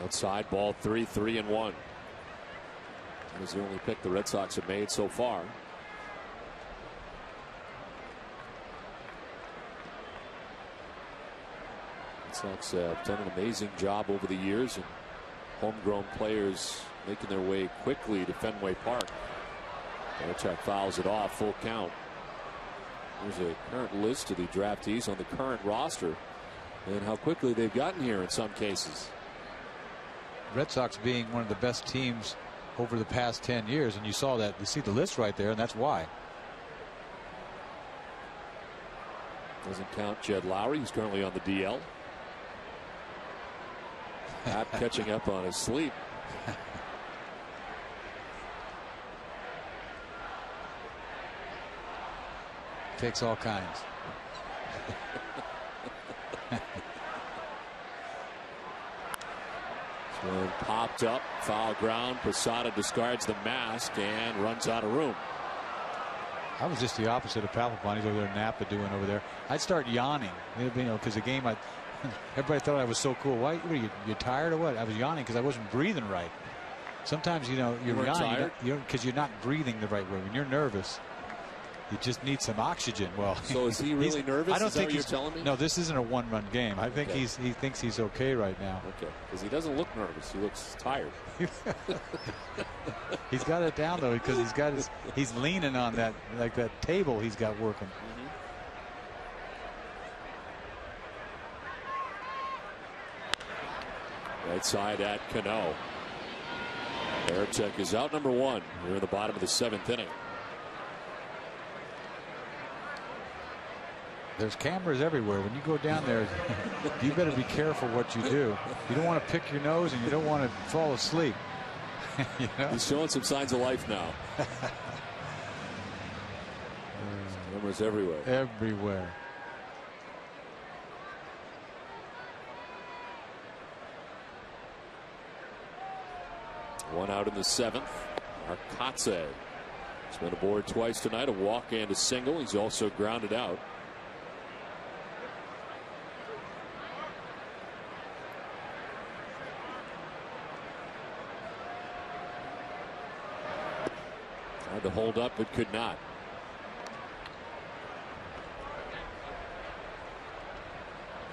Outside ball 3-1. That was the only pick the Red Sox have made so far. Red Sox have done an amazing job over the years, and homegrown players making their way quickly to Fenway Park. Varitek fouls it off, full count. There's a current list of the draftees on the current roster and how quickly they've gotten here in some cases. Red Sox being one of the best teams over the past 10 years, and you saw that. You see the list right there, and that's why. Doesn't count Jed Lowry, who's currently on the DL. Not catching up on his sleep. Takes all kinds. One popped up, foul ground. Posada discards the mask and runs out of room. I was just the opposite of Papelbon. He's over there, Napa doing over there. I'd start yawning, because the game, everybody thought I was so cool. Why? What are you tired or what? I was yawning because I wasn't breathing right. Sometimes you're yawning because you're not breathing the right way. When you're nervous, you just need some oxygen. Well, so is he really nervous? I don't think you're telling me. No, this isn't a one-run game. I think he thinks he's okay right now. Okay, because he doesn't look nervous. He looks tired. He's got it down though, because he's leaning on that table he's got working. Right side at Cano. Varitek is out number 1. We're in the bottom of the 7th inning. There's cameras everywhere. When you go down there, you better be careful what you do. You don't want to pick your nose, and you don't want to fall asleep. He's showing some signs of life now. Cameras everywhere. Everywhere. One out in the 7th. Kotze has been aboard twice tonight, a walk and a single. He's also grounded out. Tried to hold up, but could not.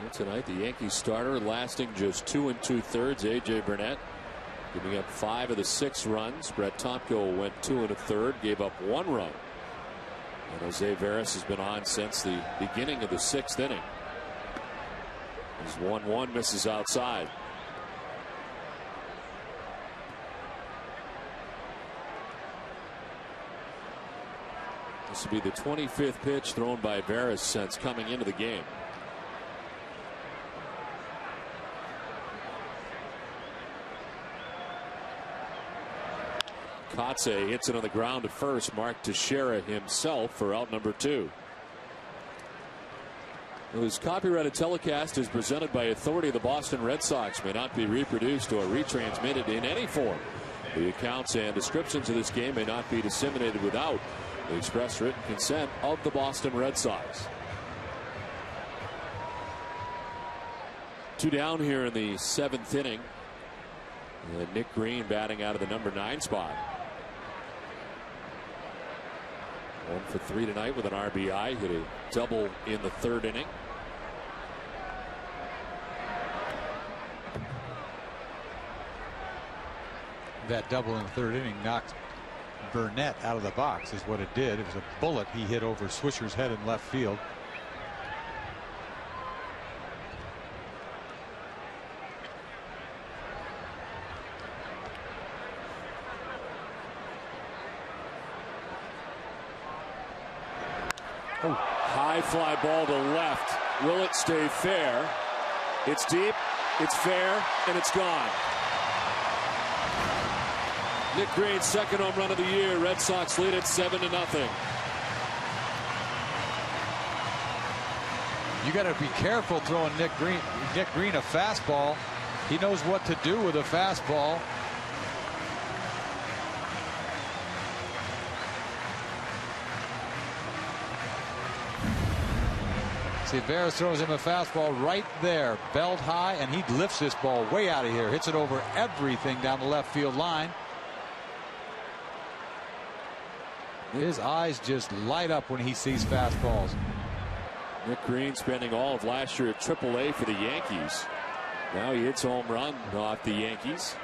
And tonight, the Yankees starter lasting just 2 2/3. A.J. Burnett giving up 5 of the 6 runs. Brett Tomko went 2 1/3, gave up 1 run. And Jose Veras has been on since the beginning of the 6th inning. He's 1-1, misses outside. This will be the 25th pitch thrown by Veras since coming into the game. Kotze hits it on the ground at first. Mark Teixeira himself for out number 2. This copyrighted telecast is presented by authority of the Boston Red Sox. May not be reproduced or retransmitted in any form. The accounts and descriptions of this game may not be disseminated without the express written consent of the Boston Red Sox. 2 down here in the 7th inning. And Nick Green batting out of the number 9 spot. 1 for 3 tonight with an RBI. Hit a double in the 3rd inning. That double in the 3rd inning knocked Burnett out of the box is what it did. It was a bullet he hit over Swisher's head in left field. Oh. High fly ball to left. Will it stay fair? It's deep, it's fair, and it's gone. Nick Green's 2nd home run of the year. Red Sox lead it 7-0. You got to be careful throwing Nick Green a fastball. He knows what to do with a fastball. See, Veras throws him a fastball right there, belt high, and he lifts this ball way out of here. Hits it over everything down the left field line. His eyes just light up when he sees fastballs. Nick Green spending all of last year at AAA for the Yankees. Now he hits home run off the Yankees.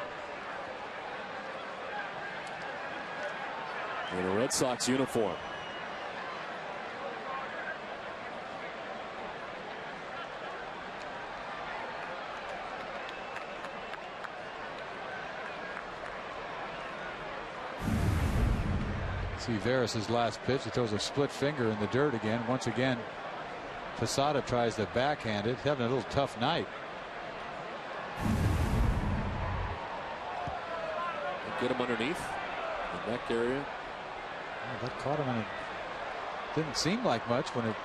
In a Red Sox uniform. See Veras' last pitch. He throws a split finger in the dirt again. Once again, Posada tries to backhand it. He's having a little tough night. Get him underneath the neck area. Oh, that caught him, and it didn't seem like much when it.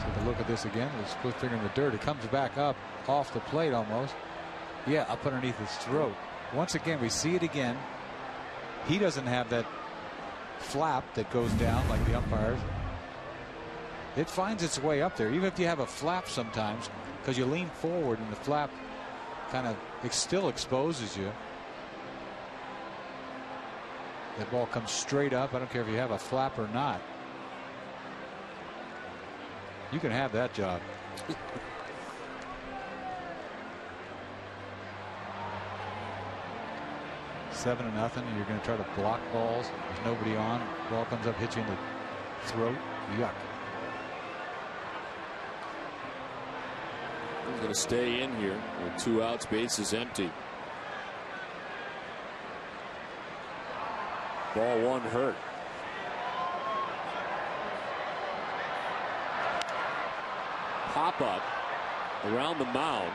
Take a look at this again. The split finger in the dirt. It comes back up off the plate almost. Yeah, up underneath his throat. Once again, we see it again. He doesn't have that flap that goes down like the umpires. It finds its way up there, even if you have a flap sometimes, because you lean forward and the flap kind of still exposes you. That ball comes straight up. I don't care if you have a flap or not. You can have that job. 7-0, and you're going to try to block balls. There's nobody on. Ball comes up, hits you in the throat. Yuck. He's going to stay in here with 2 outs, base is empty. Ball 1 hurt. Pop up around the mound.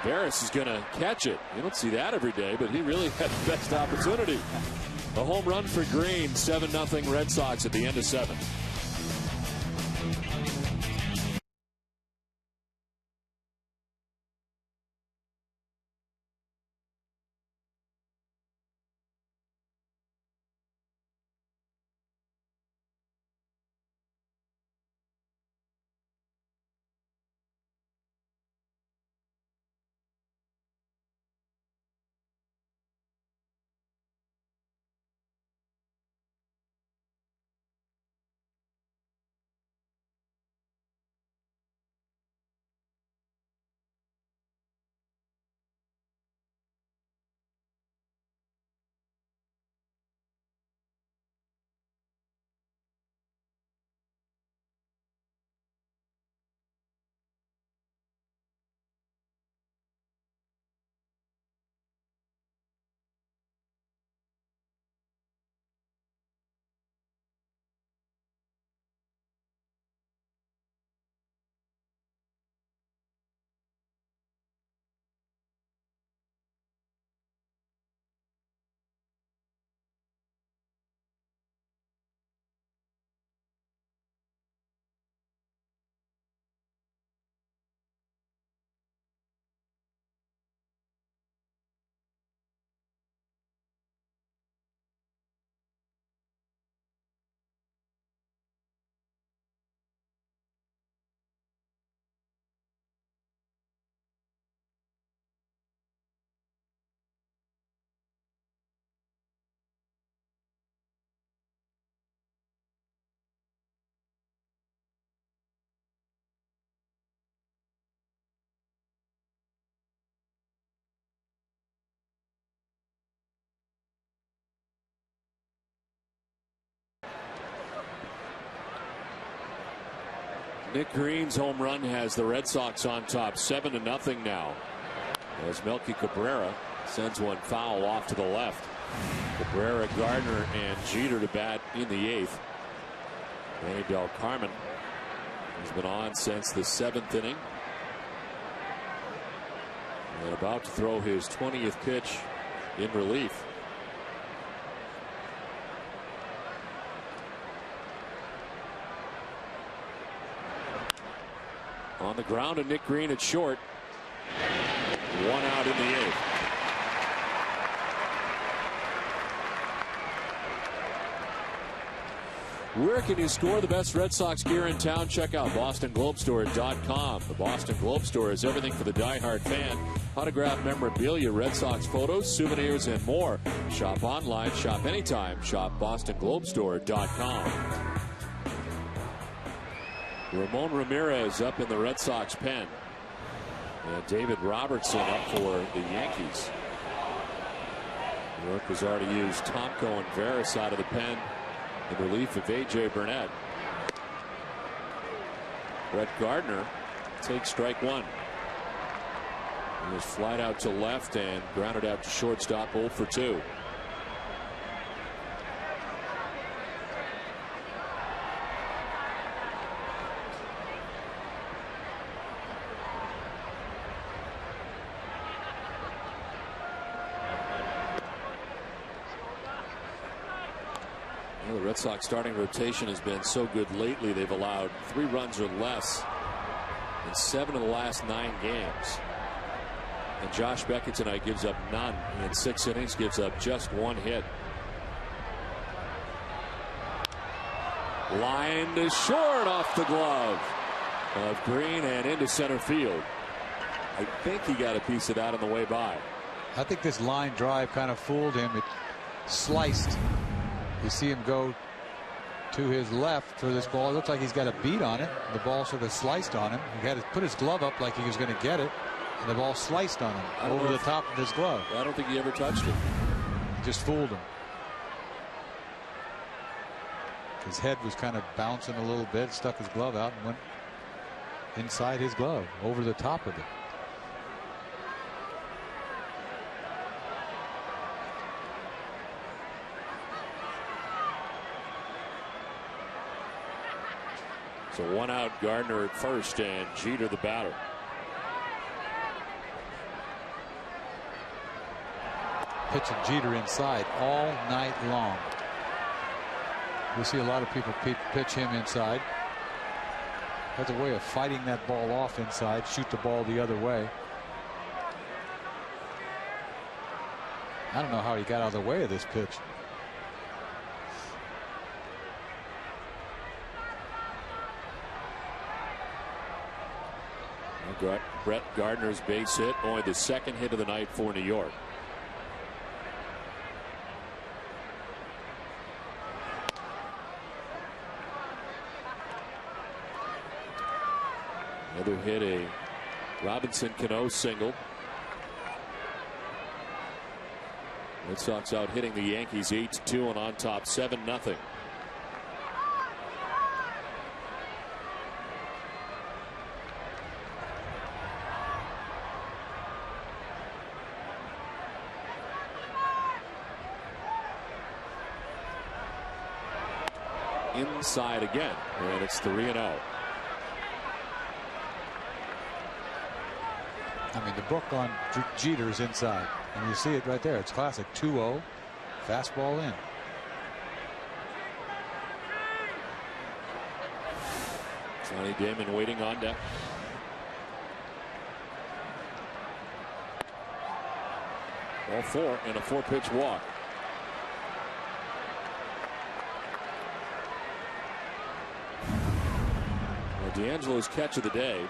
Veras is going to catch it. You don't see that every day, but he really had the best opportunity. A home run for Green. 7-0 Red Sox at the end of 7. Nick Green's home run has the Red Sox on top 7-0 now, as Melky Cabrera sends one foul off to the left. Cabrera, Gardner, and Jeter to bat in the 8th. Manny Del Carmen has been on since the 7th inning, and about to throw his 20th pitch in relief. On the ground to Nick Green at short. 1 out in the 8th. Where can you score the best Red Sox gear in town? Check out BostonGlobeStore.com. The Boston Globe Store is everything for the diehard fan. Autographed memorabilia, Red Sox photos, souvenirs, and more. Shop online, shop anytime. Shop BostonGlobeStore.com. Ramon Ramirez up in the Red Sox pen. And David Robertson up for the Yankees. New York has already used Tomko and Veras out of the pen in relief of A.J. Burnett. Brett Gardner takes strike 1. He was flied out to left and grounded out to shortstop, 0 for 2. The Red Sox starting rotation has been so good lately. They've allowed 3 runs or less in 7 of the last 9 games. And Josh Beckett tonight gives up none in 6 innings, gives up just 1 hit. Line to short off the glove of Green and into center field. I think he got a piece of that on the way by. I think this line drive kind of fooled him. It sliced. You see him go to his left for this ball. It looks like he's got a beat on it. The ball sort of sliced on him. He had to put his glove up like he was going to get it, and the ball sliced on him over the top of his glove. I don't think he ever touched it. Just fooled him. His head was kind of bouncing a little bit, stuck his glove out and went inside his glove over the top of it. So 1 out, Gardner at first, and Jeter the batter. Pitching Jeter inside all night long. We see a lot of people pitch him inside. Has a way of fighting that ball off inside, shoot the ball the other way. I don't know how he got out of the way of this pitch. Brett Gardner's base hit, only the 2nd hit of the night for New York. Another hit, a Robinson Cano single. Red Sox out hitting the Yankees 8-2 and on top 7-0. Inside again, and it's 3-0. I mean, the book on Jeter is inside, and you see it right there. It's classic 2-0, fastball in. Johnny Damon waiting on deck. Ball 4 and a 4-pitch walk. D'Angelo's catch of the day.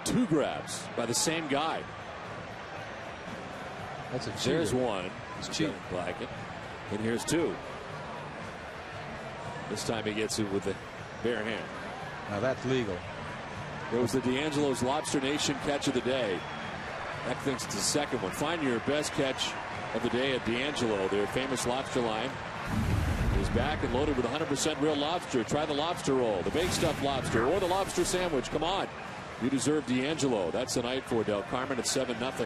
2 grabs by the same guy. That's a cheater. There's 1. It's cheap. Blackett. And here's 2. This time he gets it with the bare hand. Now that's legal. There was the D'Angelo's Lobster Nation catch of the day. That thinks it's the 2nd one. Find your best catch of the day at D'Angelo. Their famous lobster line is is back and loaded with 100% real lobster. Try the lobster roll, the baked stuffed lobster, or the lobster sandwich. Come on. You deserve D'Angelo. That's the night for Del Carmen at 7-0.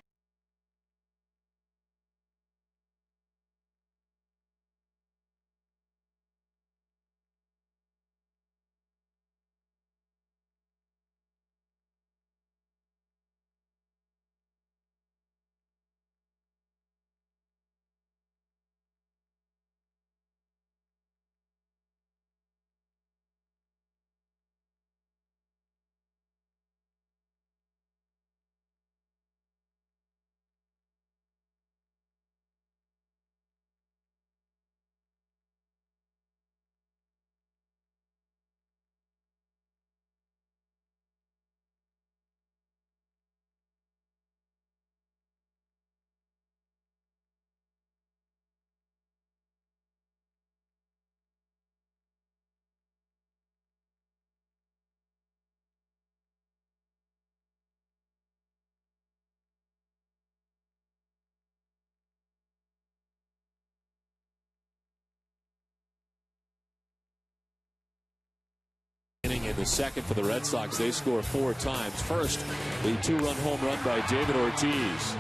In the second for the Red Sox, they score 4 times. First, the 2-run home run by David Ortiz.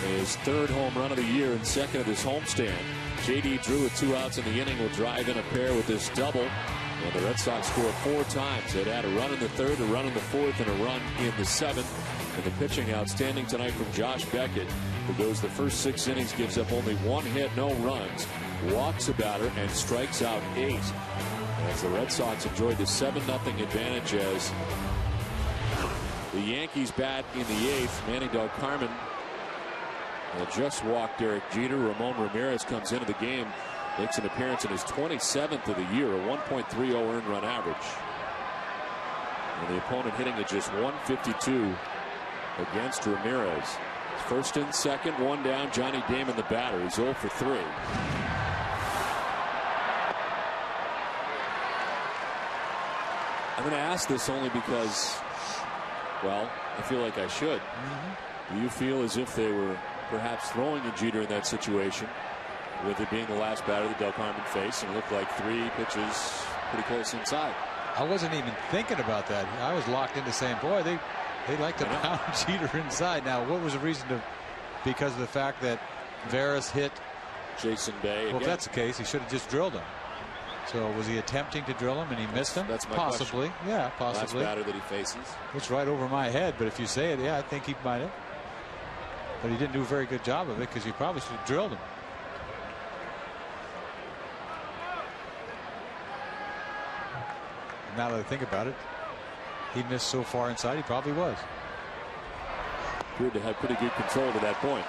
His 3rd home run of the year and 2nd of his homestand. J.D. Drew with 2 outs in the inning will drive in a pair with this double. And the Red Sox score 4 times. They'd had a run in the 3rd, a run in the 4th, and a run in the 7th. And the pitching outstanding tonight from Josh Beckett, who goes the first 6 innings, gives up only 1 hit, no runs, walks a batter, and strikes out 8. As the Red Sox enjoyed the 7-0 advantage as the Yankees bat in the 8th. Manny Del Carmen just walked Derek Jeter. Ramon Ramirez comes into the game, makes an appearance in his 27th of the year, a 1.30 earned run average. And the opponent hitting at just 152 against Ramirez. First and second, 1 down. Johnny Damon, the batter. He's 0 for 3. I'm going to ask this only because, well, I feel like I should. Do you feel as if they were perhaps throwing a Jeter in that situation, with it being the last batter that Del Carmen faced, and it looked like 3 pitches pretty close inside? I wasn't even thinking about that. I was locked into saying, boy, they like to pound Jeter inside. Now, what was the reason to? Because of the fact that Veras hit Jason Bay. Well, if that's the case, he should have just drilled him. So was he attempting to drill him and he missed him? That's my possibly. question. Yeah, possibly. Last batter that he faces. It's right over my head, but if you say it, yeah, I think he might have. But he didn't do a very good job of it because he probably should have drilled him. Now that I think about it, he missed so far inside, he probably was. Appeared to have pretty good control to that point.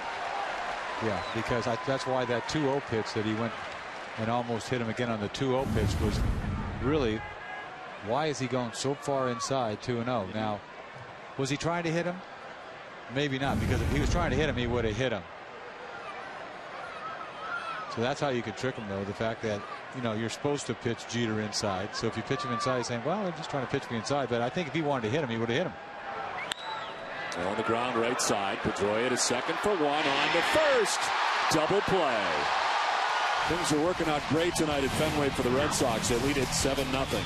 Yeah, because that's why that 2-0 pitch that he went and almost hit him again on the 2-0 pitch was really, why is he going so far inside 2-0? Now, was he trying to hit him? Maybe not, because if he was trying to hit him, he would have hit him. So that's how you could trick him, though, the fact that, you know, you're supposed to pitch Jeter inside. So if you pitch him inside, he's saying, well, they're just trying to pitch me inside. But I think if he wanted to hit him, he would have hit him. On the ground right side, Pedroia to second for 1, on to first. Double play. Things are working out great tonight at Fenway for the Red Sox. They lead at 7-0.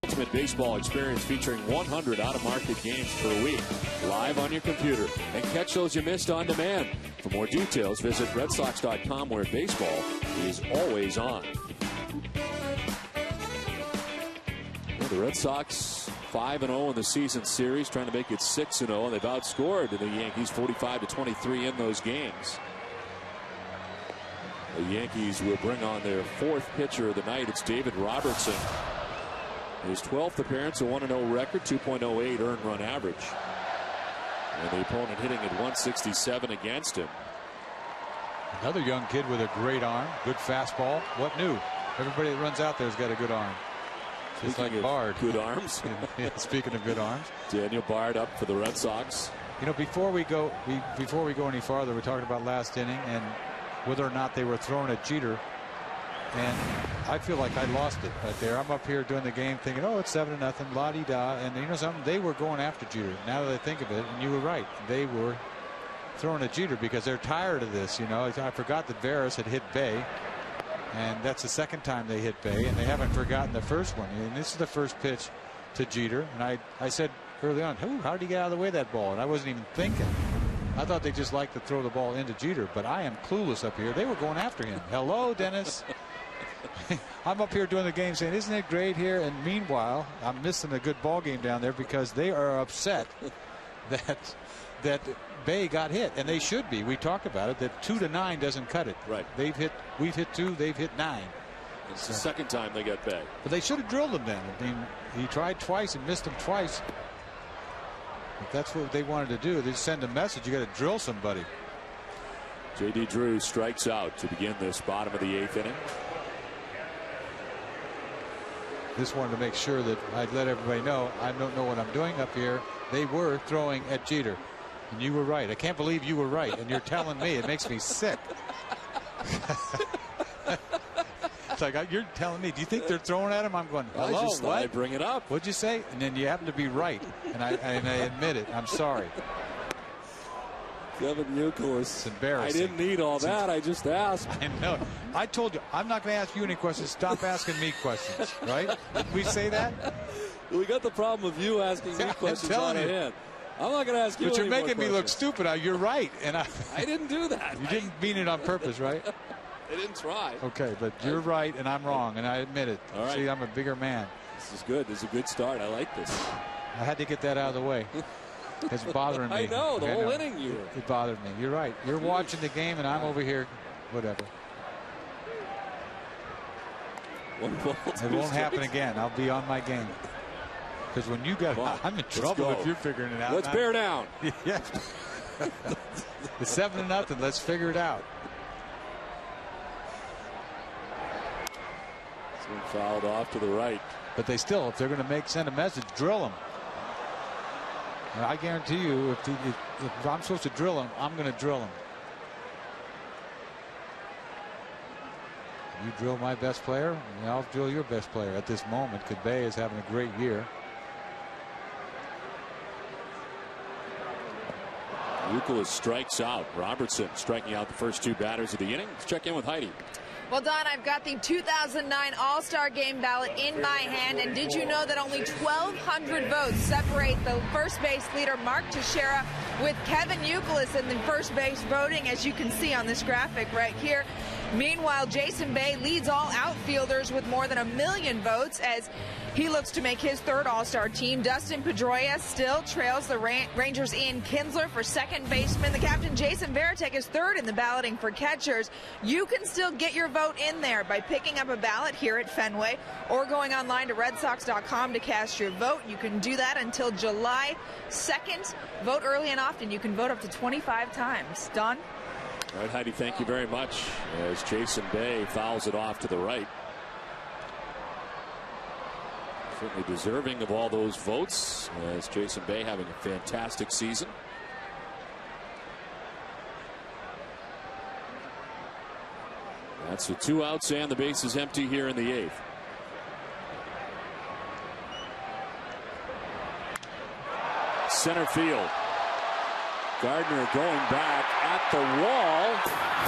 Ultimate baseball experience featuring 100 out-of-market games per week, live on your computer. And catch those you missed on demand. For more details, visit redsox.com, where baseball is always on. Well, the Red Sox 5-0 in the season series, trying to make it 6-0, and they've outscored the Yankees 45-23 in those games. The Yankees will bring on their fourth pitcher of the night. It's David Robertson. His 12th appearance, a 1-0 record, 2.08 earned run average. And the opponent hitting at 167 against him. Another young kid with a great arm, good fastball. What new? Everybody that runs out there has got a good arm. Just like Bard. Good arms. Speaking of good arms. Daniel Bard up for the Red Sox. You know, before we go any farther, we're talking about last inning and whether or not they were throwing at Jeter. And I feel like I lost it right there. I'm up here doing the game thinking, oh, it's 7-0, la-di-da. And you know something? They were going after Jeter. Now that I think of it, and you were right, they were throwing at Jeter because they're tired of this. You know, I forgot that Veras had hit Bay. And that's the second time they hit Bay. And they haven't forgotten the first one. And this is the first pitch to Jeter. And I said early on, how did he get out of the way of that ball? And I wasn't even thinking. I thought they just liked to throw the ball into Jeter. But I am clueless up here. They were going after him. Hello, Dennis. I'm up here doing the game saying, isn't it great here? And meanwhile, I'm missing a good ball game down there because they are upset that Bay got hit, and they should be. We talked about it, that 2-9 doesn't cut it. Right. We've hit 2, they've hit 9. It's the second time they got Bay. But they should have drilled him then. I mean, he tried twice and missed him twice. If that's what they wanted to do, they send a message. You got to drill somebody. J.D. Drew strikes out to begin this bottom of the 8th inning. Just wanted to make sure that I'd let everybody know I don't know what I'm doing up here. They were throwing at Jeter. And you were right. I can't believe you were right. And you're telling me. It makes me sick. It's like you're telling me. Do you think they're throwing at him? I'm going, hello, I just thought I'd bring it up. What'd you say? And then you happen to be right. And I admit it. I'm sorry. Kevin Youkilis. It's embarrassing. I didn't need all that. I just asked. I know. I told you, I'm not going to ask you any questions. Stop asking me questions. Right? Did we say that? We got the problem of you asking me questions on hand. I'm not going to ask you. But you're making me look stupid. You're right. And I didn't do that. You didn't mean it on purpose, right? I didn't try. Okay, but you're right and I'm wrong, and I admit it. All right. See, I'm a bigger man. This is good. This is a good start. I like this. I had to get that out of the way. It's bothering me. I know, the whole inning you. It bothered me. You're right. You're watching the game and I'm over here, whatever. It won't happen again. I'll be on my game. Because when you got, I'm in trouble if you're figuring it out. Let's bear down. Yeah. It's 7-0. Let's figure it out. It's been fouled off to the right. But they still, if they're going to send a message, drill them. I guarantee you, if I'm supposed to drill him, I'm going to drill him. You drill my best player, and I'll drill your best player at this moment. Bay is having a great year. Youkilis strikes out. Robertson striking out the first two batters of the inning. Let's check in with Heidi. Well, Don, I've got the 2009 All-Star Game ballot in my hand, and did you know that only 1,200 votes separate the first base leader Mark Teixeira with Kevin Youkilis in the first base voting, as you can see on this graphic right here. Meanwhile, Jason Bay leads all outfielders with more than 1 million votes as he looks to make his third All-Star team. Dustin Pedroia still trails the Rangers' Ian Kinsler for second baseman. The captain, Jason Varitek, is third in the balloting for catchers. You can still get your vote in there by picking up a ballot here at Fenway or going online to redsox.com to cast your vote. You can do that until July 2nd. Vote early and often. You can vote up to 25 times. Don? All right, Heidi, thank you very much. As Jason Bay fouls it off to the right. Certainly deserving of all those votes, as Jason Bay having a fantastic season. That's with 2 outs and the base is empty here in the 8th. Center field. Gardner going back at the wall.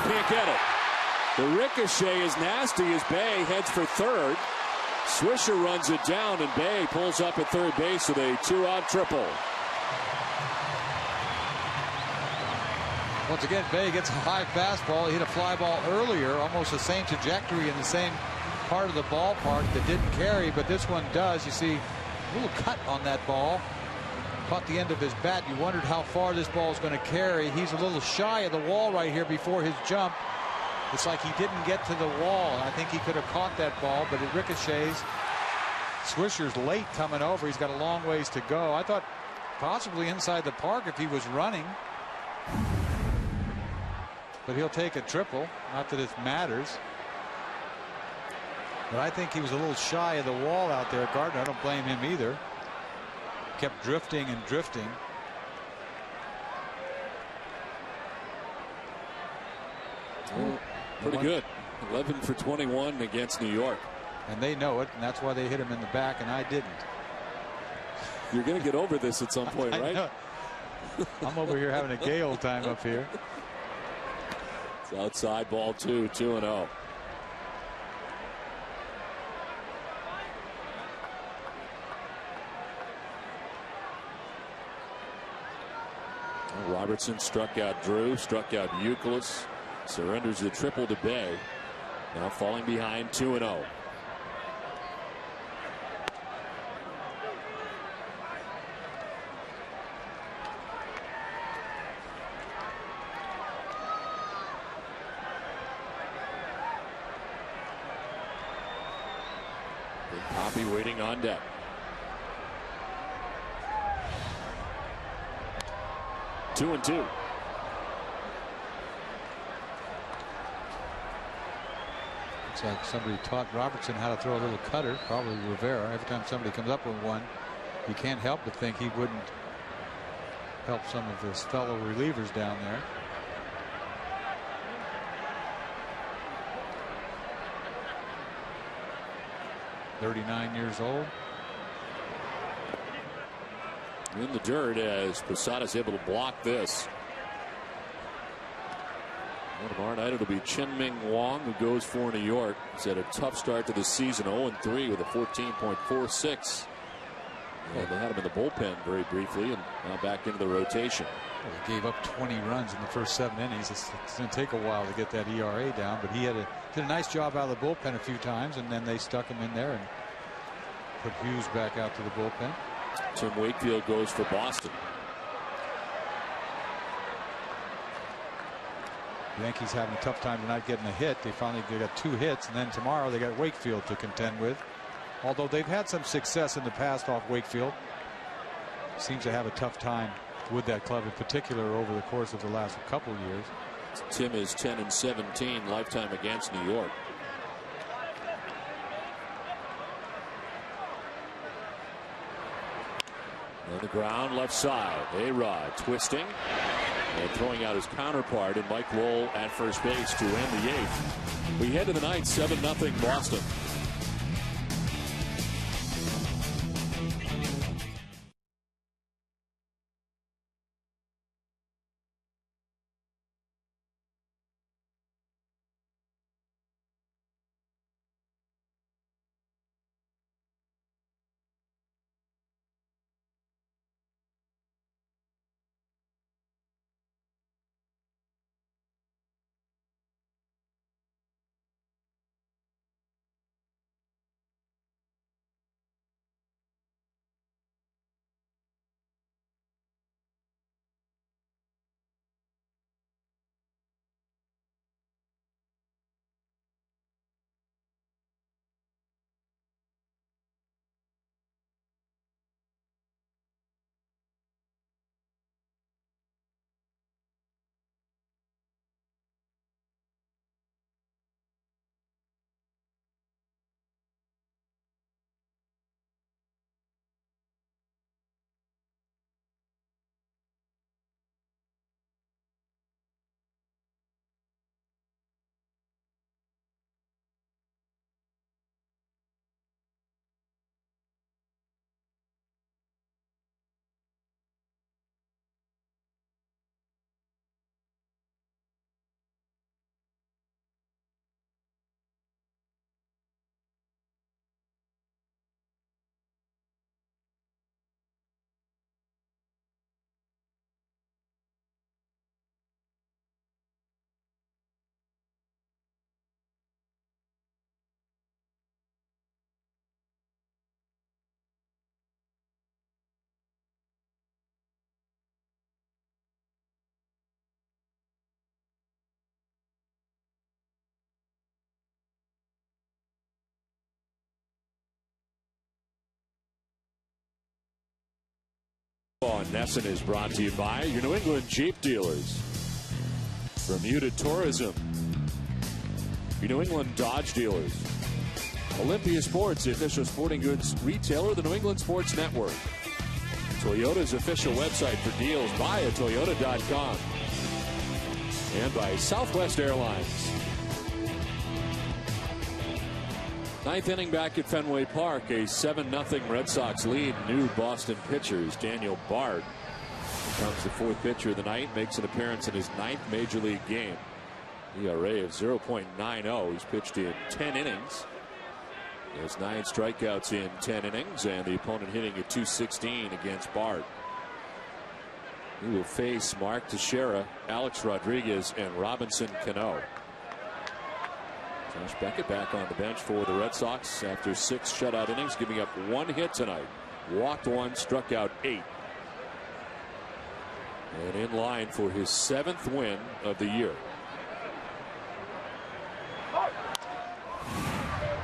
Can't get it. The ricochet is nasty as Bay heads for third. Swisher runs it down, and Bay pulls up at third base with a 2-out triple. Once again, Bay gets a high fastball. He hit a fly ball earlier, almost the same trajectory in the same part of the ballpark that didn't carry, but this one does. You see a little cut on that ball. Caught the end of his bat. You wondered how far this ball is going to carry. He's a little shy of the wall right here before his jump. It's like he didn't get to the wall. I think he could have caught that ball, but it ricochets. Swisher's late coming over. He's got a long ways to go. I thought possibly inside the park if he was running. But he'll take a triple. Not that it matters. But I think he was a little shy of the wall out there. Gardner, I don't blame him either. Kept drifting and drifting. Well, pretty good. 11 for 21 against New York. And they know it, and that's why they hit him in the back, and I didn't. You're going to get over this at some point, right? I'm over here having a gay old time up here. It's outside ball 2, 2-0. Robertson struck out Drew, struck out Youkilis, surrenders the triple to Bay. Now falling behind 2-0. Big Poppy waiting on deck. Two and two. Looks like somebody taught Robertson how to throw a little cutter, probably Rivera. Every time somebody comes up with one, you can't help but think he wouldn't help some of his fellow relievers down there. "39 years old. In the dirt as Posada's able to block this. And tomorrow night it'll be Chen-Ming Wong who goes for New York. He's had a tough start to the season, 0-3 with a 14.46. And they had him in the bullpen very briefly and now back into the rotation. Well, he gave up 20 runs in the first 7 innings. It's going to take a while to get that ERA down, but he did a nice job out of the bullpen a few times, and then they stuck him in there and put Hughes back out to the bullpen. Tim Wakefield goes for Boston. The Yankees having a tough time tonight getting a hit. They got 2 hits, and then tomorrow they got Wakefield to contend with. Although they've had some success in the past off Wakefield, seems to have a tough time with that club in particular over the course of the last couple of years. Tim is 10-17 lifetime against New York. On the ground, left side. A-Rod twisting and throwing out his counterpart, and Mike Lowell at first base to end the 8th. We head to the ninth, 7-0 Boston. On Nesson is brought to you by your New England Jeep dealers. Bermuda Tourism. Your New England Dodge dealers. Olympia Sports, the official sporting goods retailer of the New England Sports Network. Toyota's official website for deals, buyatoyota.com. And by Southwest Airlines. Ninth inning back at Fenway Park, a 7-0 Red Sox lead. New Boston pitchers. Daniel Bard becomes the fourth pitcher of the night, makes an appearance in his ninth major league game. ERA of 0.90. He's pitched in 10 innings. He has 9 strikeouts in 10 innings, and the opponent hitting at .216 against Bard. He will face Mark Teixeira, Alex Rodriguez, and Robinson Cano. Josh Beckett back on the bench for the Red Sox after 6 shutout innings, giving up 1 hit tonight. Walked 1, struck out 8. And in line for his 7th win of the year.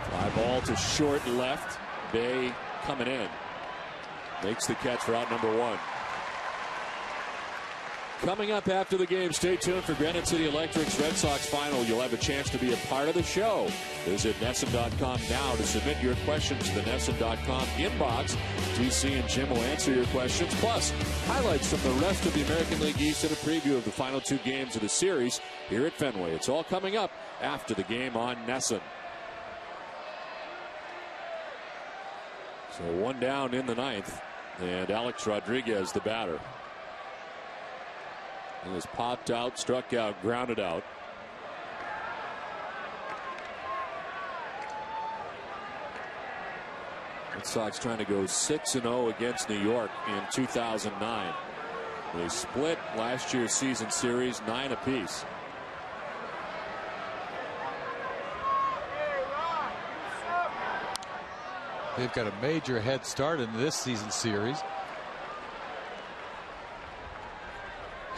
Fly ball to short left. Bay coming in. Makes the catch for out number 1. Coming up after the game, stay tuned for Granite City Electric's Red Sox final. You'll have a chance to be a part of the show. Visit NESN.com now to submit your questions to the NESN.com inbox. DC and Jim will answer your questions, plus highlights from the rest of the American League East and a preview of the final 2 games of the series here at Fenway. It's all coming up after the game on NESN. So 1 down in the 9th, and Alex Rodriguez the batter. He was popped out, struck out, grounded out. Red Sox trying to go 6-0 against New York in 2009. They split last year's season series 9 apiece. They've got a major head start in this season series.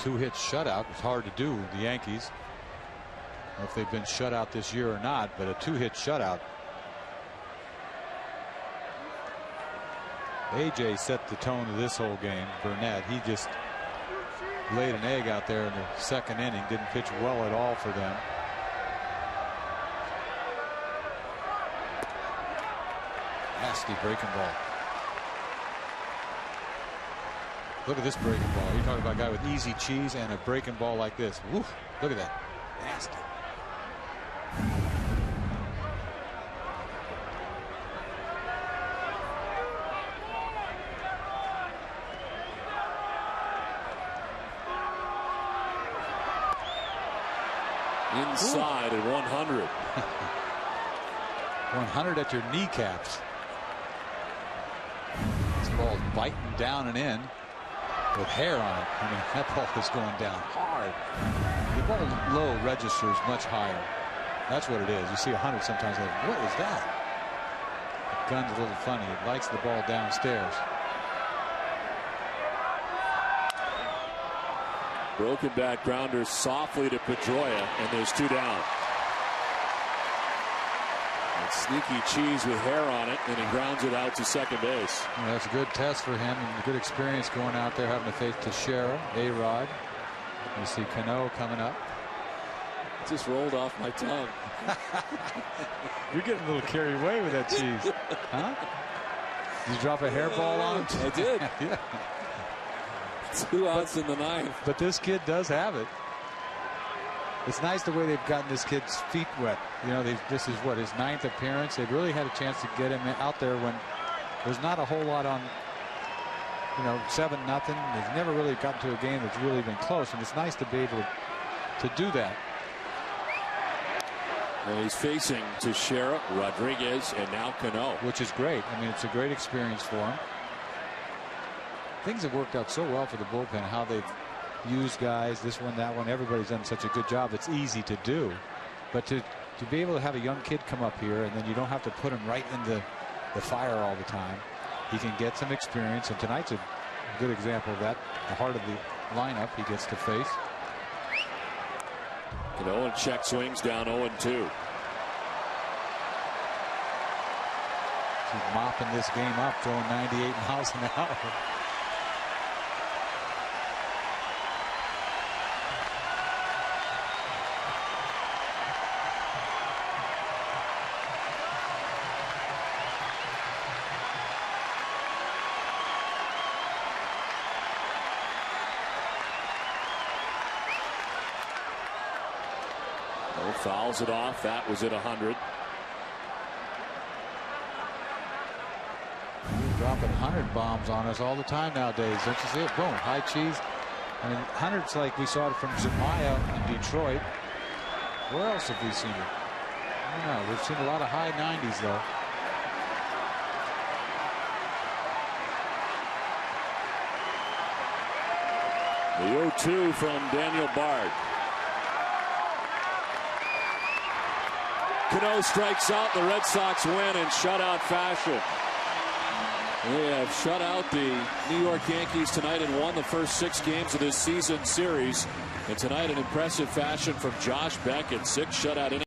2-hit shutout. It's hard to do, the Yankees. I don't know if they've been shut out this year or not, but a 2-hit shutout. AJ set the tone of this whole game. Burnett, he just laid an egg out there in the 2nd inning. Didn't pitch well at all for them. Nasty breaking ball. Look at this breaking ball. You're talking about a guy with easy cheese and a breaking ball like this. Woof, look at that. Nasty. Inside at 100. 100 at your kneecaps. This ball's biting down and in with hair on it. I mean, that ball is going down hard. The ball low registers much higher. That's what it is. You see 100 sometimes. Like, what is that? The gun's a little funny. It likes the ball downstairs. Broken bat grounder softly to Pedroia, and there's 2 down. And sneaky cheese with hair on it, and he grounds it out to second base. Well, that's a good test for him and a good experience going out there having to face Teixeira, A-Rod. You see Cano coming up. It just rolled off my tongue. You're getting a little carried away with that cheese. Huh? Did you drop a hairball on him? I did. Yeah. 2 outs in the 9th. But this kid does have it. It's nice the way they've gotten this kid's feet wet. You know, this is what, his 9th appearance. They've really had a chance to get him out there when there's not a whole lot on, 7-0. They've never really gotten to a game that's really been close, and it's nice to be able to do that. And he's facing Teixeira, Rodriguez, and now Cano. Which is great. I mean, it's a great experience for him. Things have worked out so well for the bullpen, how they've used guys, this one, that one. Everybody's done such a good job. It's easy to do. But to be able to have a young kid come up here, and then you don't have to put him right into the fire all the time. He can get some experience, and tonight's a good example of that. The heart of the lineup he gets to face. Cano and check swings down 0-2. He's mopping this game up, throwing 98 miles an hour. Fouls it off. That was at 100. You're dropping 100 bombs on us all the time nowadays. Don't you see it? Boom, high cheese. I mean, 100's like we saw it from Zamaya in Detroit. Where else have we seen it? I don't know. We've seen a lot of high 90s, though. The 0-2 from Daniel Bard. Cano strikes out. The Red Sox win in shutout fashion. They have shut out the New York Yankees tonight and won the first 6 games of this season series. And tonight, an impressive fashion from Josh Beckett. 6 shutout innings.